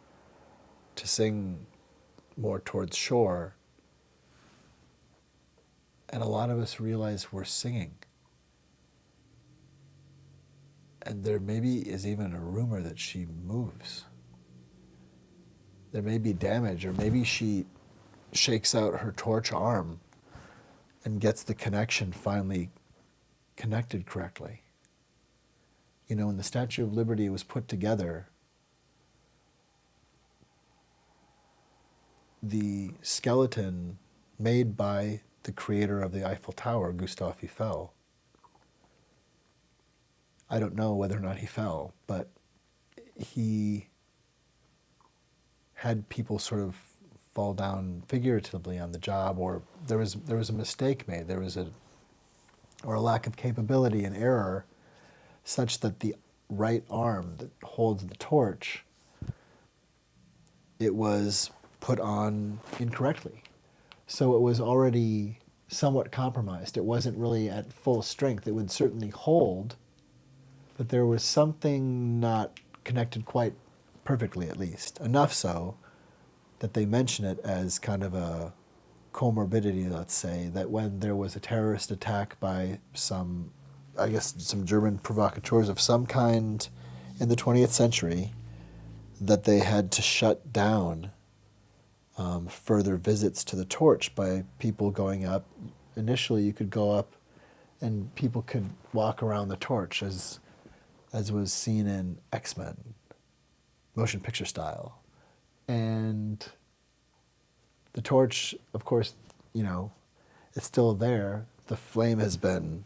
to sing more towards shore. And a lot of us realize we're singing. And there maybe is even a rumor that she moves. There may be damage, or maybe she shakes out her torch arm and gets the connection finally connected correctly. You know, when the Statue of Liberty was put together, the skeleton made by the creator of the Eiffel Tower, Gustave Eiffel. I don't know whether or not he fell, but he had people sort of fall down figuratively on the job, or there was a mistake made. There was a lack of capability and error, such that the right arm that holds the torch, it was put on incorrectly. So it was already somewhat compromised. It wasn't really at full strength. It would certainly hold, but there was something not connected quite perfectly, at least. Enough so that they mention it as kind of a comorbidity, let's say, that when there was a terrorist attack by some German provocateurs of some kind in the 20th century, that they had to shut down further visits to the torch by people going up. Initially, you could go up and people could walk around the torch as was seen in X-Men, motion picture style. And the torch, of course, it's still there. The flame has been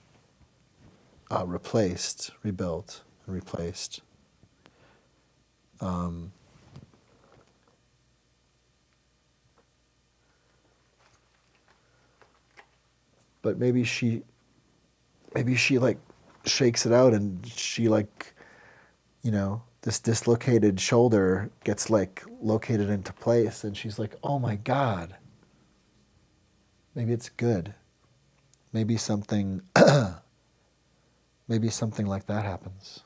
rebuilt, and replaced. But maybe she like shakes it out, and she this dislocated shoulder gets like located into place, and she's like, oh my God. Maybe it's good. Maybe something like that happens.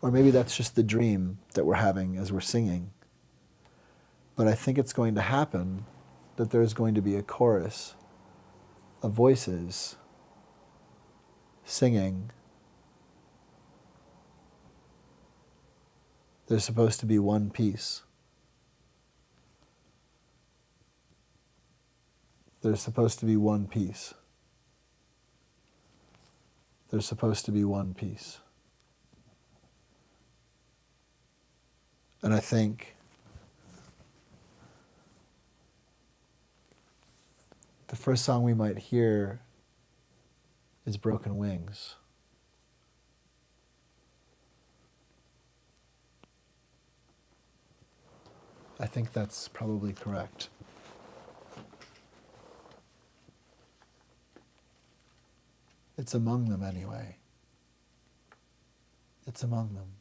Or maybe that's just the dream that we're having as we're singing. But I think it's going to happen that there's going to be a chorus of voices singing. There's supposed to be one piece. There's supposed to be one piece. There's supposed to be one piece. And I think the first song we might hear is Broken Wings. I think that's probably correct. It's among them anyway. It's among them.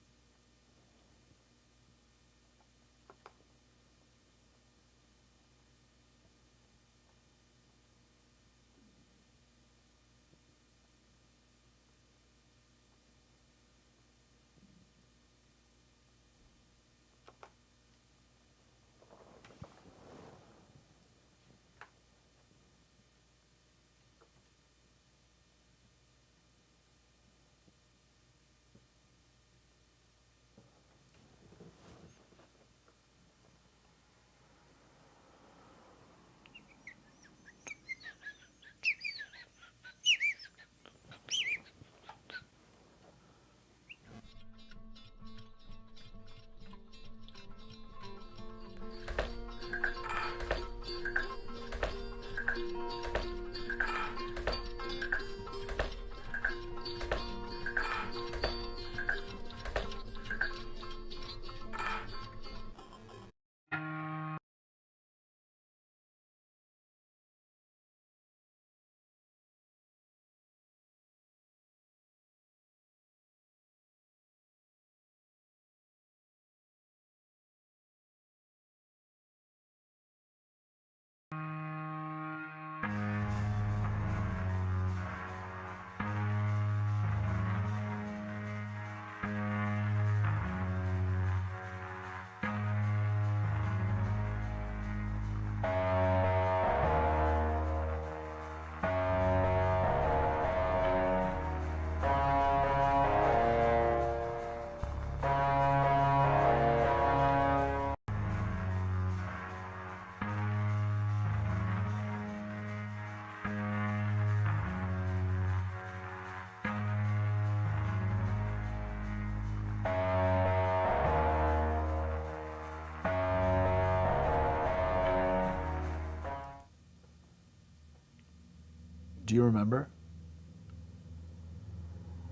Do you remember?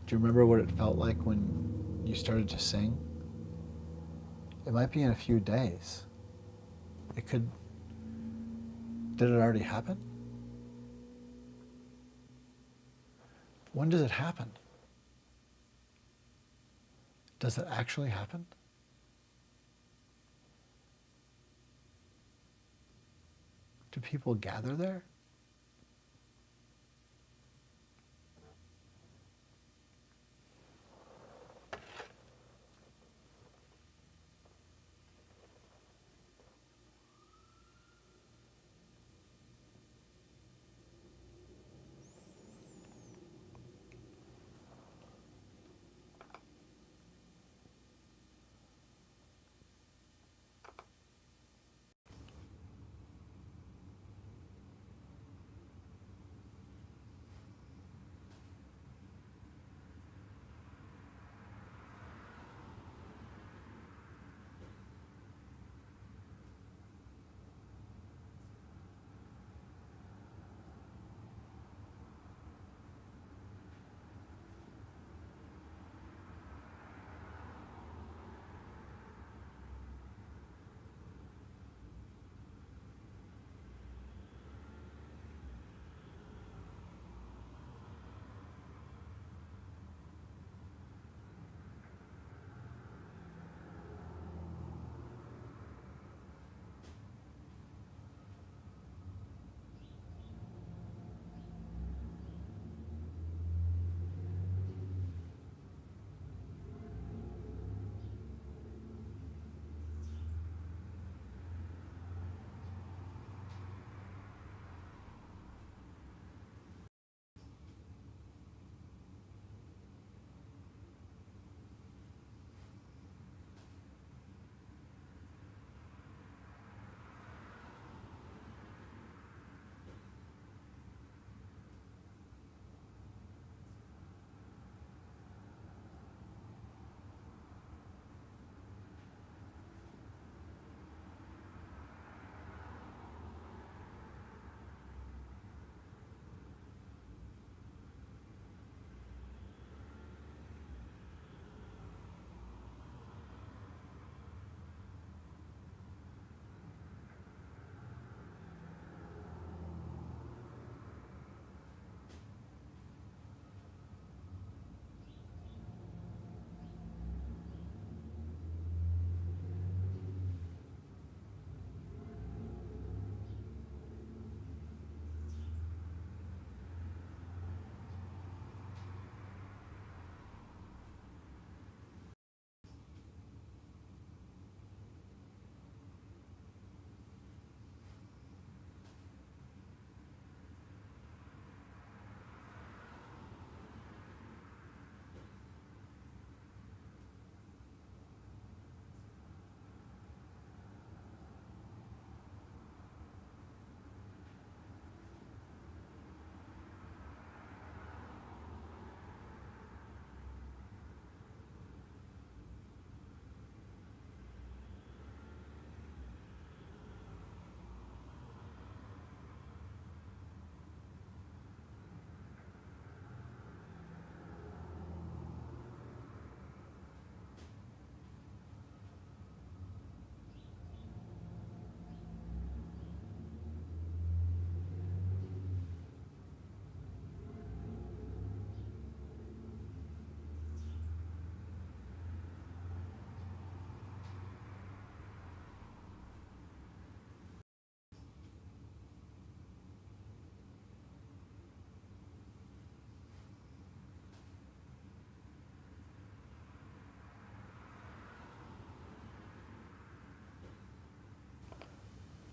Do you remember what it felt like when you started to sing? It might be in a few days. It could... Did it already happen? When does it happen? Does it actually happen? Do people gather there?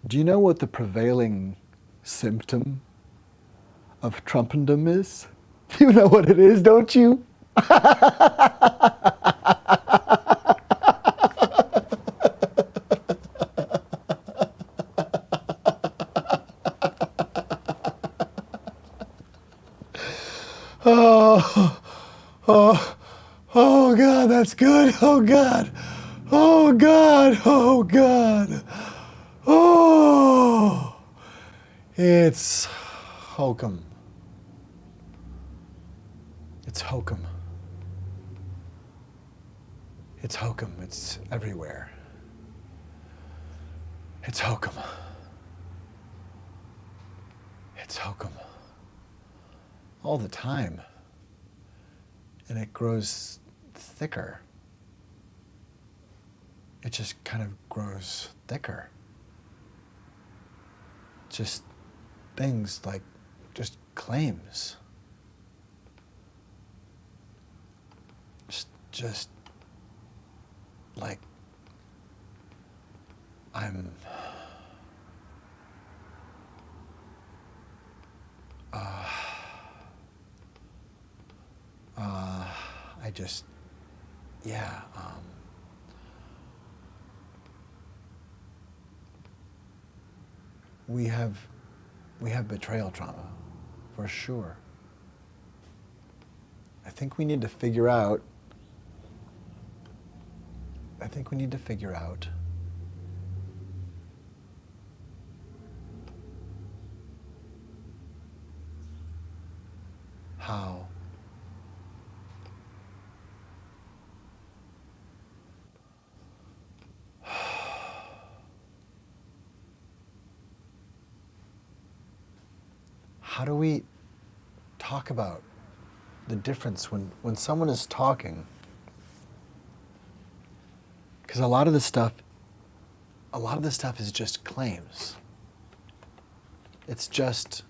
Do you know what the prevailing symptom of Trumpendom is? You know what it is, don't you? Oh, oh, oh God, that's good. Oh God, oh God, oh God. Oh, it's hokum. It's hokum. It's hokum. It's everywhere. It's hokum. It's hokum. All the time. And it grows thicker. It just kind of grows thicker. Just things like just claims. Just like I'm I just yeah we have betrayal trauma for sure. I think we need to figure out how do we talk about the difference when someone is talking? Because a lot of this stuff is just claims. It's just,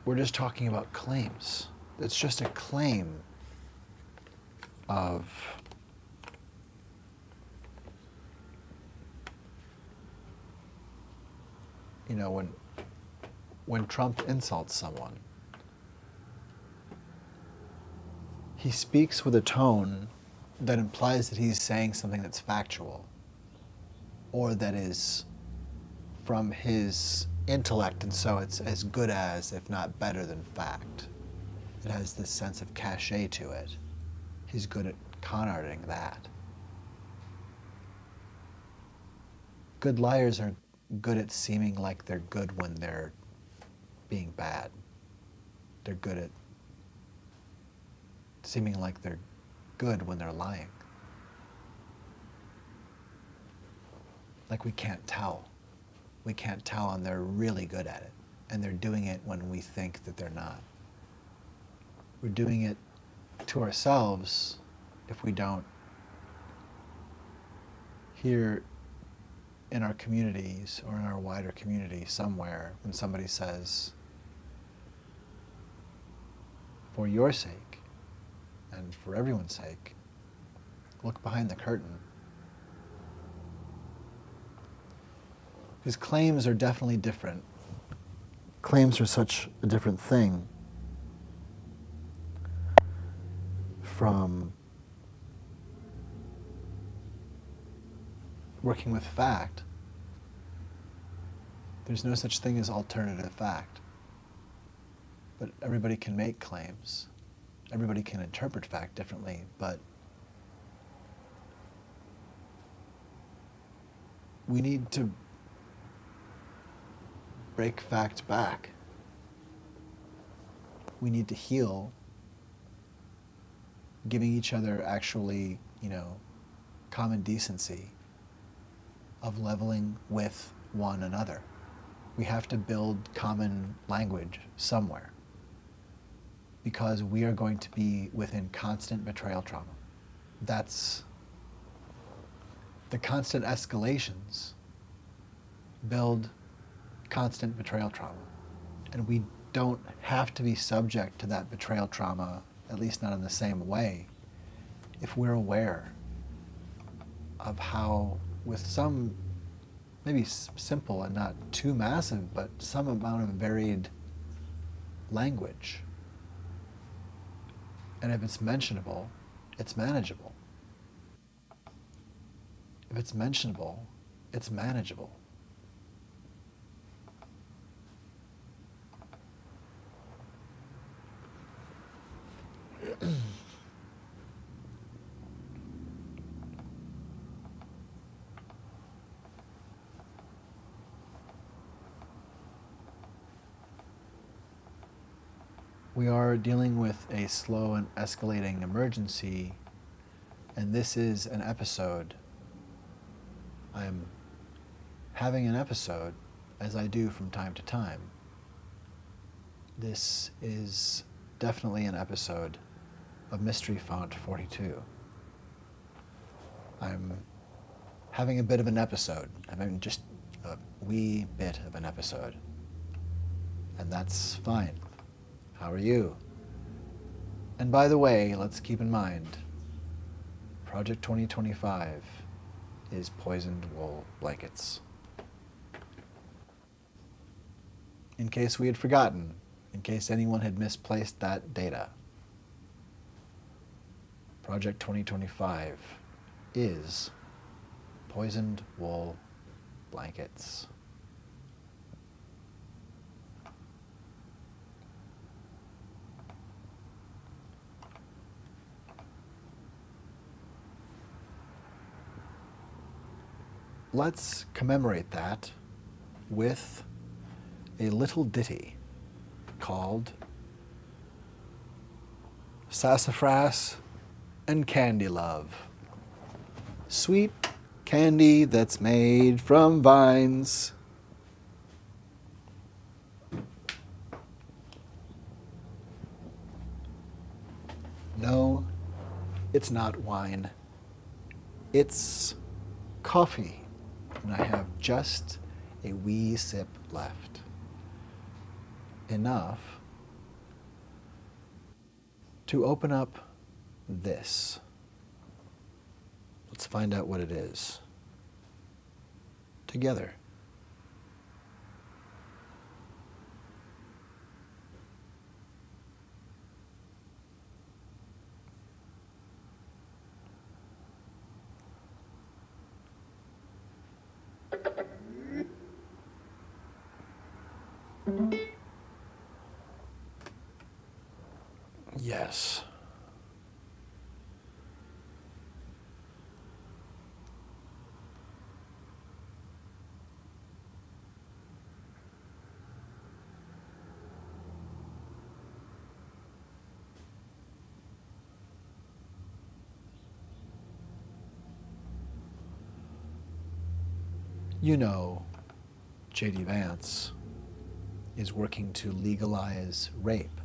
we're just talking about claims. It's just a claim of when Trump insults someone, he speaks with a tone that implies that he's saying something that's factual or that is from his intellect, and so it's as good as, if not better than, fact. It has this sense of cachet to it. He's good at con-arting that. Good liars are good at seeming like they're good when they're being bad. They're good at seeming like they're good when they're lying. Like we can't tell. We can't tell, and they're really good at it. And they're doing it when we think that they're not. We're doing it to ourselves if we don't hear in our communities or in our wider community somewhere when somebody says, for your sake and for everyone's sake, look behind the curtain. Because claims are definitely different. Claims are such a different thing from working with fact. There's no such thing as alternative fact. But everybody can make claims. Everybody can interpret fact differently, but we need to break fact back. We need to heal, giving each other actually, common decency of leveling with one another. We have to build common language somewhere because we are going to be within constant betrayal trauma. That's the constant escalations build constant betrayal trauma. And we don't have to be subject to that betrayal trauma, at least not in the same way, if we're aware of how, with some maybe simple and not too massive, but some amount of varied language. And if it's mentionable, it's manageable. If it's mentionable, it's manageable. We are dealing with a slow and escalating emergency, and this is an episode. I'm having an episode, as I do from time to time. This is definitely an episode of Mystery Font 42. I'm having a bit of an episode. I'm having just a wee bit of an episode. And that's fine. How are you? And by the way, let's keep in mind, Project 2025 is poisoned wool blankets. In case we had forgotten, in case anyone had misplaced that data, Project 2025 is poisoned wool blankets. Let's commemorate that with a little ditty called Sassafras and Candy Love. Sweet candy that's made from vines. No, it's not wine. It's coffee, and I have just a wee sip left. Enough to open up this. Let's find out what it is together. Yes. You know, J.D. Vance is working to legalize rape,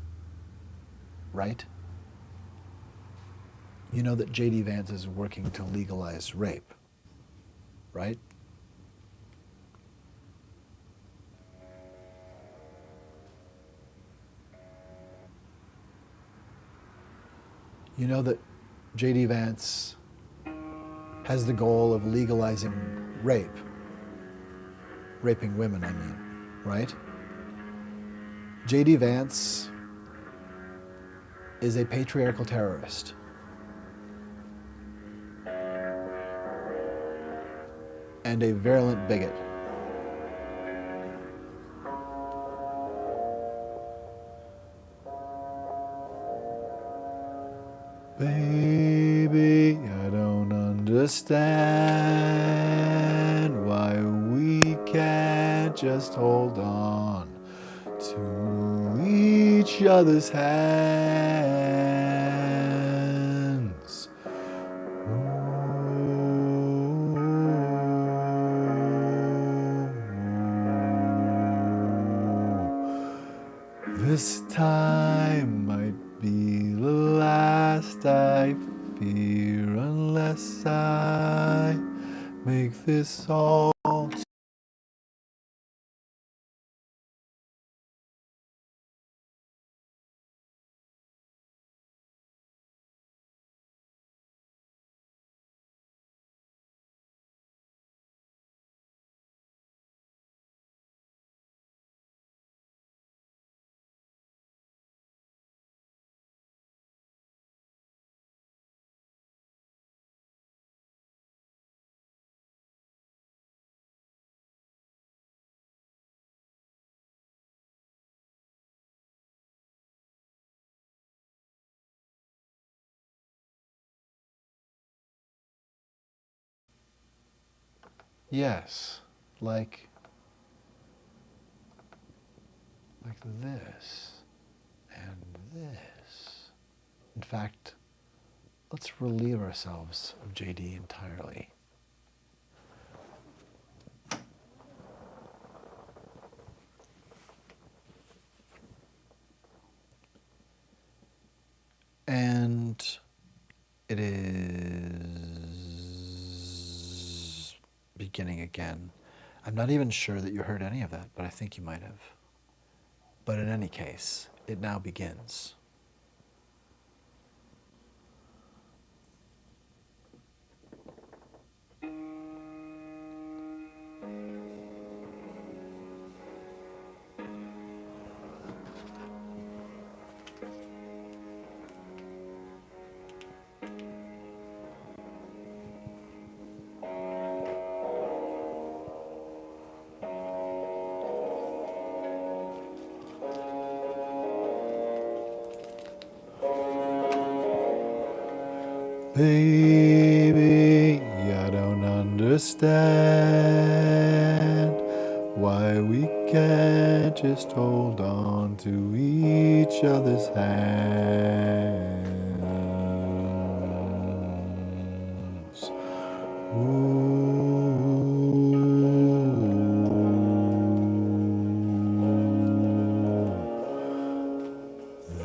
right? You know that J.D. Vance is working to legalize rape, right? You know that J.D. Vance has the goal of legalizing rape. Raping women, I mean, right? J.D. Vance is a patriarchal terrorist. And a virulent bigot. Baby, I don't understand why we can't just hold on to each other's hands. This time might be the last, I fear, unless I make this all. Yes, like this, and this. In fact, let's relieve ourselves of JD entirely. And it is beginning again. I'm not even sure that you heard any of that, but I think you might have. But in any case, it now begins. Baby, I don't understand why we can't just hold on to each other's hands.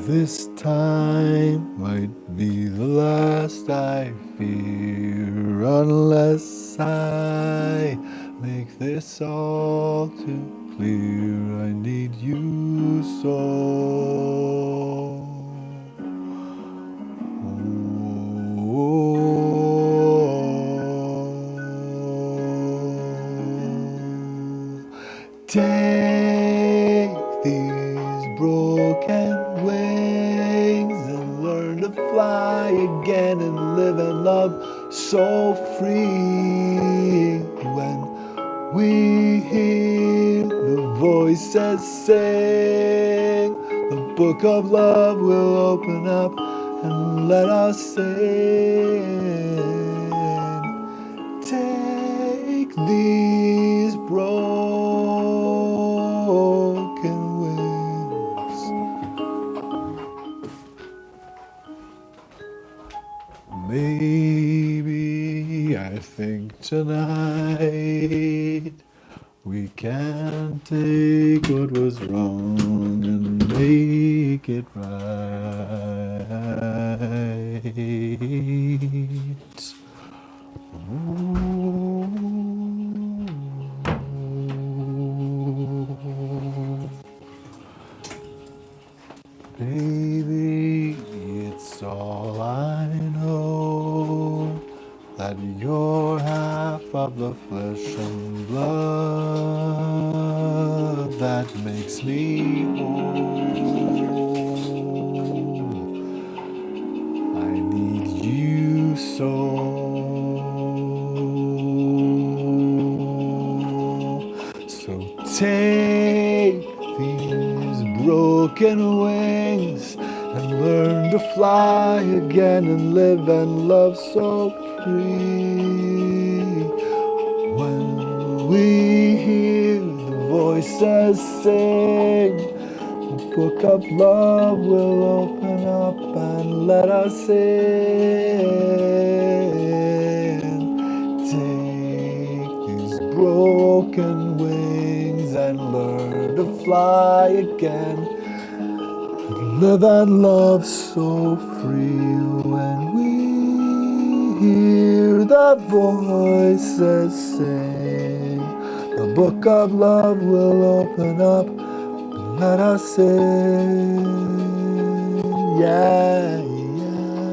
This time might be the last, I fear, unless I make this all too clear. I need you so. Take these broken wings and learn to fly again and live and love so free. When we hear the voices sing, the book of love will open up and let us sing. Take these broken wings. Maybe I think tonight we can take what was wrong and make it right. Baby, it's all I know, that you're half of the flesh and blood that makes me whole. I need you so. So take these broken wings and learn to fly again and live and love so free. When we hear the voices sing, the book of love will open up and let us in. Take these broken wings and learn to fly again. Live and love so free. When we hear the voices sing, the book of love will open up and let us in. Yeah, yeah.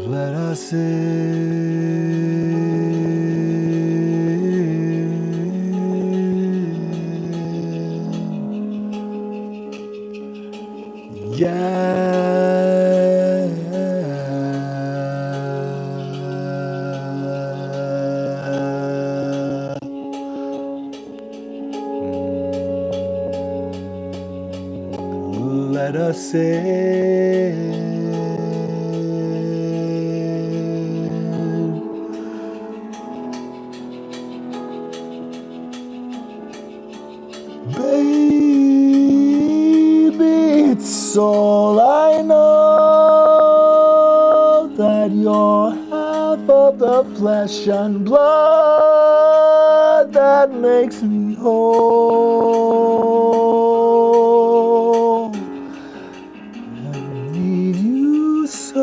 Let us in. Yeah. Let us in. soul, I know that you're half of the flesh and blood that makes me whole. I need you so,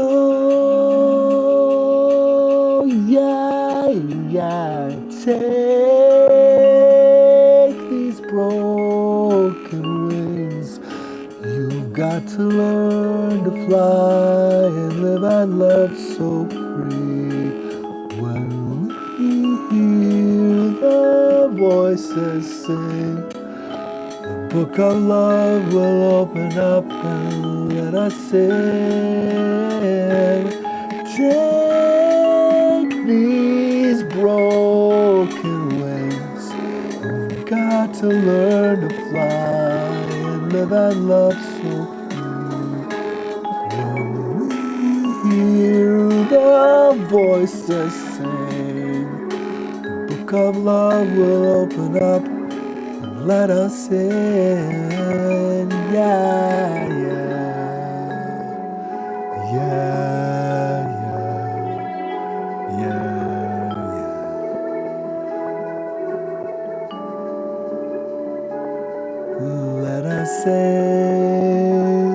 yeah, yeah. Take these broken wings. You've got to learn to fly and live and love so free. When we hear the voices sing, the book of love will open up and let us in. Take these broken wings. You've got to learn to fly and live and love so free. When we hear the voices sing, the book of love will open up. Let us in, yeah, yeah, yeah, yeah, yeah. Let us in.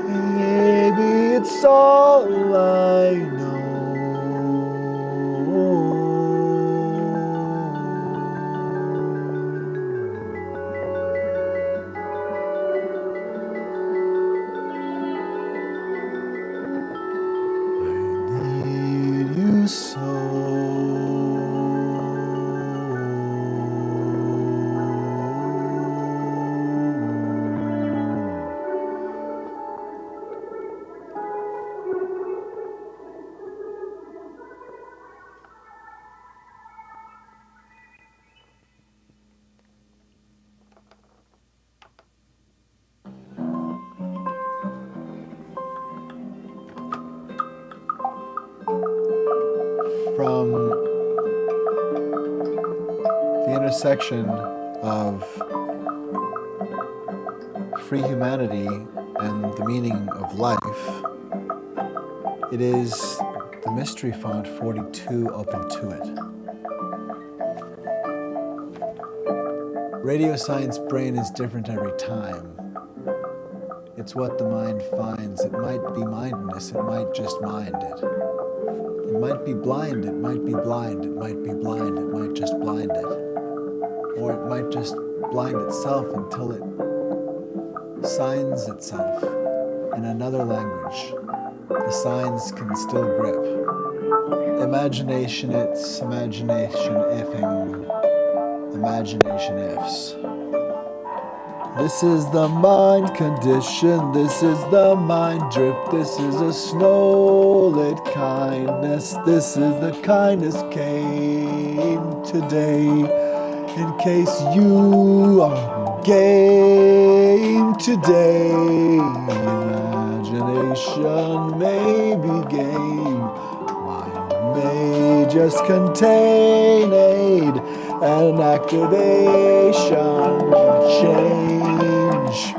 Maybe it's all I know. I need you so. From the intersection of free humanity and the meaning of life, it is the mystery font 42 Ope Intuit. Radio science brain is different every time. It's what the mind finds. It might be mindness, it might just mind it. It might be blind, it might be blind, it might be blind, it might just blind it. Or it might just blind itself until it signs itself in another language. The signs can still grip. Imagination it's, imagination ifing, imagination ifs. This is the mind condition, this is the mind drift, this is a snow-lit kindness, this is the kindness came today, in case you are game today. Imagination may be game, mind may just contain aid and activation change.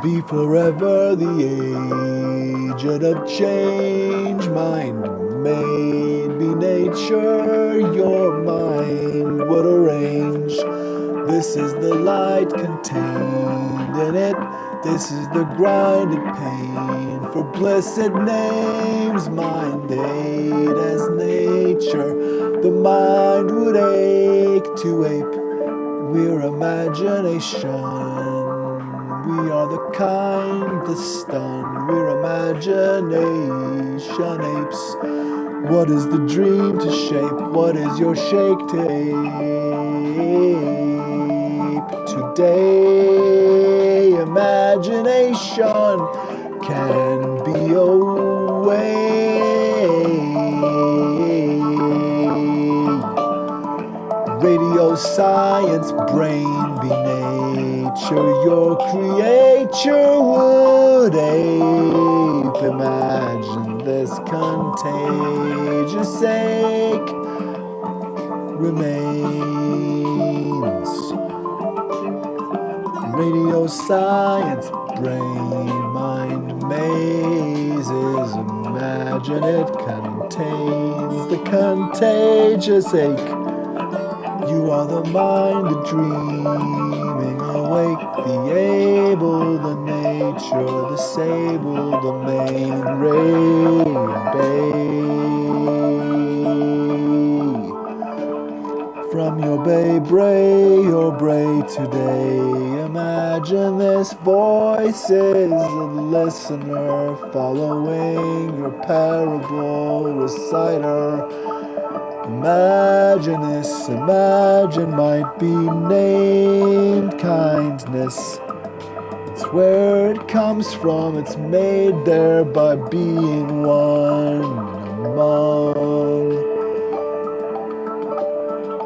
Be forever the agent of change. Mind made be nature, your mind would arrange. This is the light contained in it. This is the grinded pain for blessed names. Mind aid as nature. The mind would ache to ape. We're imagination. We are the kind that stun. We're imagination apes. What is the dream to shape? What is your shake to ape? Today, imagination can be away. Radio science brain be nature, your creature would ape imagine. this contagious ache remains. Radio science, brain, mind mazes. Imagine it contains the contagious ache. You are the mind, the dreaming awake, the able, the nature, the sable, the main ray and bay. From your your bray today. Imagine this voice is a listener following your parable reciter. Imagine this, imagine might be named kindness. It's where it comes from, it's made there by being one among.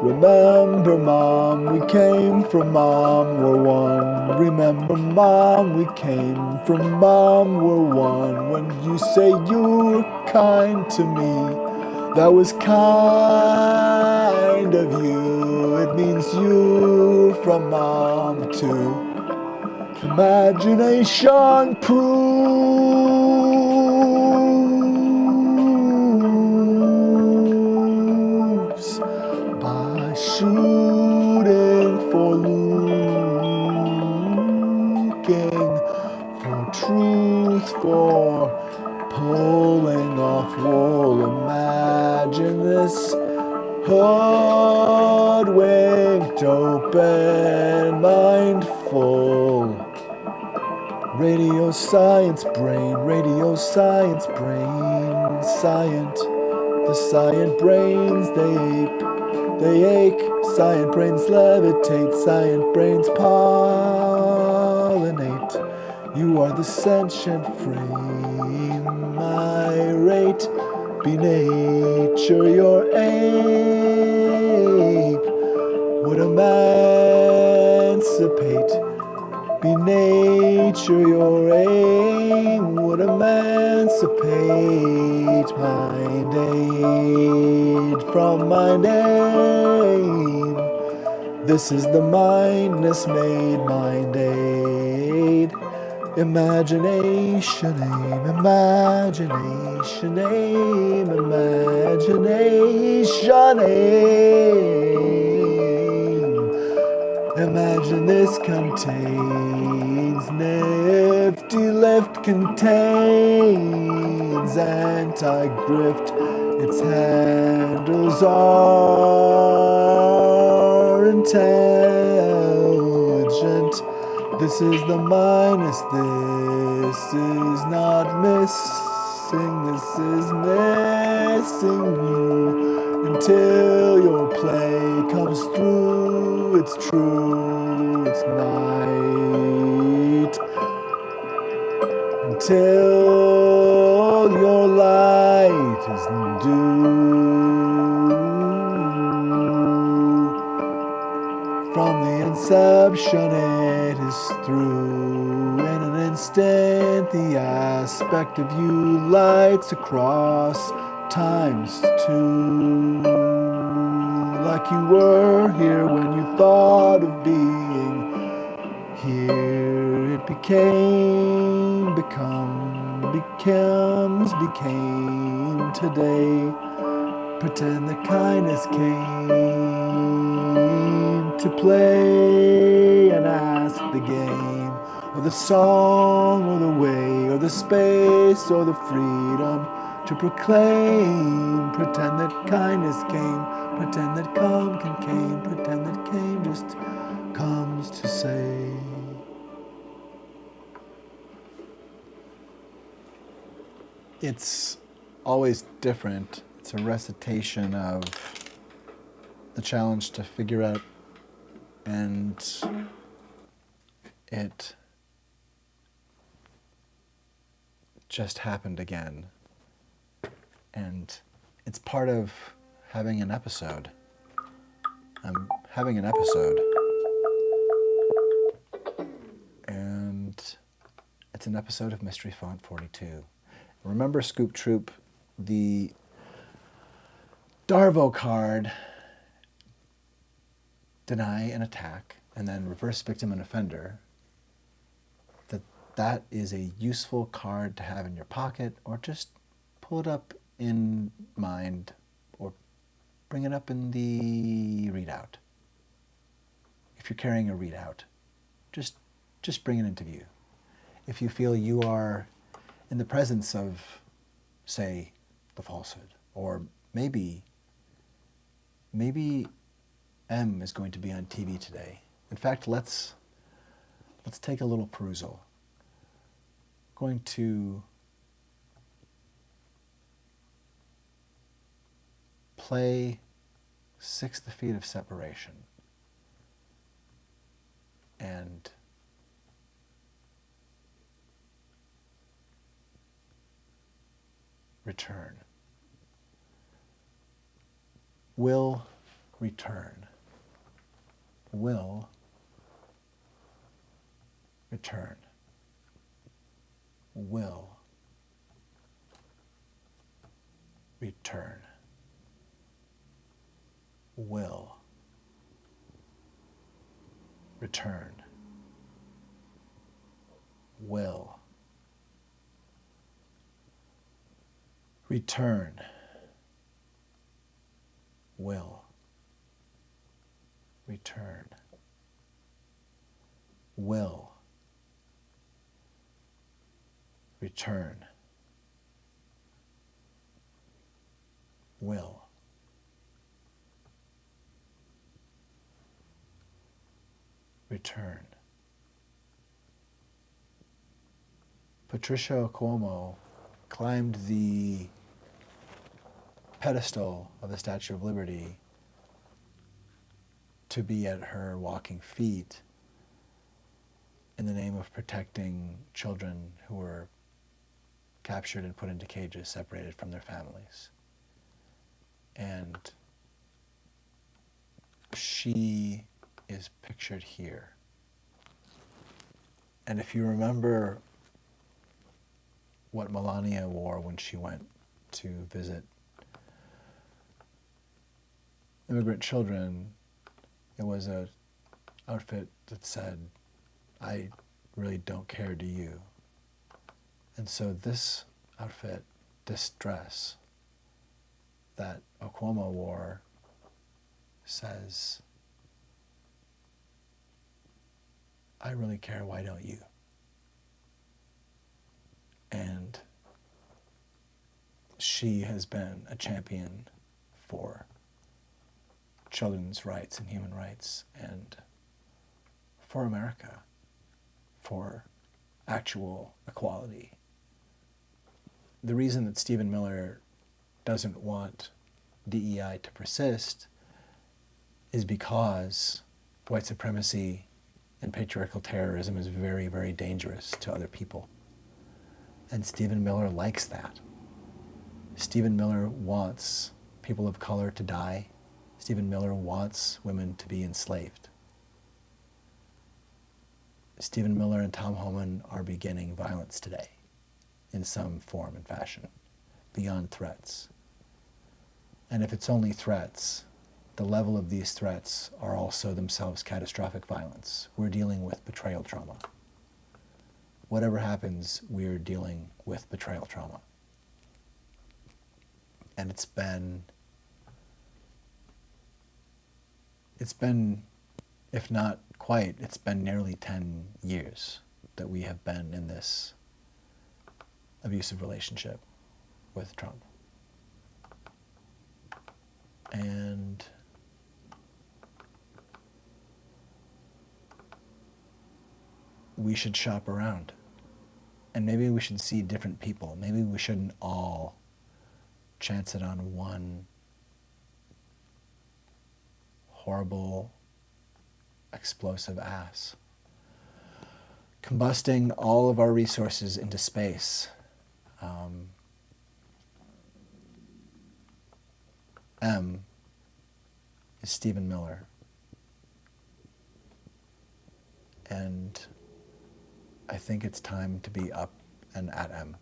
Remember, Mom, we came from Mom, we're one. Remember, Mom, we came from Mom, we're one. When you say you're kind to me, that was kind of you. It means you from Mom too. Imagination proves by shooting for looking for truth, for pulling off wool. Imagine this hoodwinked, open, mindful. Radio science brain, scient. The scient brains, they ache. Scient brains levitate, scient brains pollinate. You are the sentient frame, irate. Be nature your ape would emancipate. Be nature your aim would emancipate. Mind aid from mind aid. This is the mindness made mind aid. Imagination aim, imagination aim, imagination aim. Imagine this contains nifty lift, contains anti-grift. Its handles are intelligent. This is the minus, this is not missing, this is missing you. Until your play comes through, it's true, it's night. Until your light is due. From the inception it is through. In an instant the aspect of you lights across times two. Like you were here when you thought of being here. It became, became today. Pretend the kindness came to play and ask the game, or the song, or the way, or the space, or the freedom to proclaim. Pretend that kindness came, pretend that come came, pretend that came just comes to say. It's always different. It's a recitation of the challenge to figure out, and it just happened again. And it's part of having an episode. I'm having an episode. And it's an episode of Mystery Font 42. Remember Scoop Troop the Darvo card, deny an attack, and then reverse victim and offender, that is a useful card to have in your pocket, or just pull it up in mind, or bring it up in the readout. If you're carrying a readout, just bring it into view. If you feel you are in the presence of, say, the falsehood, or maybe M is going to be on TV today. In fact, let's take a little perusal. Going to play 6 Feet of Separation and return. Will return. Will return. Will return. Will return. Will return. Will return. Will return. Will return. Patricia Cuomo climbed the pedestal of the Statue of Liberty to be at her walking feet in the name of protecting children who were captured and put into cages, separated from their families. And she is pictured here. And if you remember what Melania wore when she went to visit immigrant children, it was an outfit that said, "I really don't care, do you?" And so this outfit, this dress that Cuomo wore says, "I really care, why don't you?" And she has been a champion for children's rights and human rights, and for America, for actual equality. The reason that Stephen Miller doesn't want DEI to persist is because white supremacy and patriarchal terrorism is very, very dangerous to other people. And Stephen Miller likes that. Stephen Miller wants people of color to die. Stephen Miller wants women to be enslaved. Stephen Miller and Tom Homan are beginning violence today in some form and fashion, beyond threats. And if it's only threats, the level of these threats are also themselves catastrophic violence. We're dealing with betrayal trauma. Whatever happens, we're dealing with betrayal trauma. And it's been, if not quite, it's been nearly 10 years that we have been in this abusive relationship with Trump. And we should shop around. And maybe we should see different people. Maybe we shouldn't all chance it on one horrible, explosive ass, combusting all of our resources into space. M is Stephen Miller. And I think it's time to be up and at M.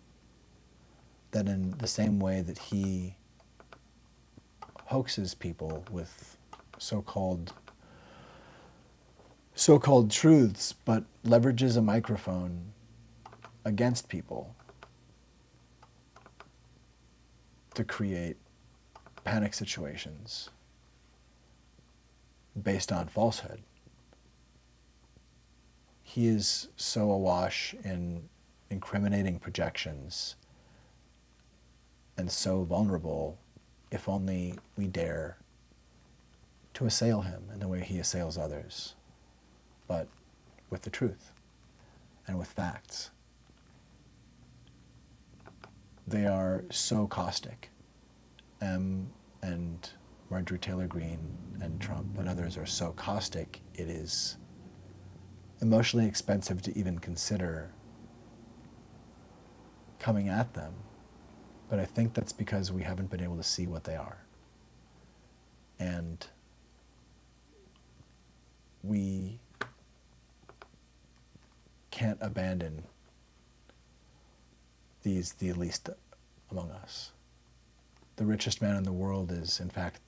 that in the same way that he hoaxes people with so-called truths, but leverages a microphone against people to create panic situations based on falsehood. He is so awash in incriminating projections and so vulnerable, if only we dare to assail him in the way he assails others, but with the truth and with facts. They are so caustic. M and Marjorie Taylor Greene and Trump and others are so caustic, it is emotionally expensive to even consider coming at them. But I think that's because we haven't been able to see what they are. And we can't abandon the least among us. The richest man in the world is, in fact,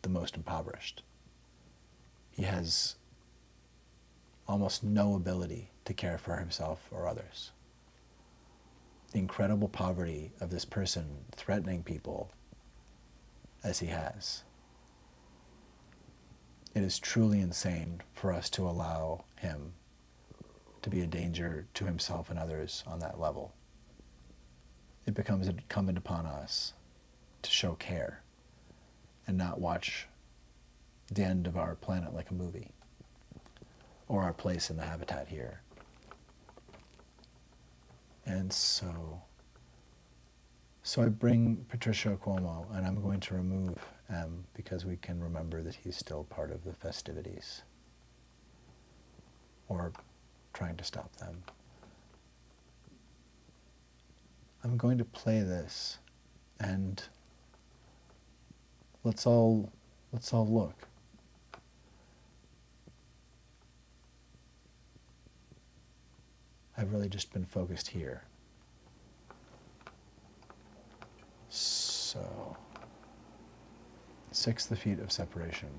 the most impoverished. He has almost no ability to care for himself or others. The incredible poverty of this person threatening people as he has. It is truly insane for us to allow him to be a danger to himself and others on that level. It becomes incumbent upon us to show care and not watch the end of our planet like a movie, or our place in the habitat here. And so I bring Patricia Cuomo, and I'm going to remove M because we can remember that he's still part of the festivities, or trying to stop them. I'm going to play this, and let's all look. I've really just been focused here. So, 6 feet of separation.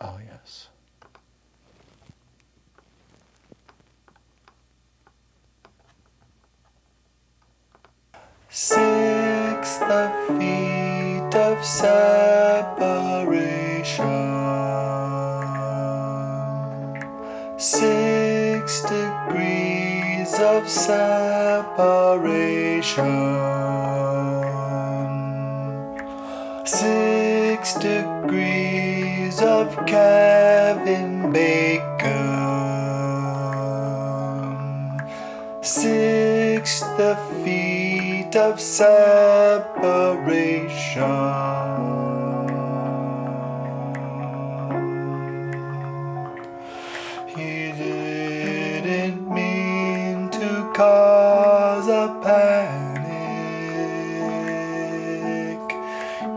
Oh, yes. Six the feet of separation. 6 degrees of separation. 6 degrees of Kevin Bacon. 6 the feet of separation. He didn't mean to cause a panic.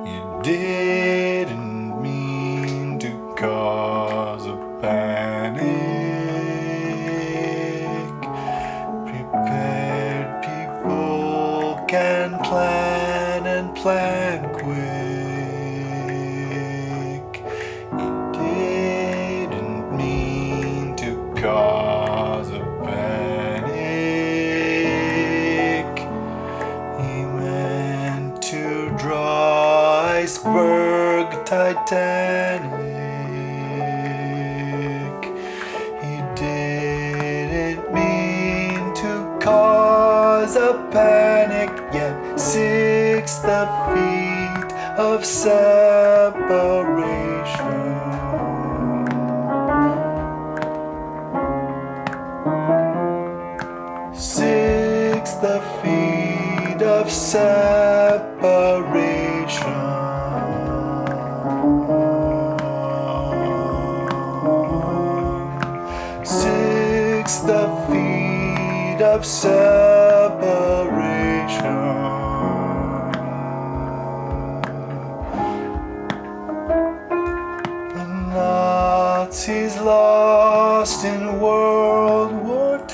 You didn't mean to cause a panic. Prepared people can plan and plan quick. You didn't mean to cause a panic. He meant to draw iceberg Titanic. He didn't mean to cause a panic yet. 6 the feet of separation. 6 the feet of separation. 6 the feet of separation. And once he's lost in World War II.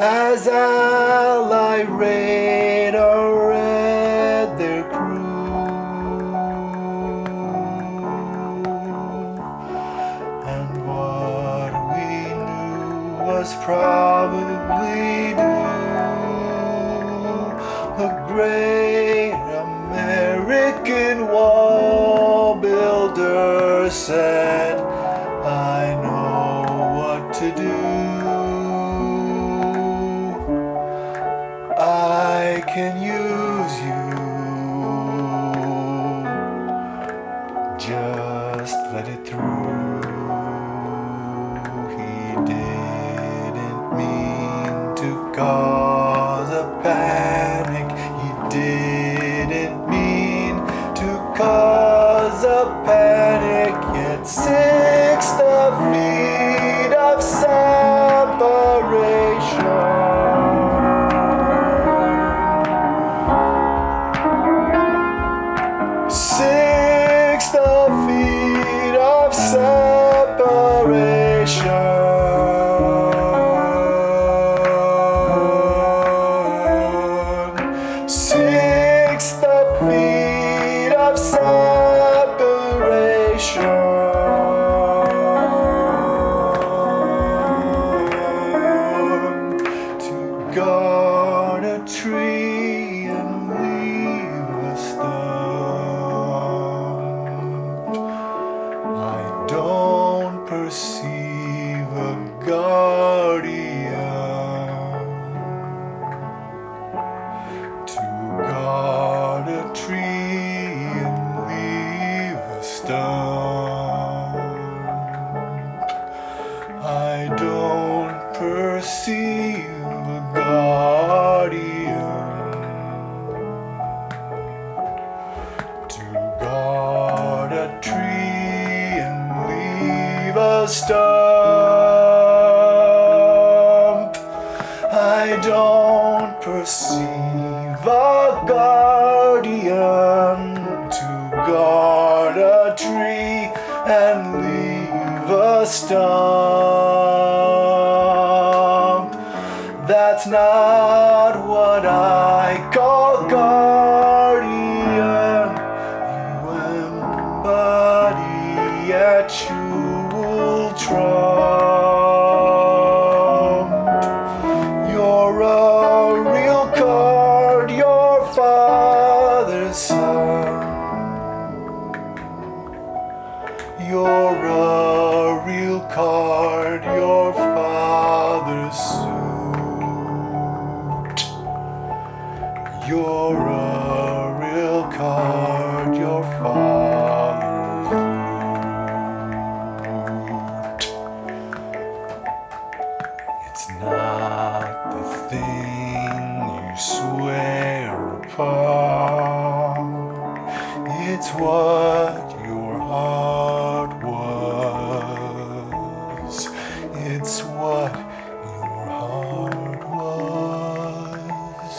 As Allied radar read their crew, and what we knew was probably due. The great American wall builder said, I know what to do. I can use you. Just let it through. He didn't mean to cause a panic. He didn't mean to cause a panic. Yet 6 feet of separation. 6 feet of separation. 6 feet of separation. To guard a tree and leave a stump. I don't perceive a guardian. To guard a tree and leave a stump. I don't perceive a guardian. To guard a tree and leave a stump. I don't perceive a guardian. To guard a tree and leave a stump. That's not what I call guardian. You embody a jewel trump. You're a real card, your father's son. You're a real card, your father's suit. You're a real card, your father's suit. It's not the thing you swear upon. It's what your heart was. It's what your heart was.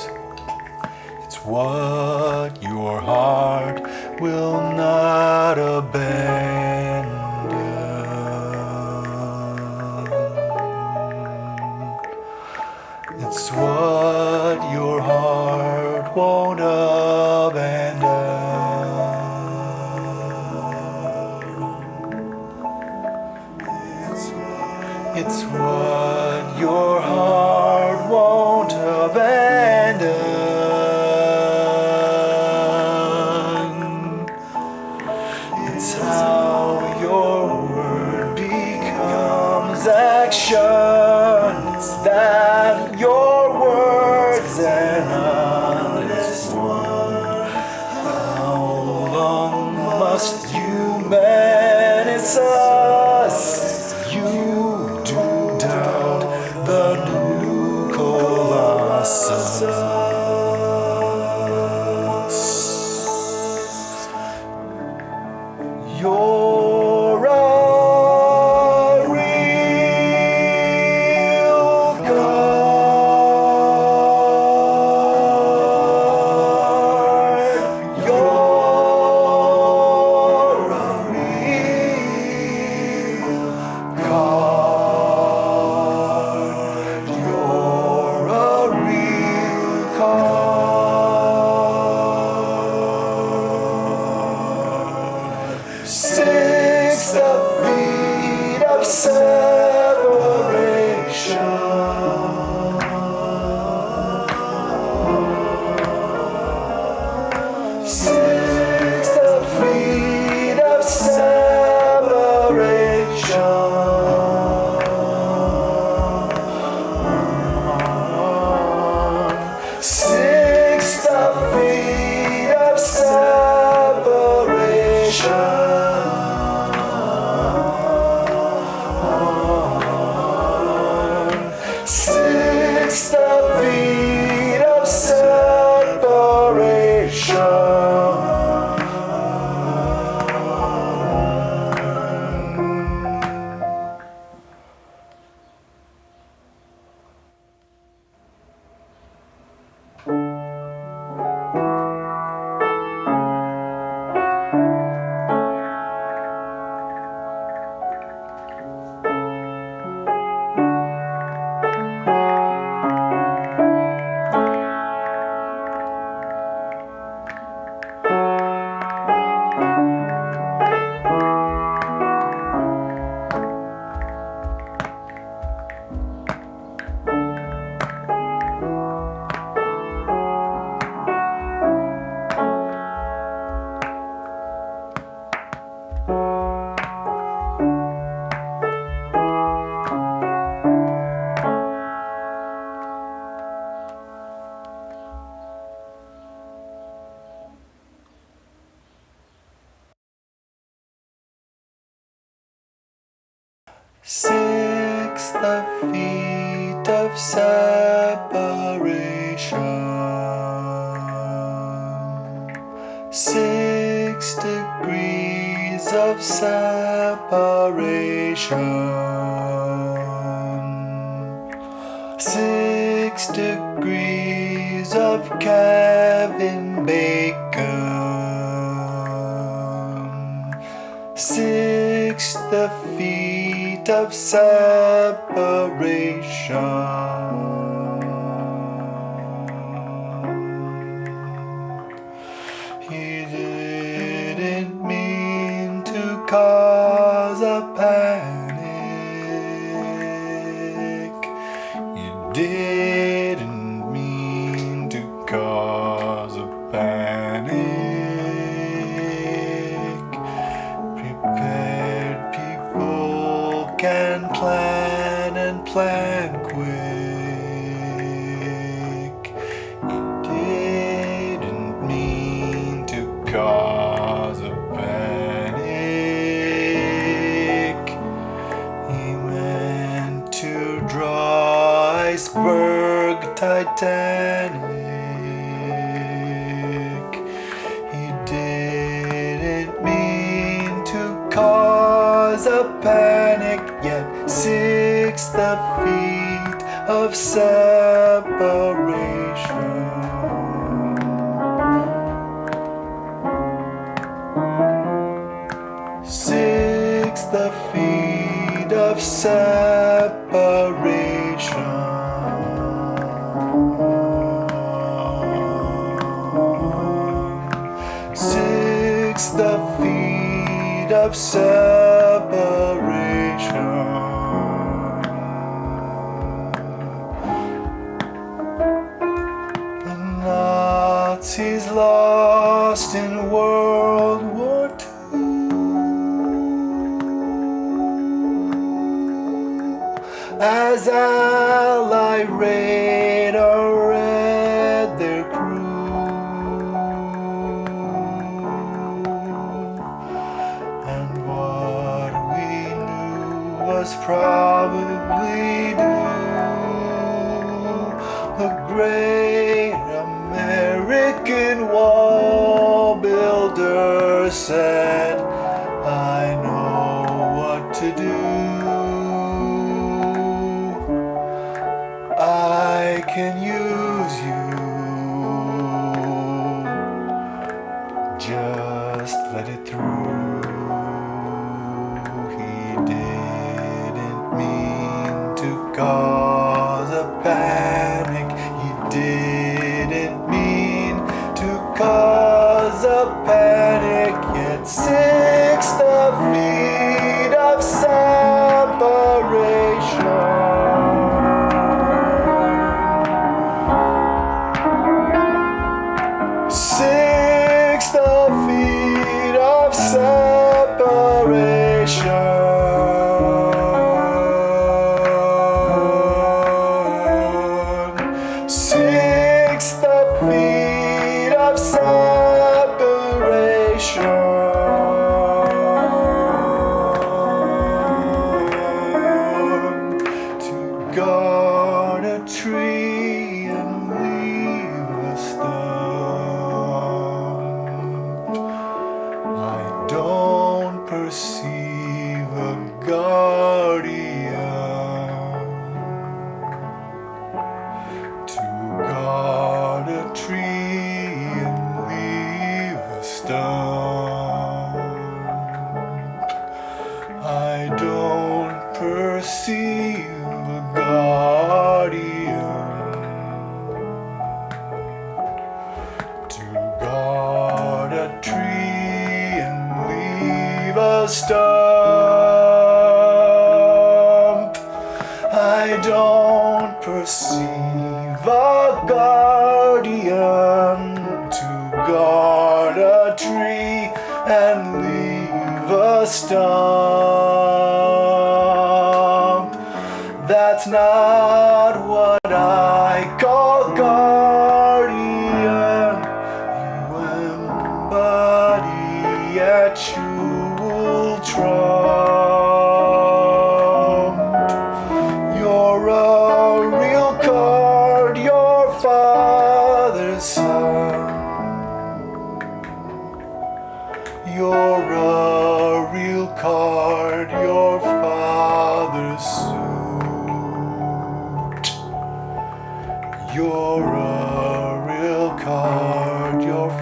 It's what your heart will not abandon. It's what your heart won't abandon. It's what your heart won't abandon. It's how your word becomes action. It's that your words an honest one. How long must you menace us? You do die. 6 the feet of separation. 6 degrees of separation. 6 degrees of Kevin Bacon. 6 the feet of separation. He didn't mean to cause a panic. He didn't mean to cause a panic. Prepared people can plan and plan quick. He didn't mean to cause a panic. He meant to draw iceberg Titanic. He didn't mean to cause a panic, yet 6 the feet of separation. 6 the feet of separation. 6 the feet of separation. The Nazis lost in World War II. As Allied radar read their crew, and what we knew was probably due. The great American wall builder said, I know what to do. I can use you. Just let it through. He didn't mean to cause a panic. He didn't mean to cause a panic. Yet 6 the feet of separation. 6 the feet of separation. 6 the feet of separation. To guard a tree and leave a stump. I don't perceive a guardian. To guard a tree and leave a stump. I don't perceive a guardian. To guard a tree and leave a stump. I don't perceive a guardian. To guard a tree and leave a stump. That's not what I call guardian. You embody at Jewel Trump.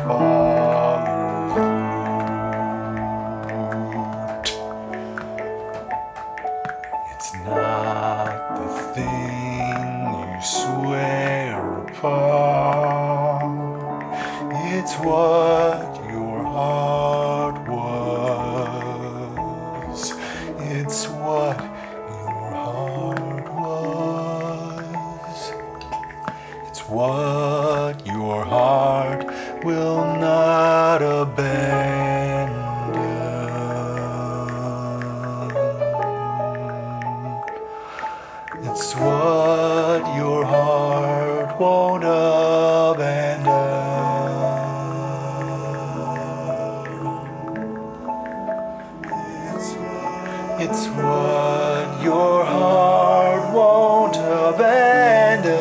father's loot. It's not the thing you swear upon. It's what your heart was. It's what your heart was. It's what your heart will not abandon. It's what your heart won't abandon. It's what your heart won't abandon.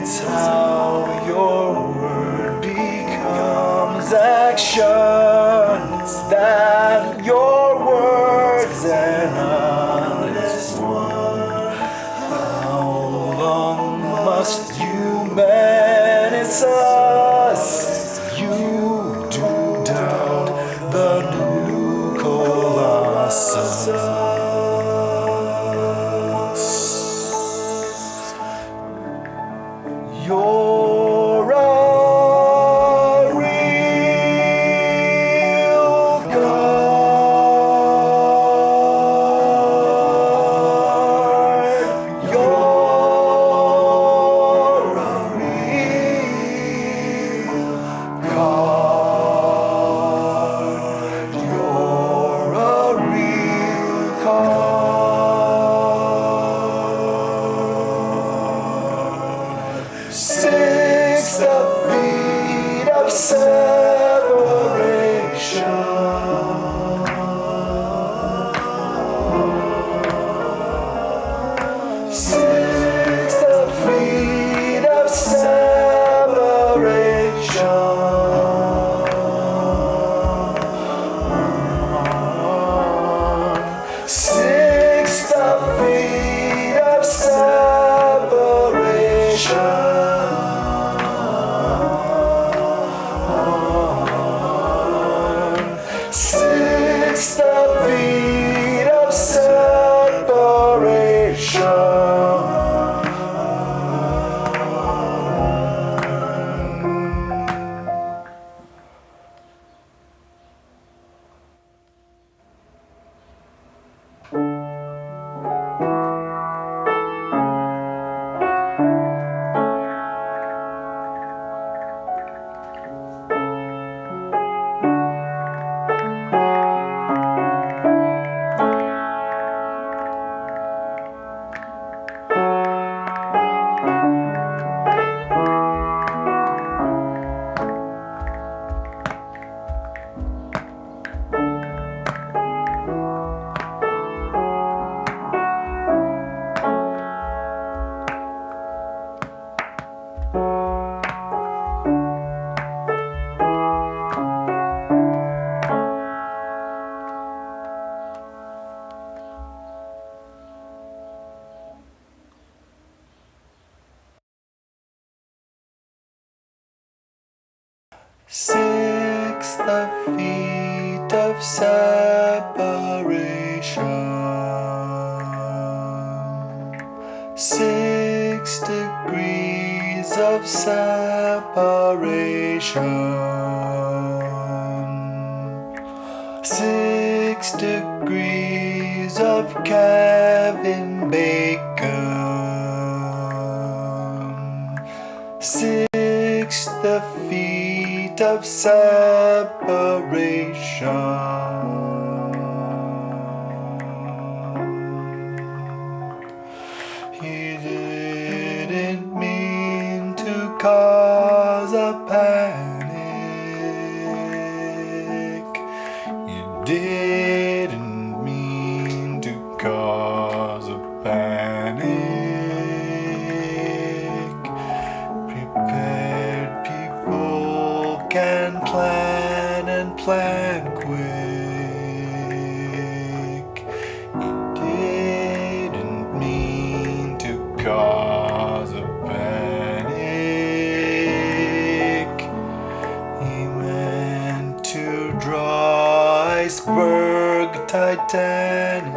It's how your word becomes action. It's that your words and honest word. How long must humanize us? You do down the new colossus. You're a real God. You're a real God. You're a real God. 6 the feet of separation. 6 the feet of separation. 6 the feet of separation. 6 the feet of separation. 6 the feet of separation. 6 degrees of separation. 6 degrees of Kevin Bacon. 6 the feet of separation. He didn't mean to cause a panic. You didn't mean to cause a panic. Prepared people can plan and plan quick. You didn't mean to cause Titanic.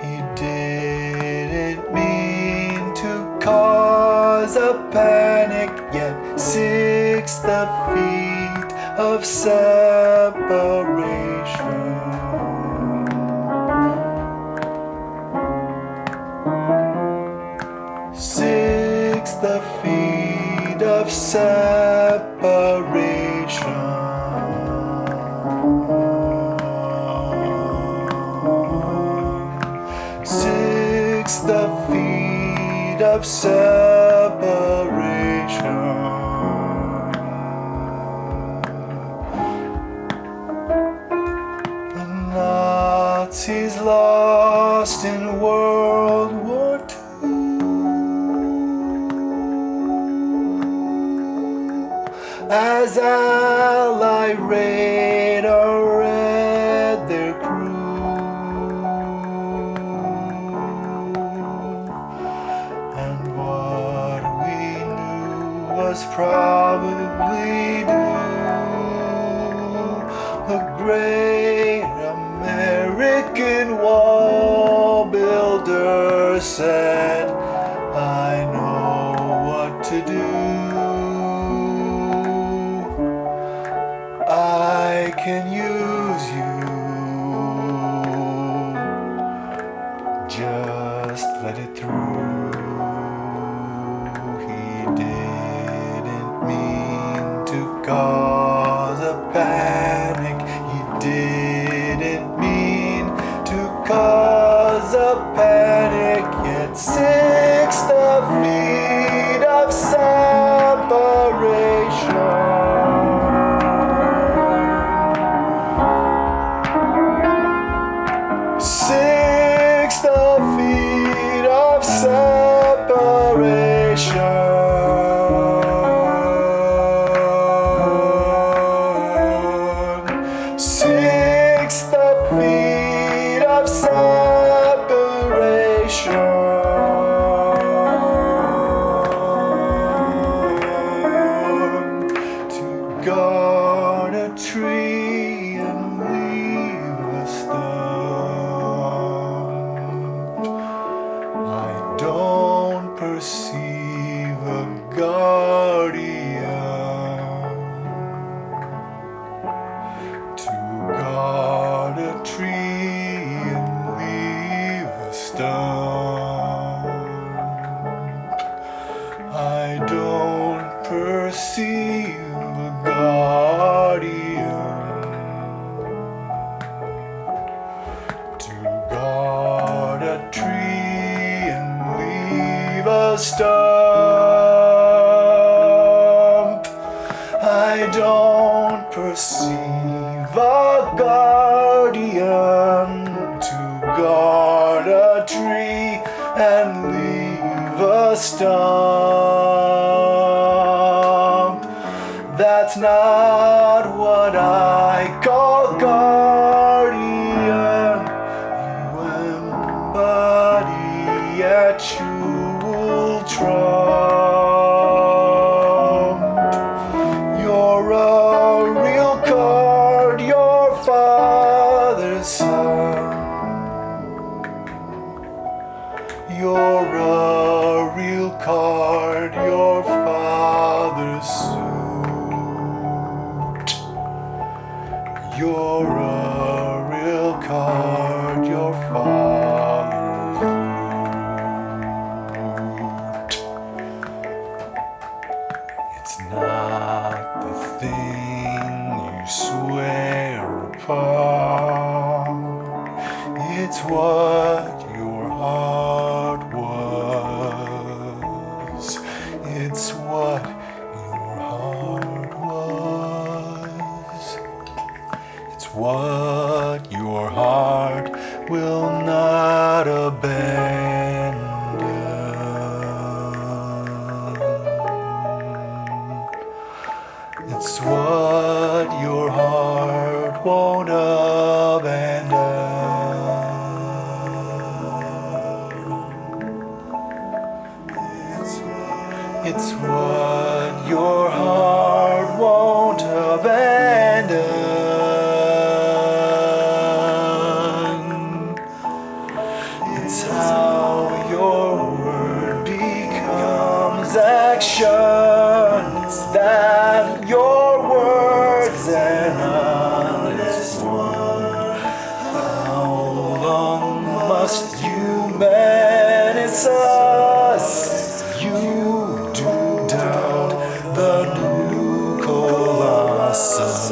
He didn't mean to cause a panic, yet 6 the feet of separation. 6 the feet of separation. 6 the feet of separation. The Nazis lost in World War II. As Allied radar read their crew, and what we knew was probably due. The great American wall builder said, I know what to do. I can use you. Just let it through. He didn't mean to cause a panic. He didn't mean to cause a panic. Yet 6 the feet of separation. 6 the feet of separation. 6 the feet of separation. To guard a tree and leave a stump. I don't perceive a guardian. To guard a tree and leave a stump. I don't perceive a guardian. To guard a tree and leave a stump. I don't perceive a guardian. To guard a tree and leave a stump. That's not what I call guardian. You embody a jewel trump. You're a real card, your father's son. You're a real card, your father's suit. You're a real card, your father's loot. It's not the thing you swear upon. It's what your heart was. It's what your heart was. It's what your heart will not abandon. It's what your heart won't abandon. It's what your heart won't abandon. miss us. You do doubt the new Colossus.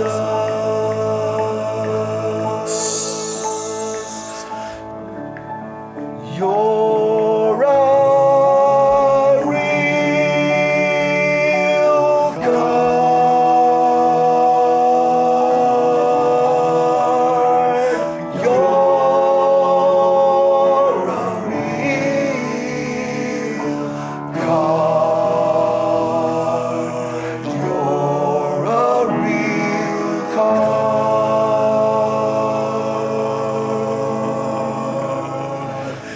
You're a real card. You're a real card. You're a real card.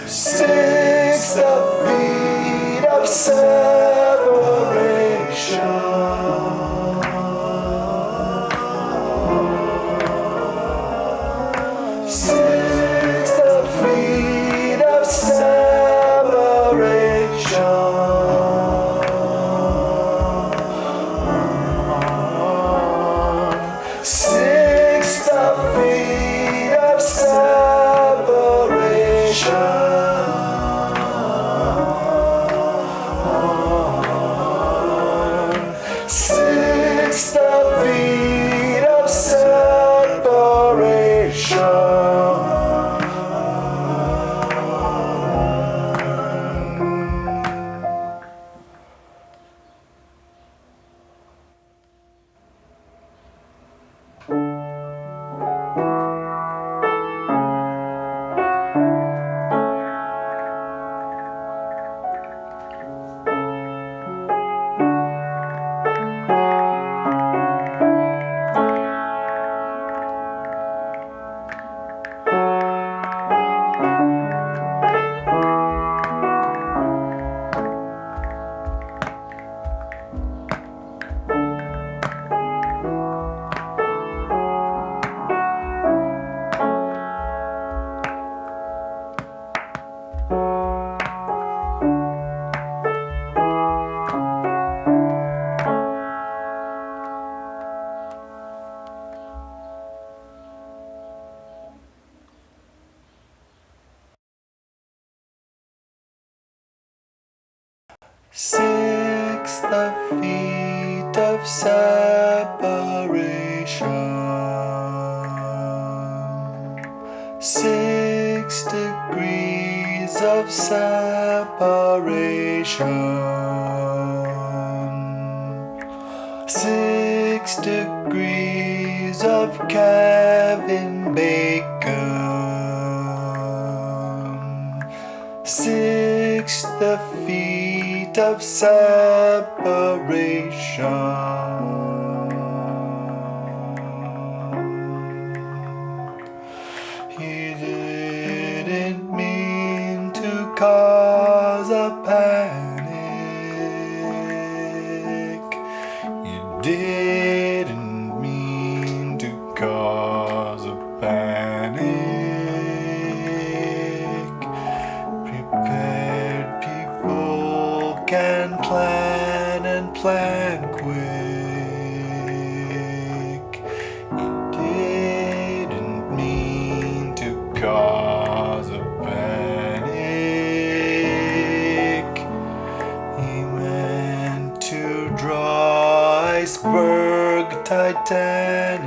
6 feet of separation. 6 feet of separation. 6 feet of separation. 6 feet of separation. Six feet of separation. 6 degrees of separation. 6 degrees of Kevin Bacon. 6 feet of separation. He didn't mean to cause a panic. He didn't mean to cause a panic. Prepared people can plan and plan quick. He didn't mean to cause a panic. He meant to draw iceberg Titanic.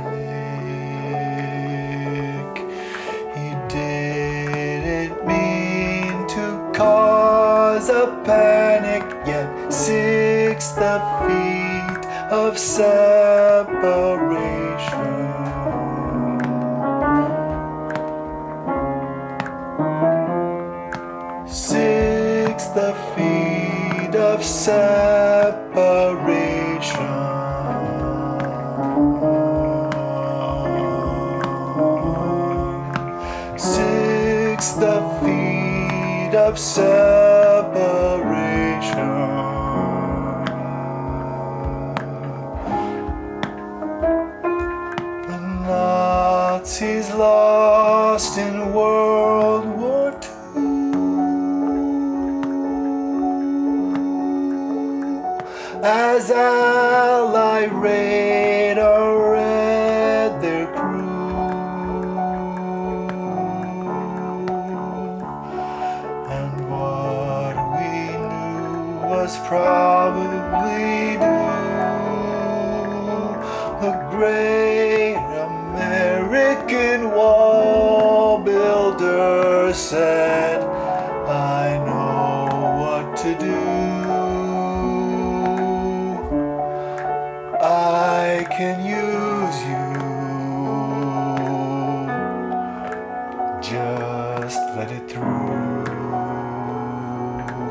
He didn't mean to cause a panic, yet 6 feet of separation. 6 feet of separation. 6 feet of separation. The Nazis lost in World War II. As Allied radar read their crew, and what must probably do. The great American wall builder said, I know what to do. I can use you. Just let it through.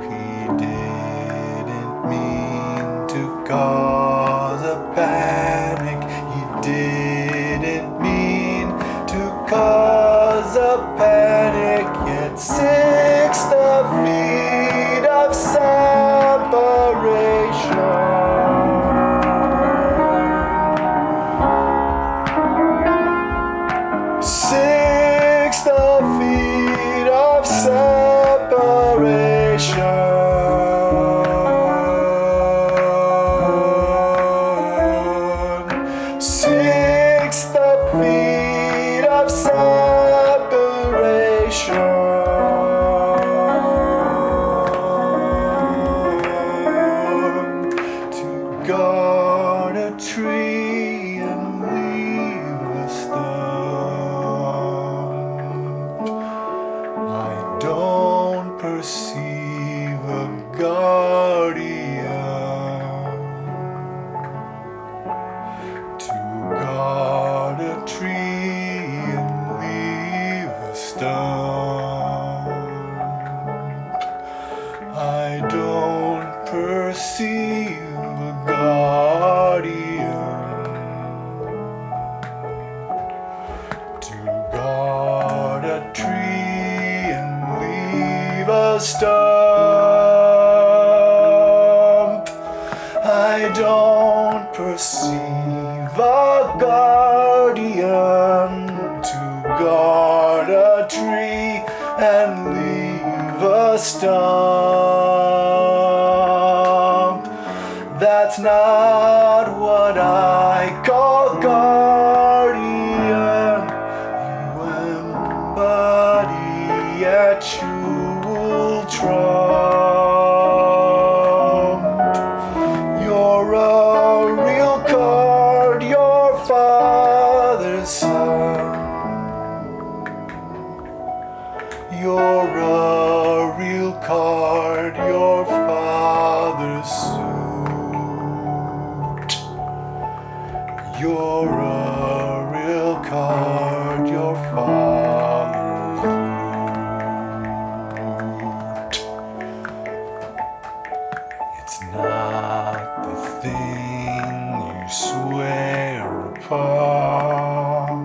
He didn't mean to cause a panic. He didn't mean to cause a panic. Yet 6 feet of separation. 6 feet of separation. 6 feet of separation. To guard a tree and leave a stump. I don't perceive a guardian. To guard a tree and leave a stump. I don't perceive a guardian. To guard a tree and leave a stump. I don't perceive a guardian. To guard a tree and leave a stump. That's not what I call guardian. You embody a jewel trump. You're a real card, your father's son. You're a real card, your father's suit. You're a real card, your father's loot. It's not the thing you swear upon.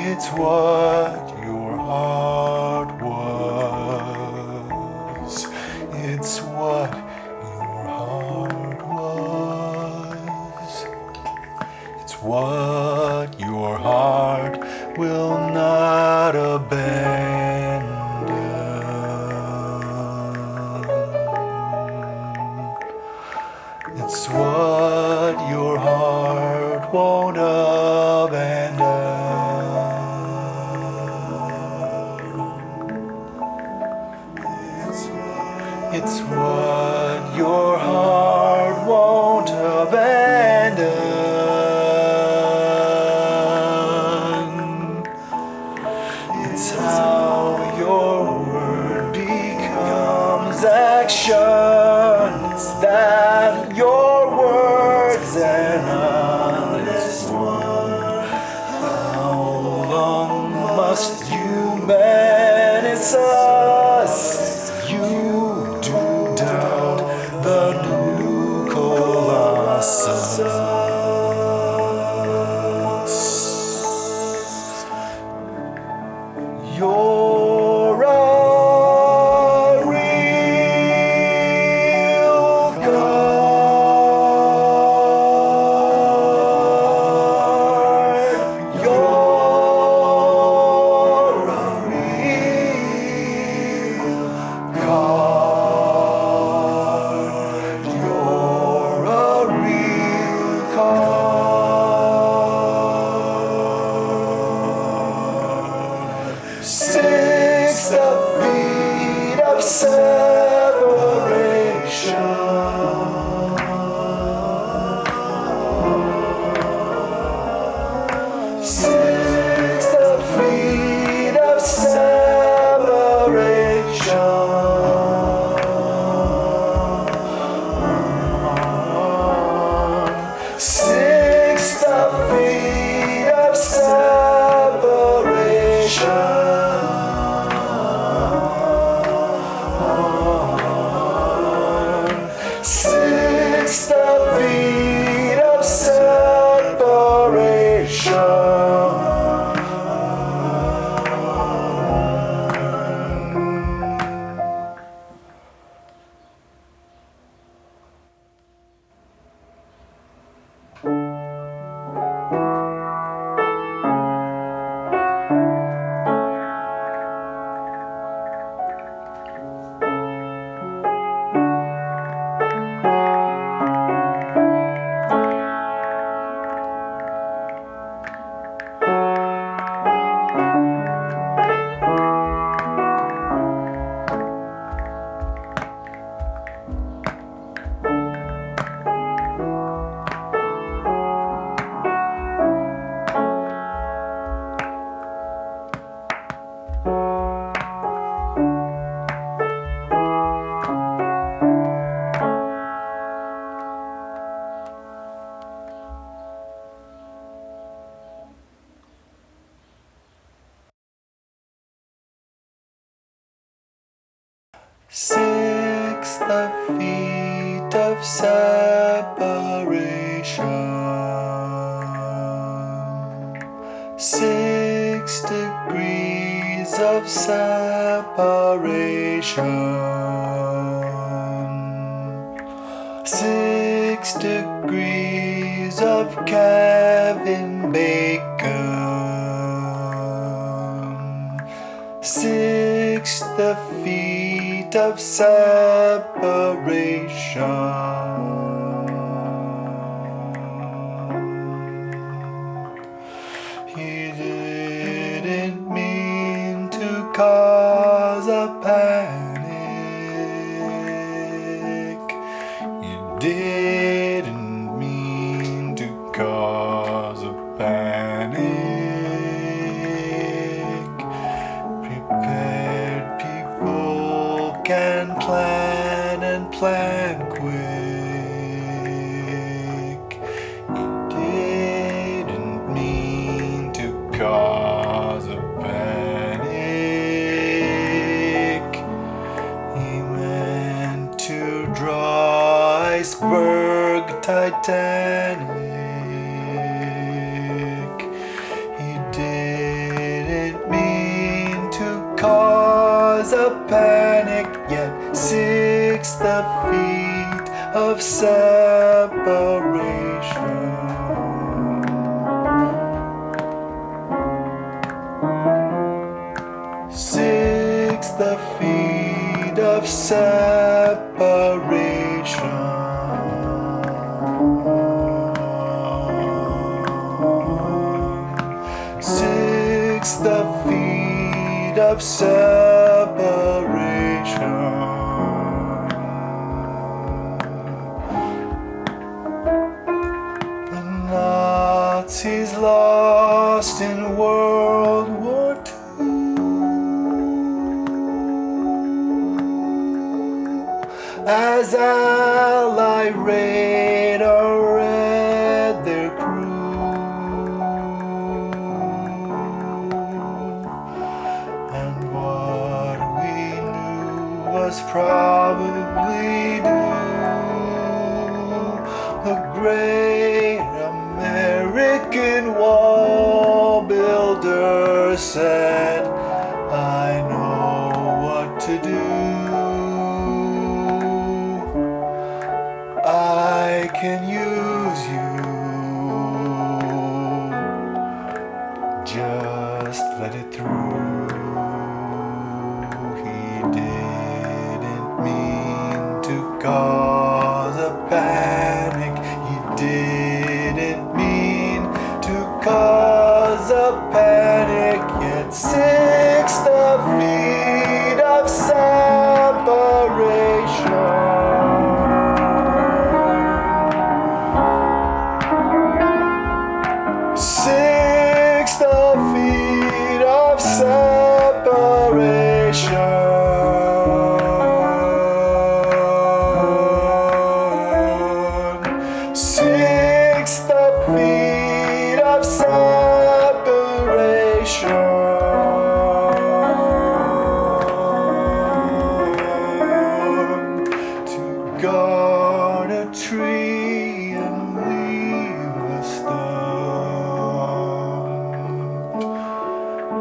It's what your heart was. It's what your heart was. It's what your heart will not abandon. It's what your heart won't abandon. It's what your heart won't abandon. It's how your word becomes action. It's that your words an honest one. How long must you menace us? You do doubt the new Colossus. You're a real God. 6 the feet of separation. 6 degrees of separation. 6 degrees of Kevin Bacon. 6 the feet of separation. He didn't mean to cause a panic. He didn't mean to cause a panic. Prepared people can plan and plan quick. He didn't mean to cause a panic. He meant to draw iceberg Titanic. He didn't mean to cause a panic, yet 6 the feet of separation. 6 the feet of separation. 6 the feet of separation. The Nazis lost in World War II. As Allied radar read their crew, and what we knew was probably due. The great American wall builder said, I know what to do. I can use you. Just let it through. He didn't mean to cause a panic. He didn't mean to cause a panic. Yet 6 the feet of separation. 6 the feet of separation. 6 the feet of separation. To guard a tree and leave a stump.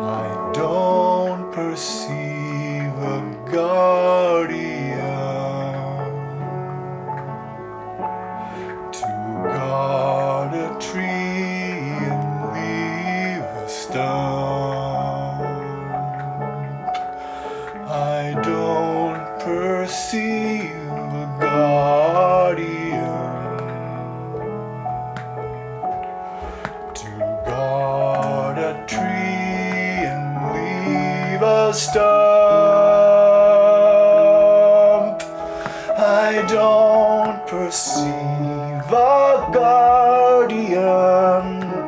I don't perceive a guardian. To guard a tree and leave a stump. I don't perceive a guardian. To guard a tree and leave a stump. I don't perceive a guardian.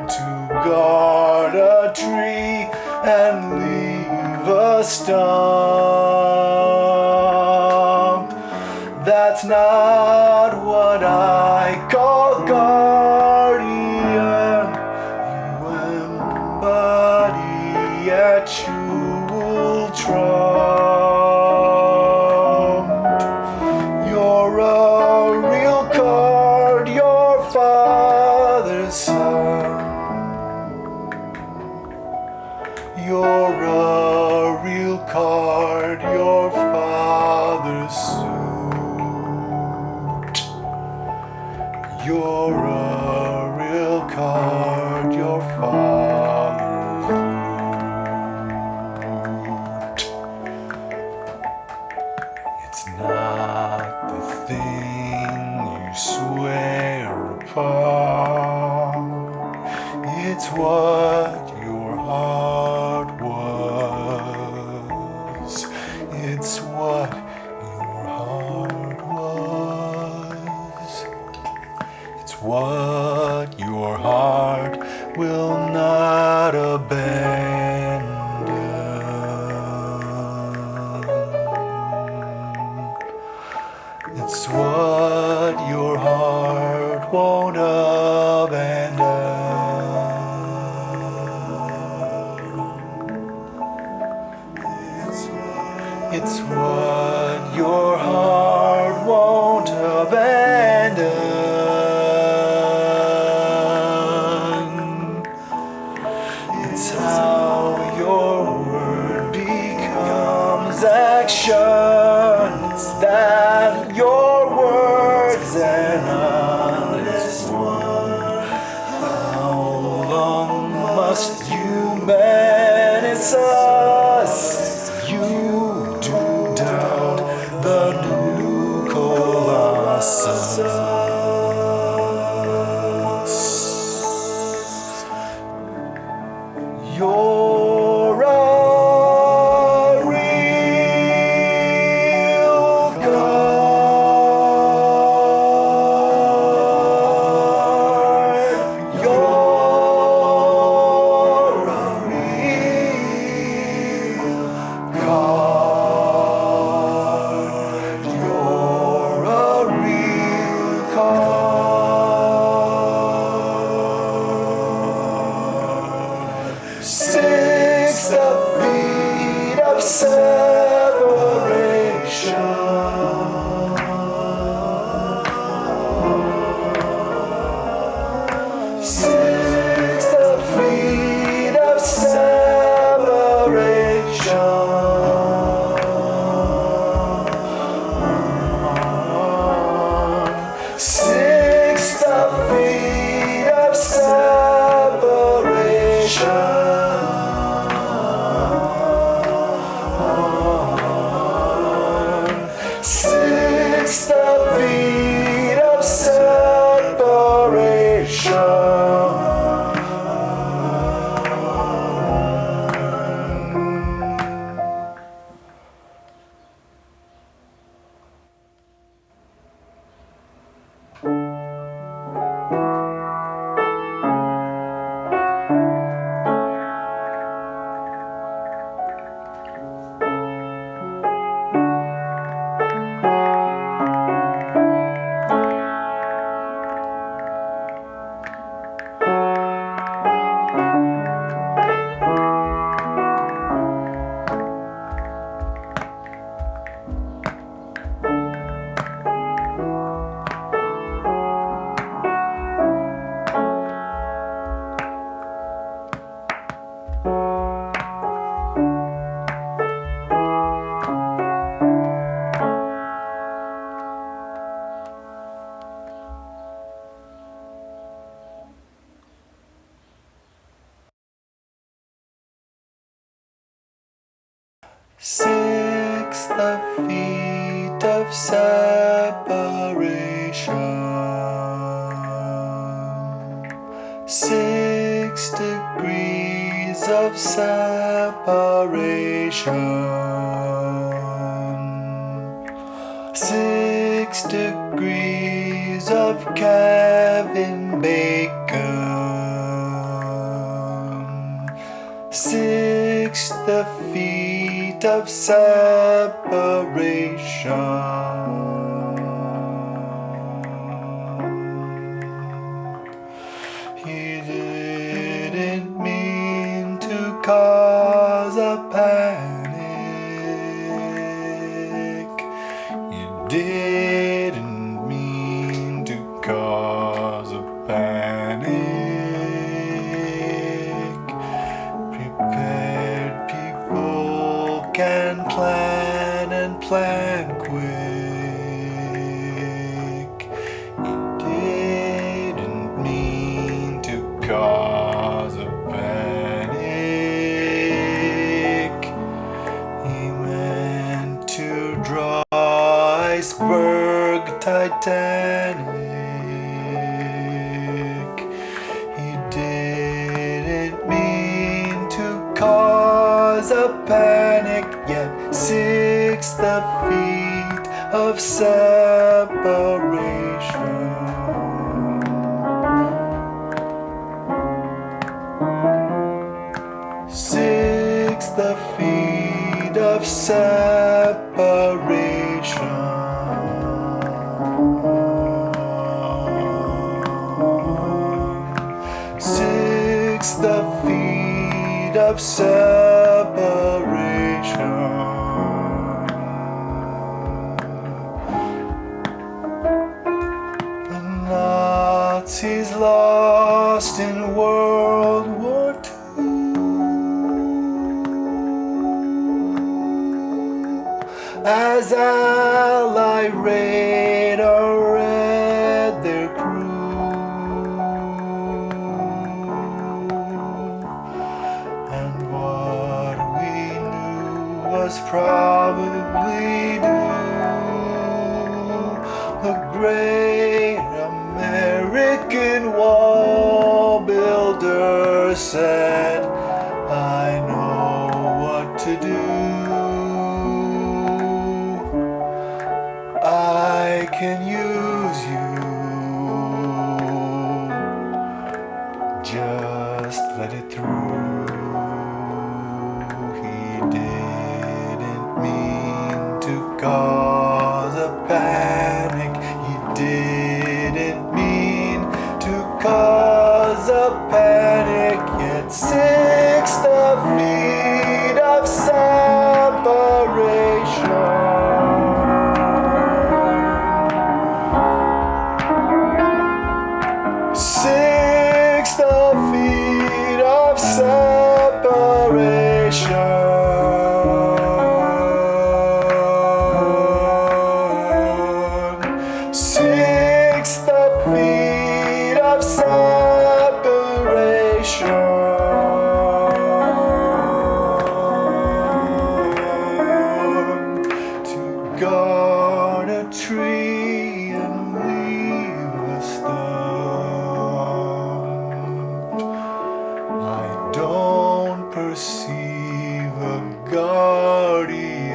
To guard a tree and leave a stump. That's not what I call guardian. You embody actual Trump. not the thing you swear upon. It's what your heart was. It's what your heart was. It's what your heart will not abandon. It's what your heart won't abandon. It's what your heart won't abandon. It's how your word becomes action. It's that your words and honest word. How long must you menace us? You do doubt the new Colossus. You're a real God. You're a real God. You're a real God. 6 feet of separation. 6 feet of separation. 6 feet of separation. 6 feet of separation. 6 feet of separation. 6 degrees of separation. 6 degrees of Kevin Bacon. 6 feet of separation. He didn't mean to cause a panic. You didn't mean to cause a panic. Prepared people can plan and plan quick. You didn't mean to cause a panic. He meant to draw ice iceberg Titanic. He didn't mean to cause a panic, yet 6 the feet of separation. 6 the feet of separation. 6 the feet of separation. The Nazis lost in World War II. As Ally radar read their crew, and what we knew was probably due. The great American wall builder said, I know what to do. I can use you. Just let it through. He didn't mean to cause a panic. He didn't mean to cause a panic. Yet 6 the feet of separation. 6 the feet of separation. 6 the feet of separation. To guard a tree and leave a stump. I don't perceive a guardian.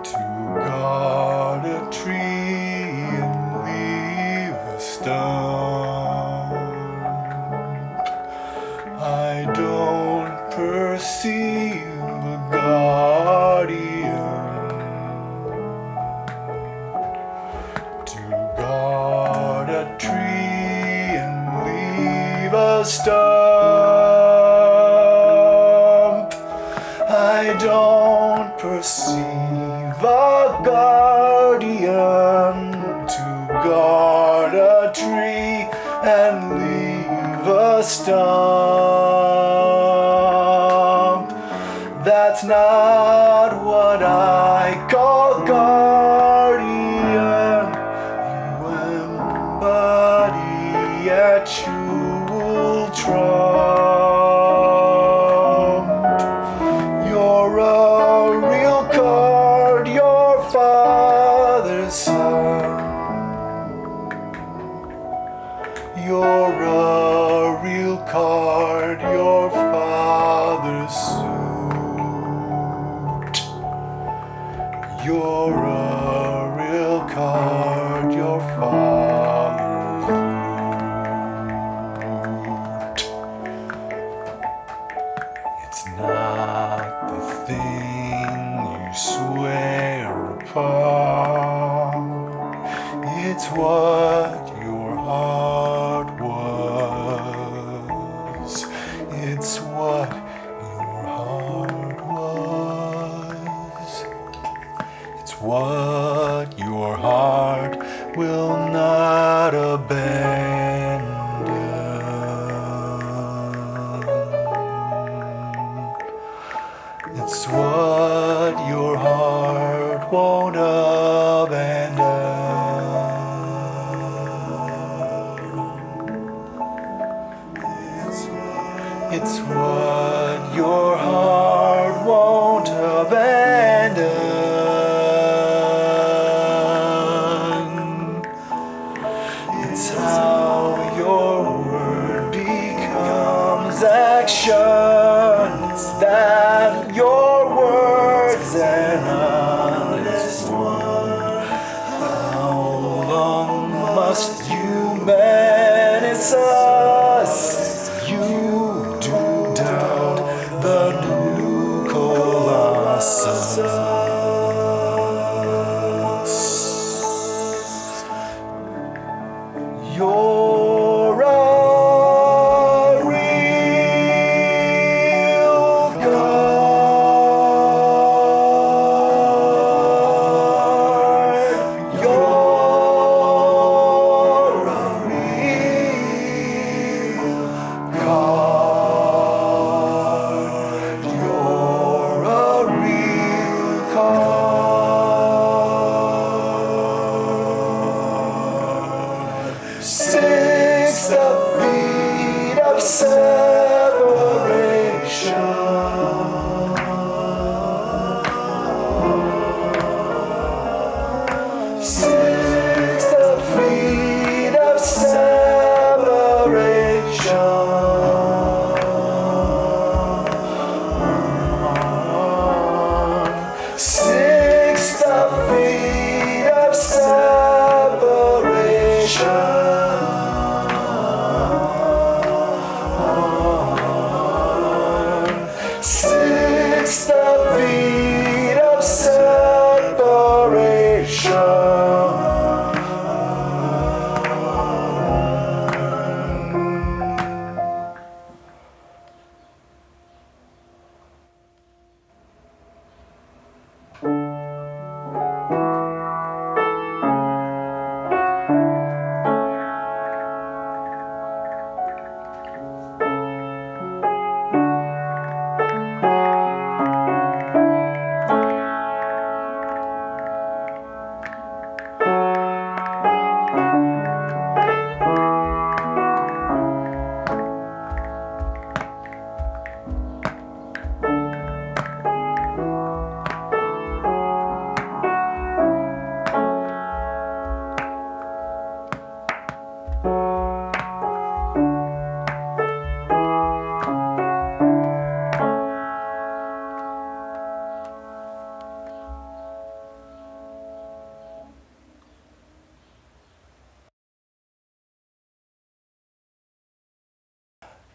To guard a tree and leave a stump. I don't perceive a guardian. To guard a tree and leave a stump. I don't perceive a guardian. To guard a tree and leave a stump. That's not what I call guardian. You embody a jewel trump. You're a real card, your father's son. You're a real card, your father's suit. You're a real card, your father's loot. It's not the thing you swear upon. It's what your heart was. It's what your heart was. It's what your heart will not abandon. It's what your heart won't abandon. It's what your heart won't abandon. honest one. How long must humanize us? You do down the new colossus. You're a real card. You're a real card. You're a real card. 6 feet of separation. 6 feet of separation. 6 feet of separation. 6 feet of separation.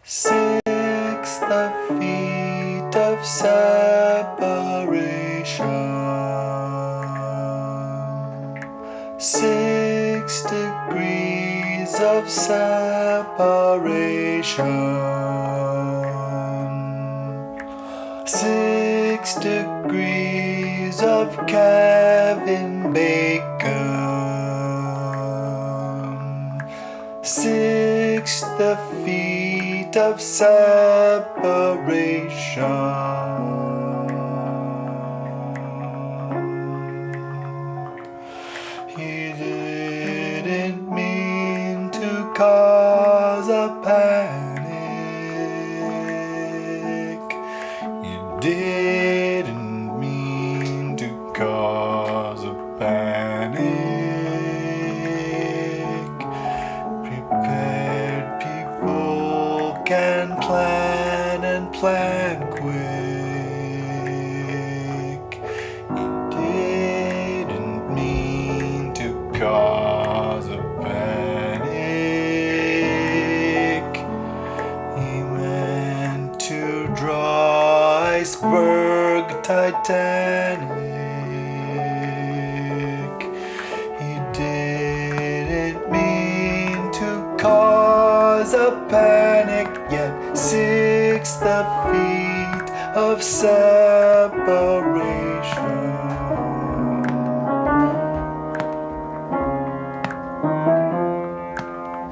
6 feet of separation. 6 degrees of separation. 6 degrees of Kevin Bacon. 6 feet of separation. He didn't mean to cause a panic. You didn't mean to cause a panic. Prepared people can plan and plan quick. You didn't mean to cause a panic. He meant to draw iceberg Titanic. He didn't mean to cause a panic, yet 6 feet of separation.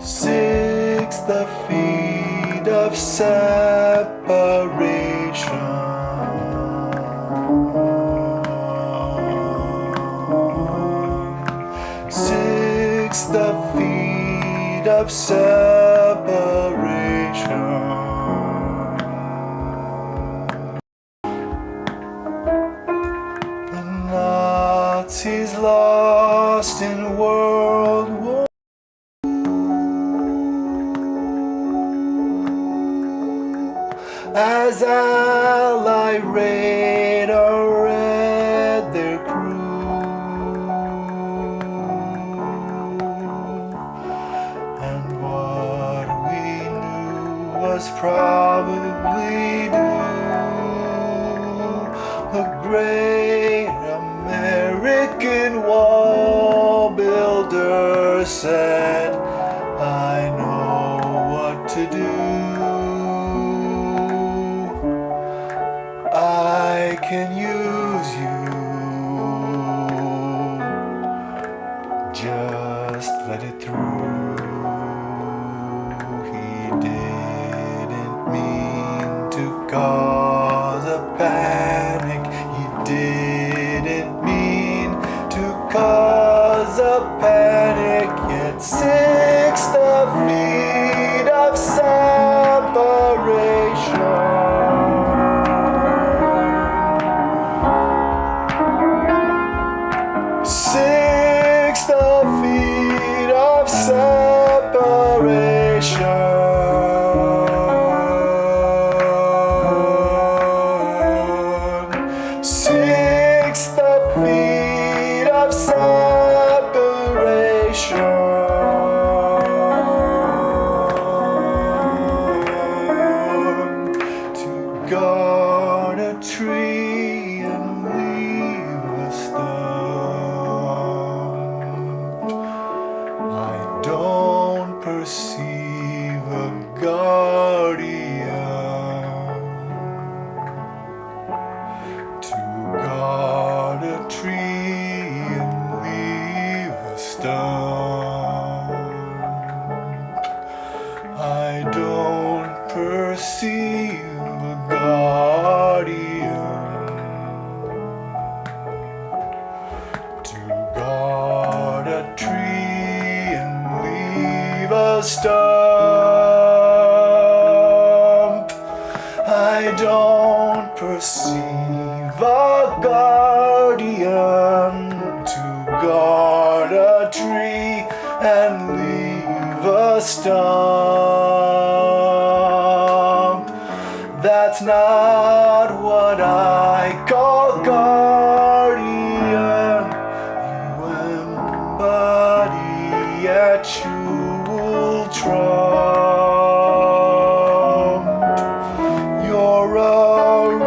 6 feet of separation. 6 feet of separation. The Nazis lost in World War. As Allied radar read their must probably do. The great American wall builder said, I know what to do. I can use you. Just let it through. He didn't mean to cause a panic. He didn't mean to cause a panic. Yet 6 feet of separation. 6 feet of separation. 6 feet of separation. To guard a tree and leave a stump. I don't perceive a guardian. To guard a tree and leave a stump. I don't perceive a guardian. To guard a tree and leave a stump. I don't perceive a guardian. To guard a tree and leave a stump. That's not what I call guardian. You embody a jewel trump. You're a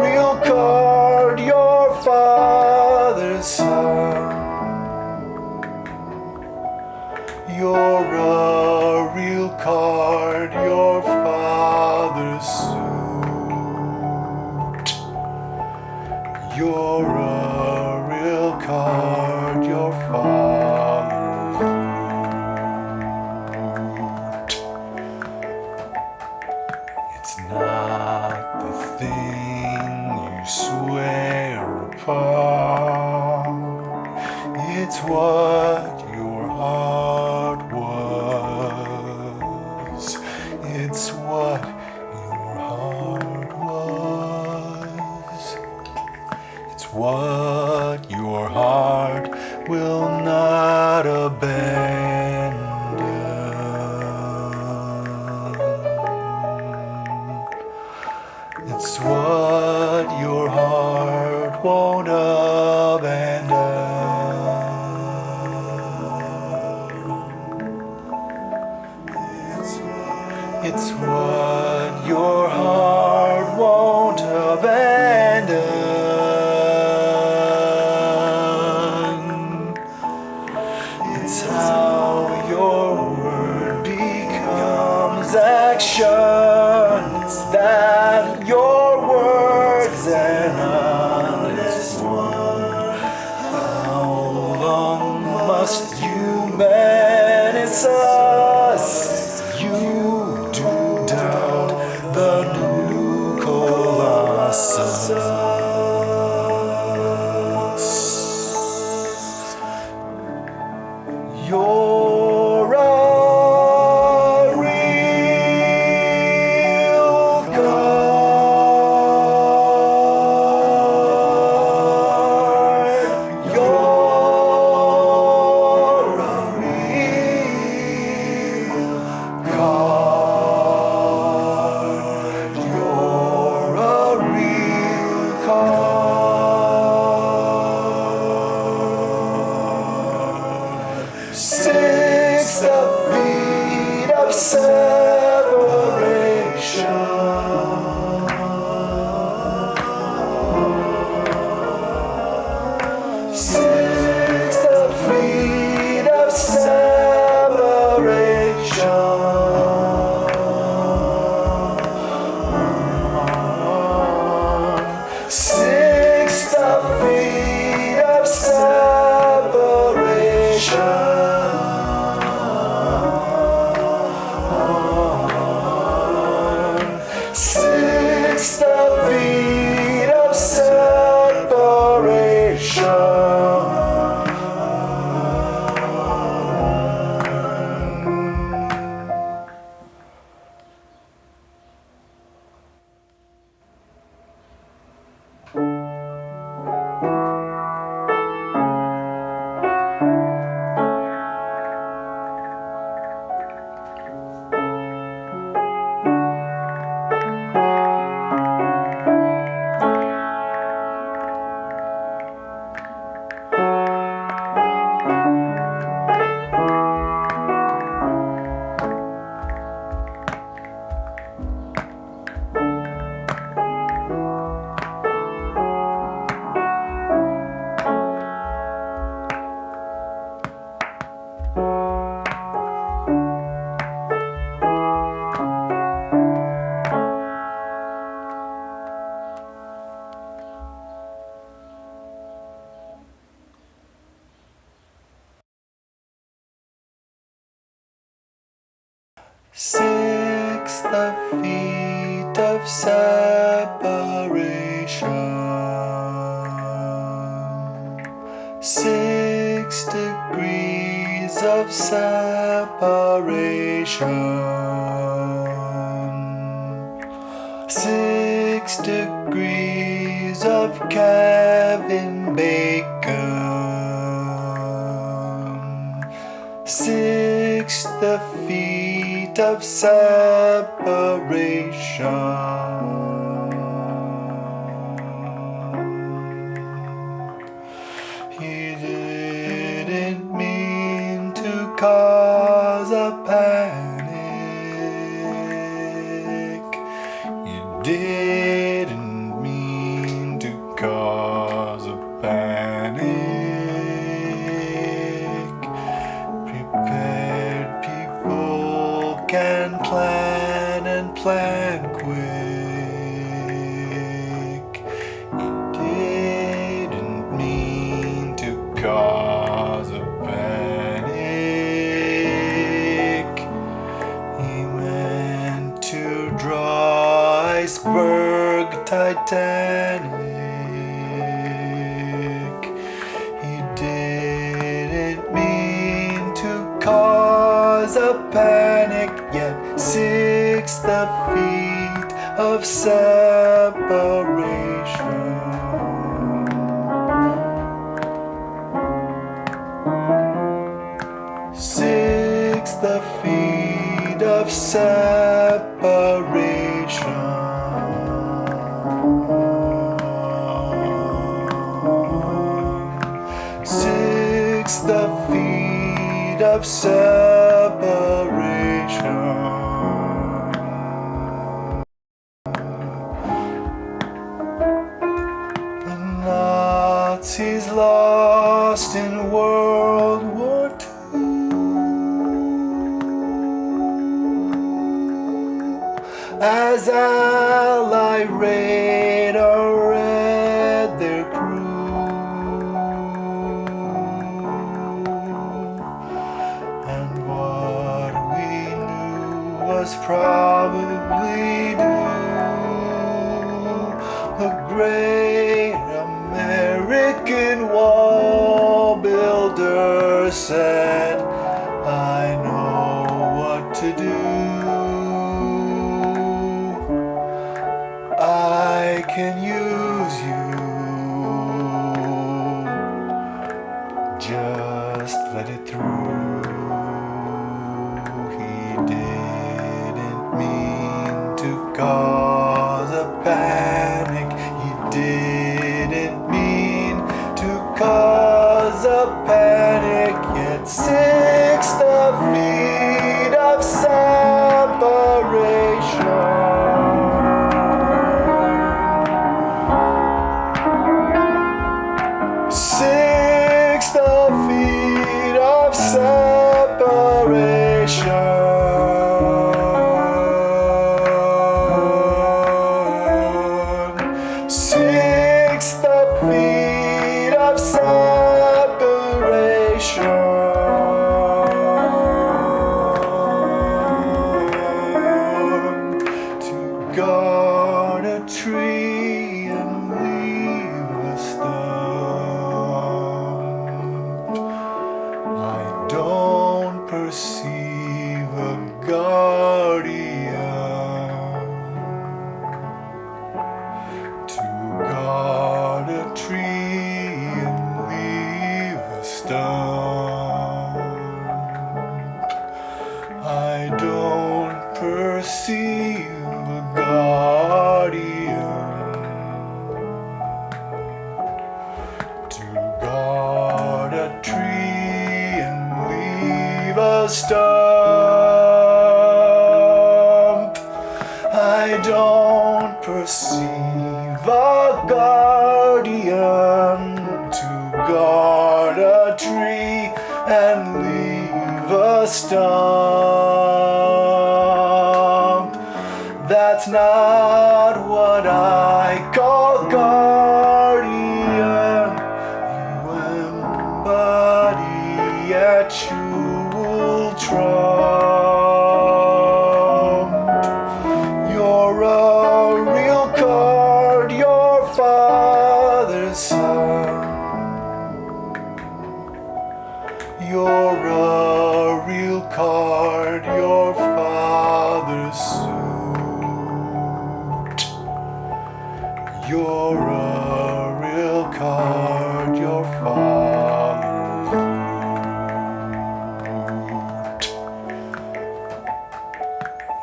real card, your father's son. You're a real card, your father's suit. You're a real card, your father's loot. It's not the thing you swear upon. It's what your heart was. It's what your heart was. It's what your heart will not abandon. It's what your heart won't abandon. It's what your heart won't abandon. It's how your word becomes action. It's that your words an honest one. How long must you menace us? You do doubt the 6 the feet of separation. 6 degrees of separation. 6 degrees of Kevin Bacon. 6 the feet of separation. He didn't mean to cause a panic. He didn't mean to cause a panic. Prepared people can plan and plan quick. He didn't mean to cause a panic. He meant to draw iceberg Titanic. He didn't mean to cause a panic, yet 6 the feet of separation. 6 the feet of separation. 6 the feet of separation. The Nazis lost in World War II. As Allied radar read their crew, and what we knew was probably due. The great American wall builder said, I know what to do. I can use you. Just let it through. He didn't mean to cause a panic. He didn't mean to cause a panic. Yet 6 the feet of separation. 6 the feet of separation. 6 the feet of separation. To guard a tree and leave a stump. I don't perceive a guardian. To guard a tree and leave a stump. I don't perceive a guardian. To guard a tree and leave a stump. I don't perceive a guardian. To guard a tree and leave a stump. That's not what I call guardian. You embody at Jewel Trust. You're a real card, your father's suit. You're a real card, your father's loot.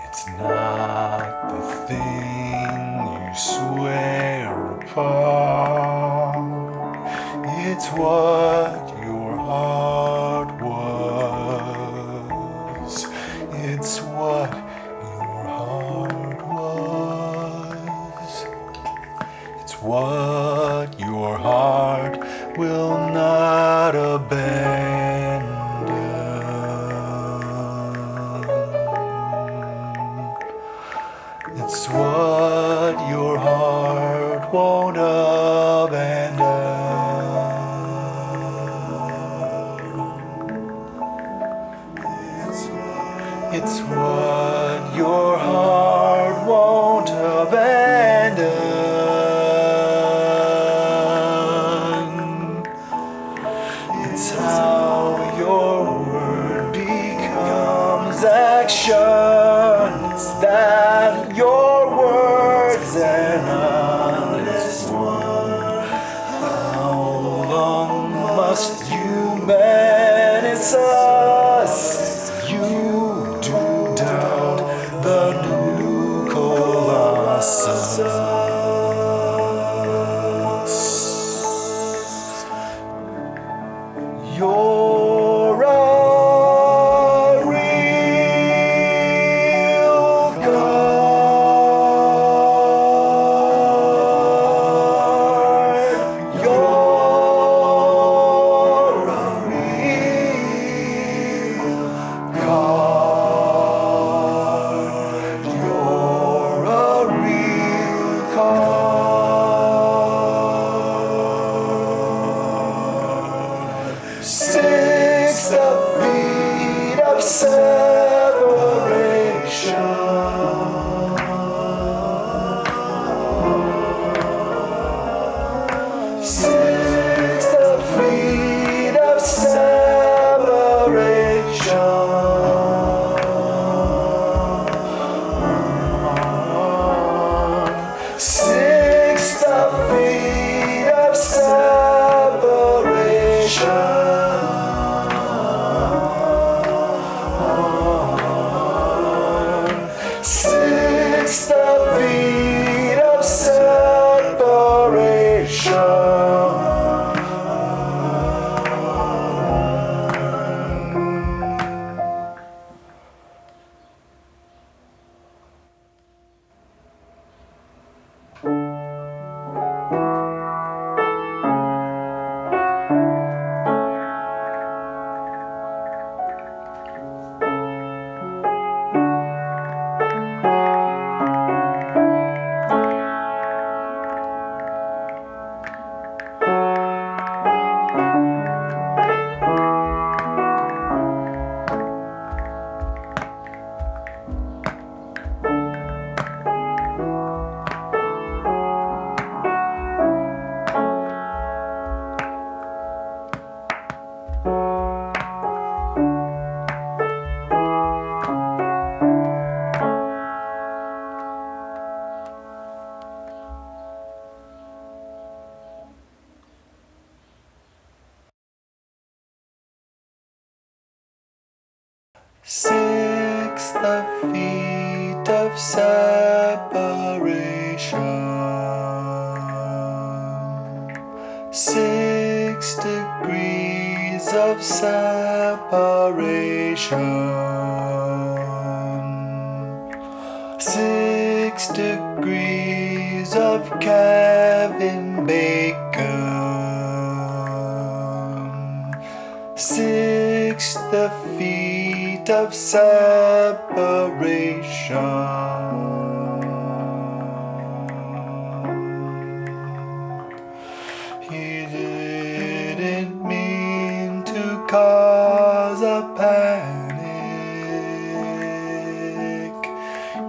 It's not the thing you swear upon. It's what your heart was. It's what your heart was. It's what your heart will not abandon. It's what your heart won't abandon. It's what your heart won't abandon. It's how your word becomes action. It's that your words an honest one. How long must you menace us? You do doubt the new Colossus. You're a real card. You're a real card. You're a real card. 6 feet of separation. 6 feet of separation. 6 feet of separation. 6 feet of separation. 6 feet of separation. 6 degrees of separation. 6 degrees of Kevin Bacon. 6 feet of separation. He didn't mean to cause a panic.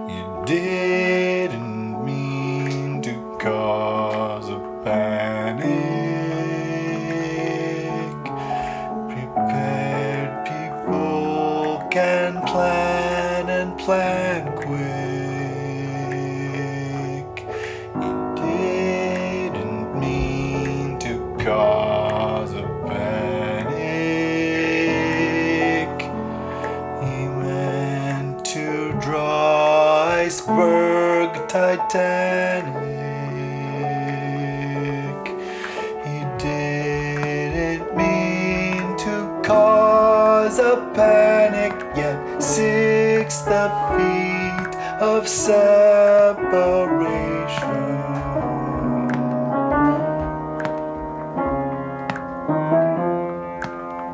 You didn't mean to cause a panic. Prepare plan quick. He didn't mean to cause a panic. He meant to draw iceberg Titanic. He didn't mean to cause a panic, yet 6 the feet of separation.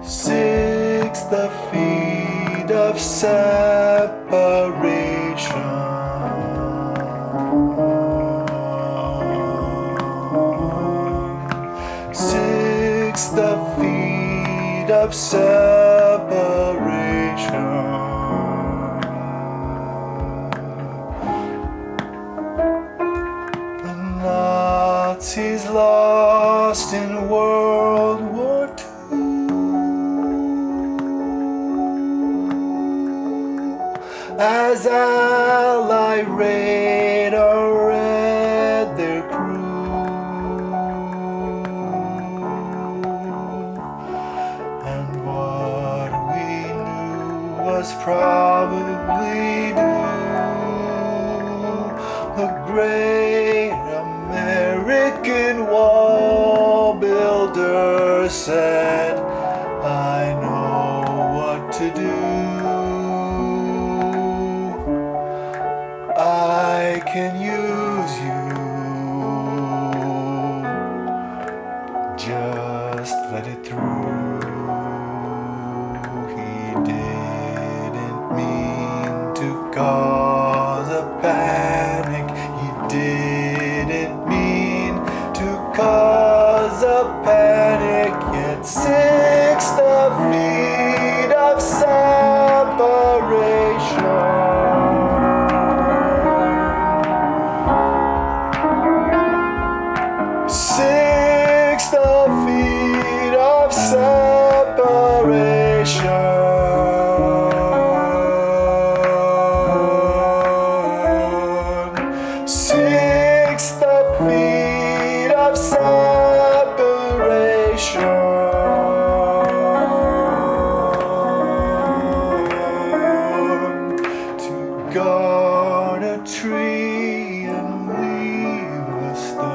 6 the feet of separation. 6 the feet of separation. The Nazis lost in World War II. As Ally radar read their crew, and what we knew was probably due. The great American wall builder said, I know what to do. I can use you. Just let it through. He didn't mean to cause a panic. He didn't mean to cause a panic. Yet 6 the feet of separation. 6 the feet of separation. 6 the feet of separation. To guard a tree and leave a stump.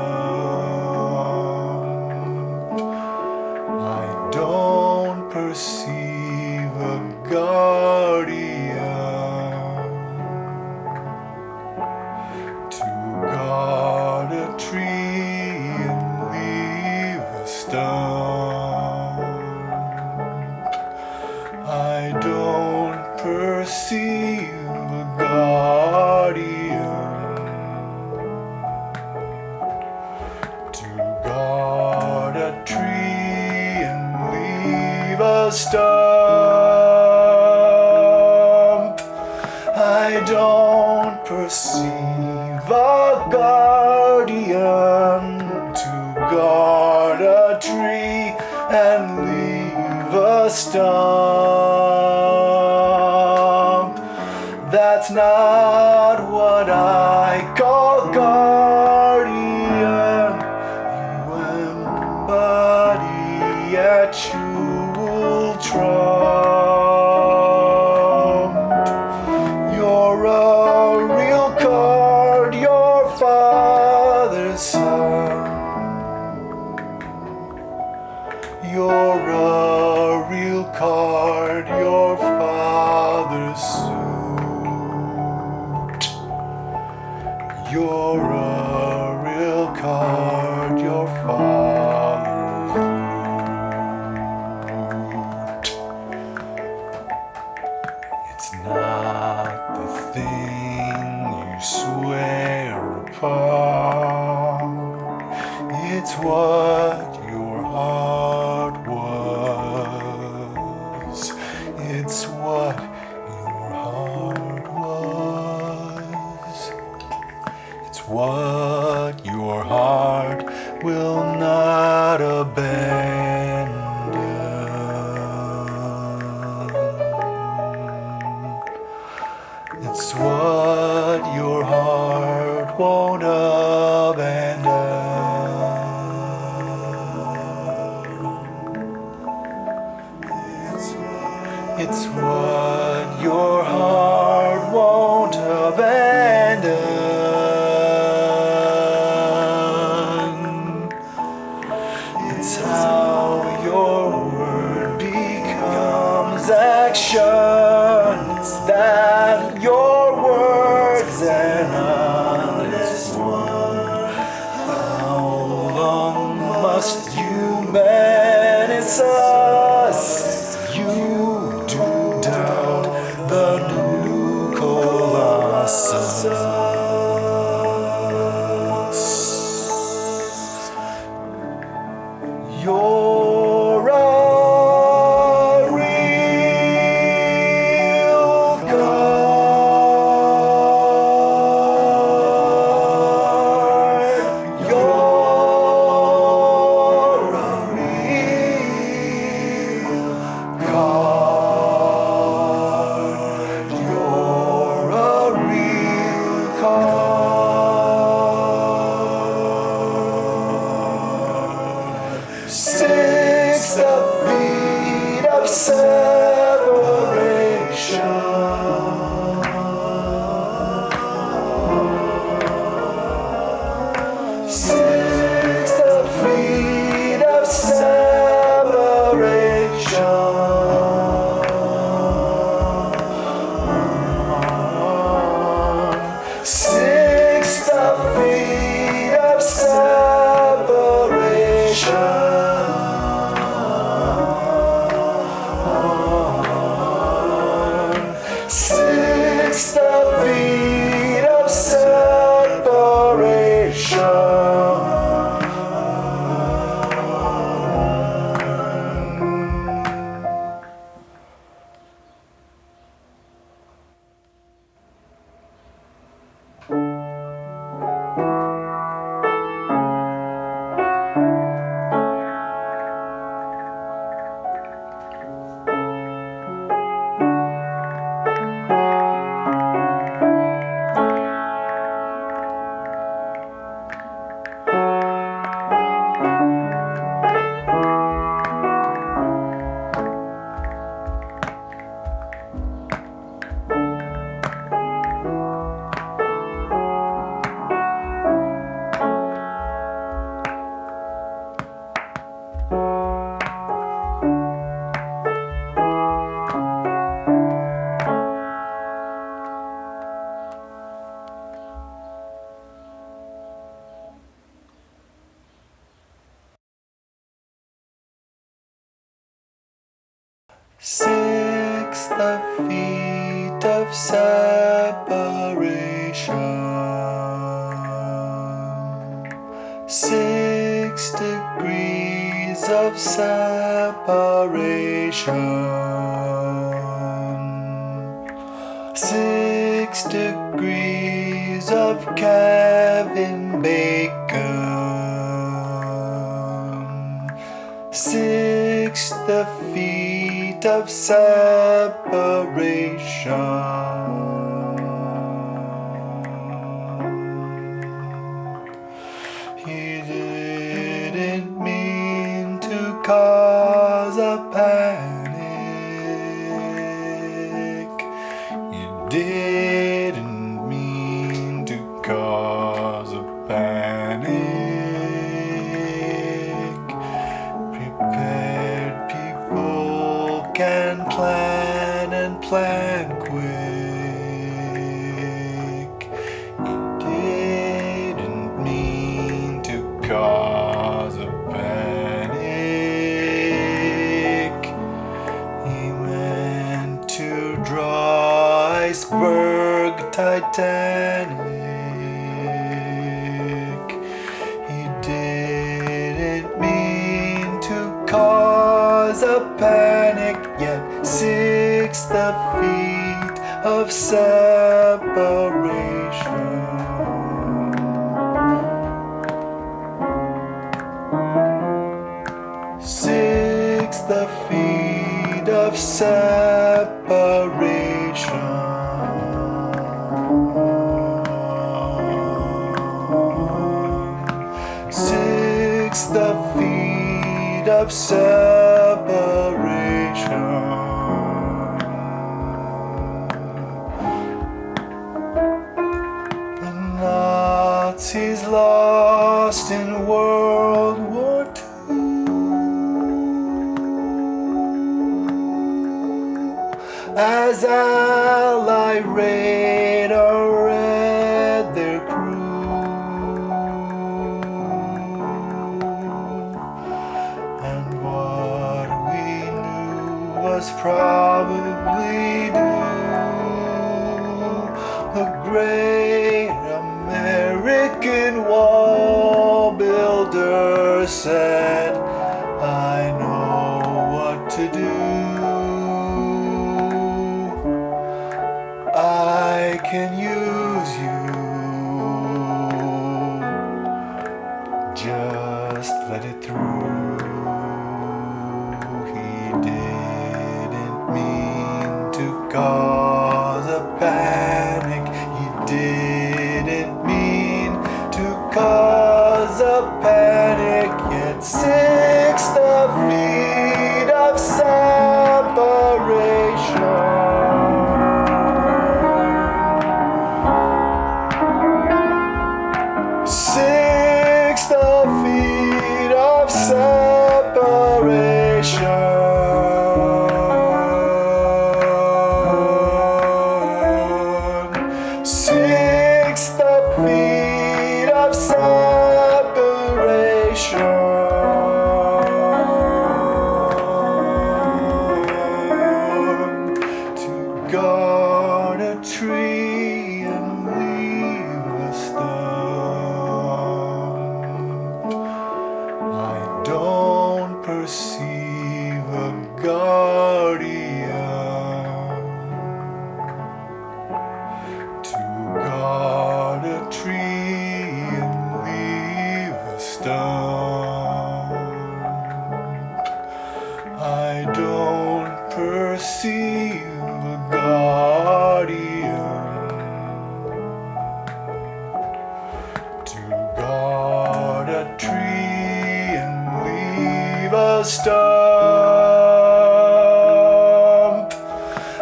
I don't perceive a guardian. To guard a tree and leave a stump. I don't perceive a guardian. To guard a tree and leave a stump. I don't perceive a guardian. To guard a tree and leave a stump. That's not what I call guardian. You embody a jewel trump. You're a real card, your father's son. You're a real card, your father's suit. You're a real card, your father's loot. It's not the thing you swear upon. It's what your heart was. It's It's what your heart won't abandon. It's how your word becomes action. It's that your words an honest one. How long must humanize us? You do doubt the new colossus. You're a real card. You're a real card. You're a real card. 6 feet of separation. 6 feet of separation. 6 feet of separation. 6 feet of separation. Six feet of separation. 6 degrees of separation. 6 degrees of Kevin Bacon. 6 feet of separation. He didn't mean to cause a panic. He didn't mean to cause a panic. Prepared people can plan and plan quick. He didn't mean to cause a panic. He meant to draw iceberg Titanic. He didn't mean to cause a panic, yet 6 feet of separation. 6 feet of separation. 6 feet of separation. as ally radar read their crew. And what we knew was probably due. The great American wall builder said, I know what to do. I can use you. Just let it through. He didn't mean to cause a panic. He didn't mean to cause a panic. Yet 6 feet of separation. 6 feet of separation. 6 feet of separation. To guard a tree and leave a stump. I don't perceive a guardian. To guard a tree and leave a stump. I don't perceive a guardian. To guard a tree and leave a stump.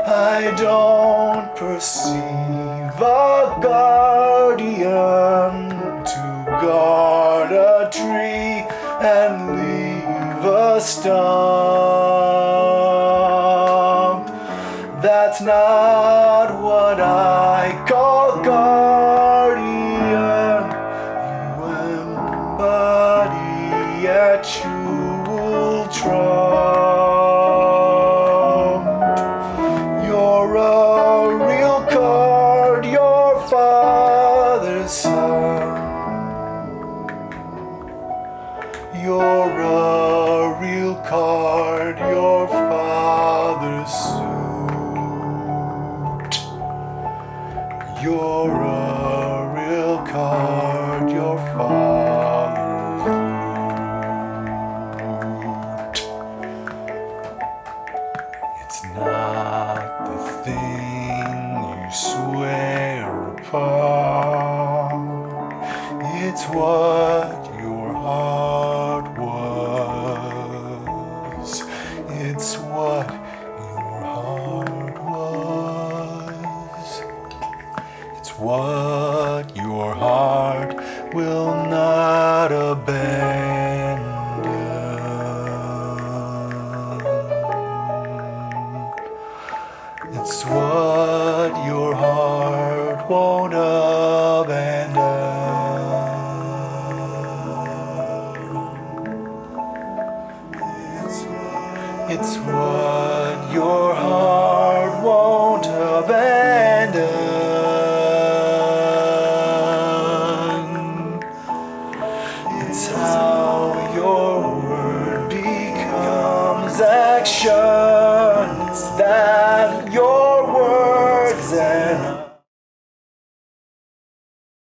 I don't perceive a guardian. To guard a tree and leave a stump. That's not what I call guardian. You embody a jewel trump. You're a real card, your father's son. You're a real card, your father's suit. You're a real card, your father's loot. It's not the thing you swear upon. It's what your heart was. It's what your heart was. It's what your heart will not abandon. It's what your heart won't abandon. It's what your heart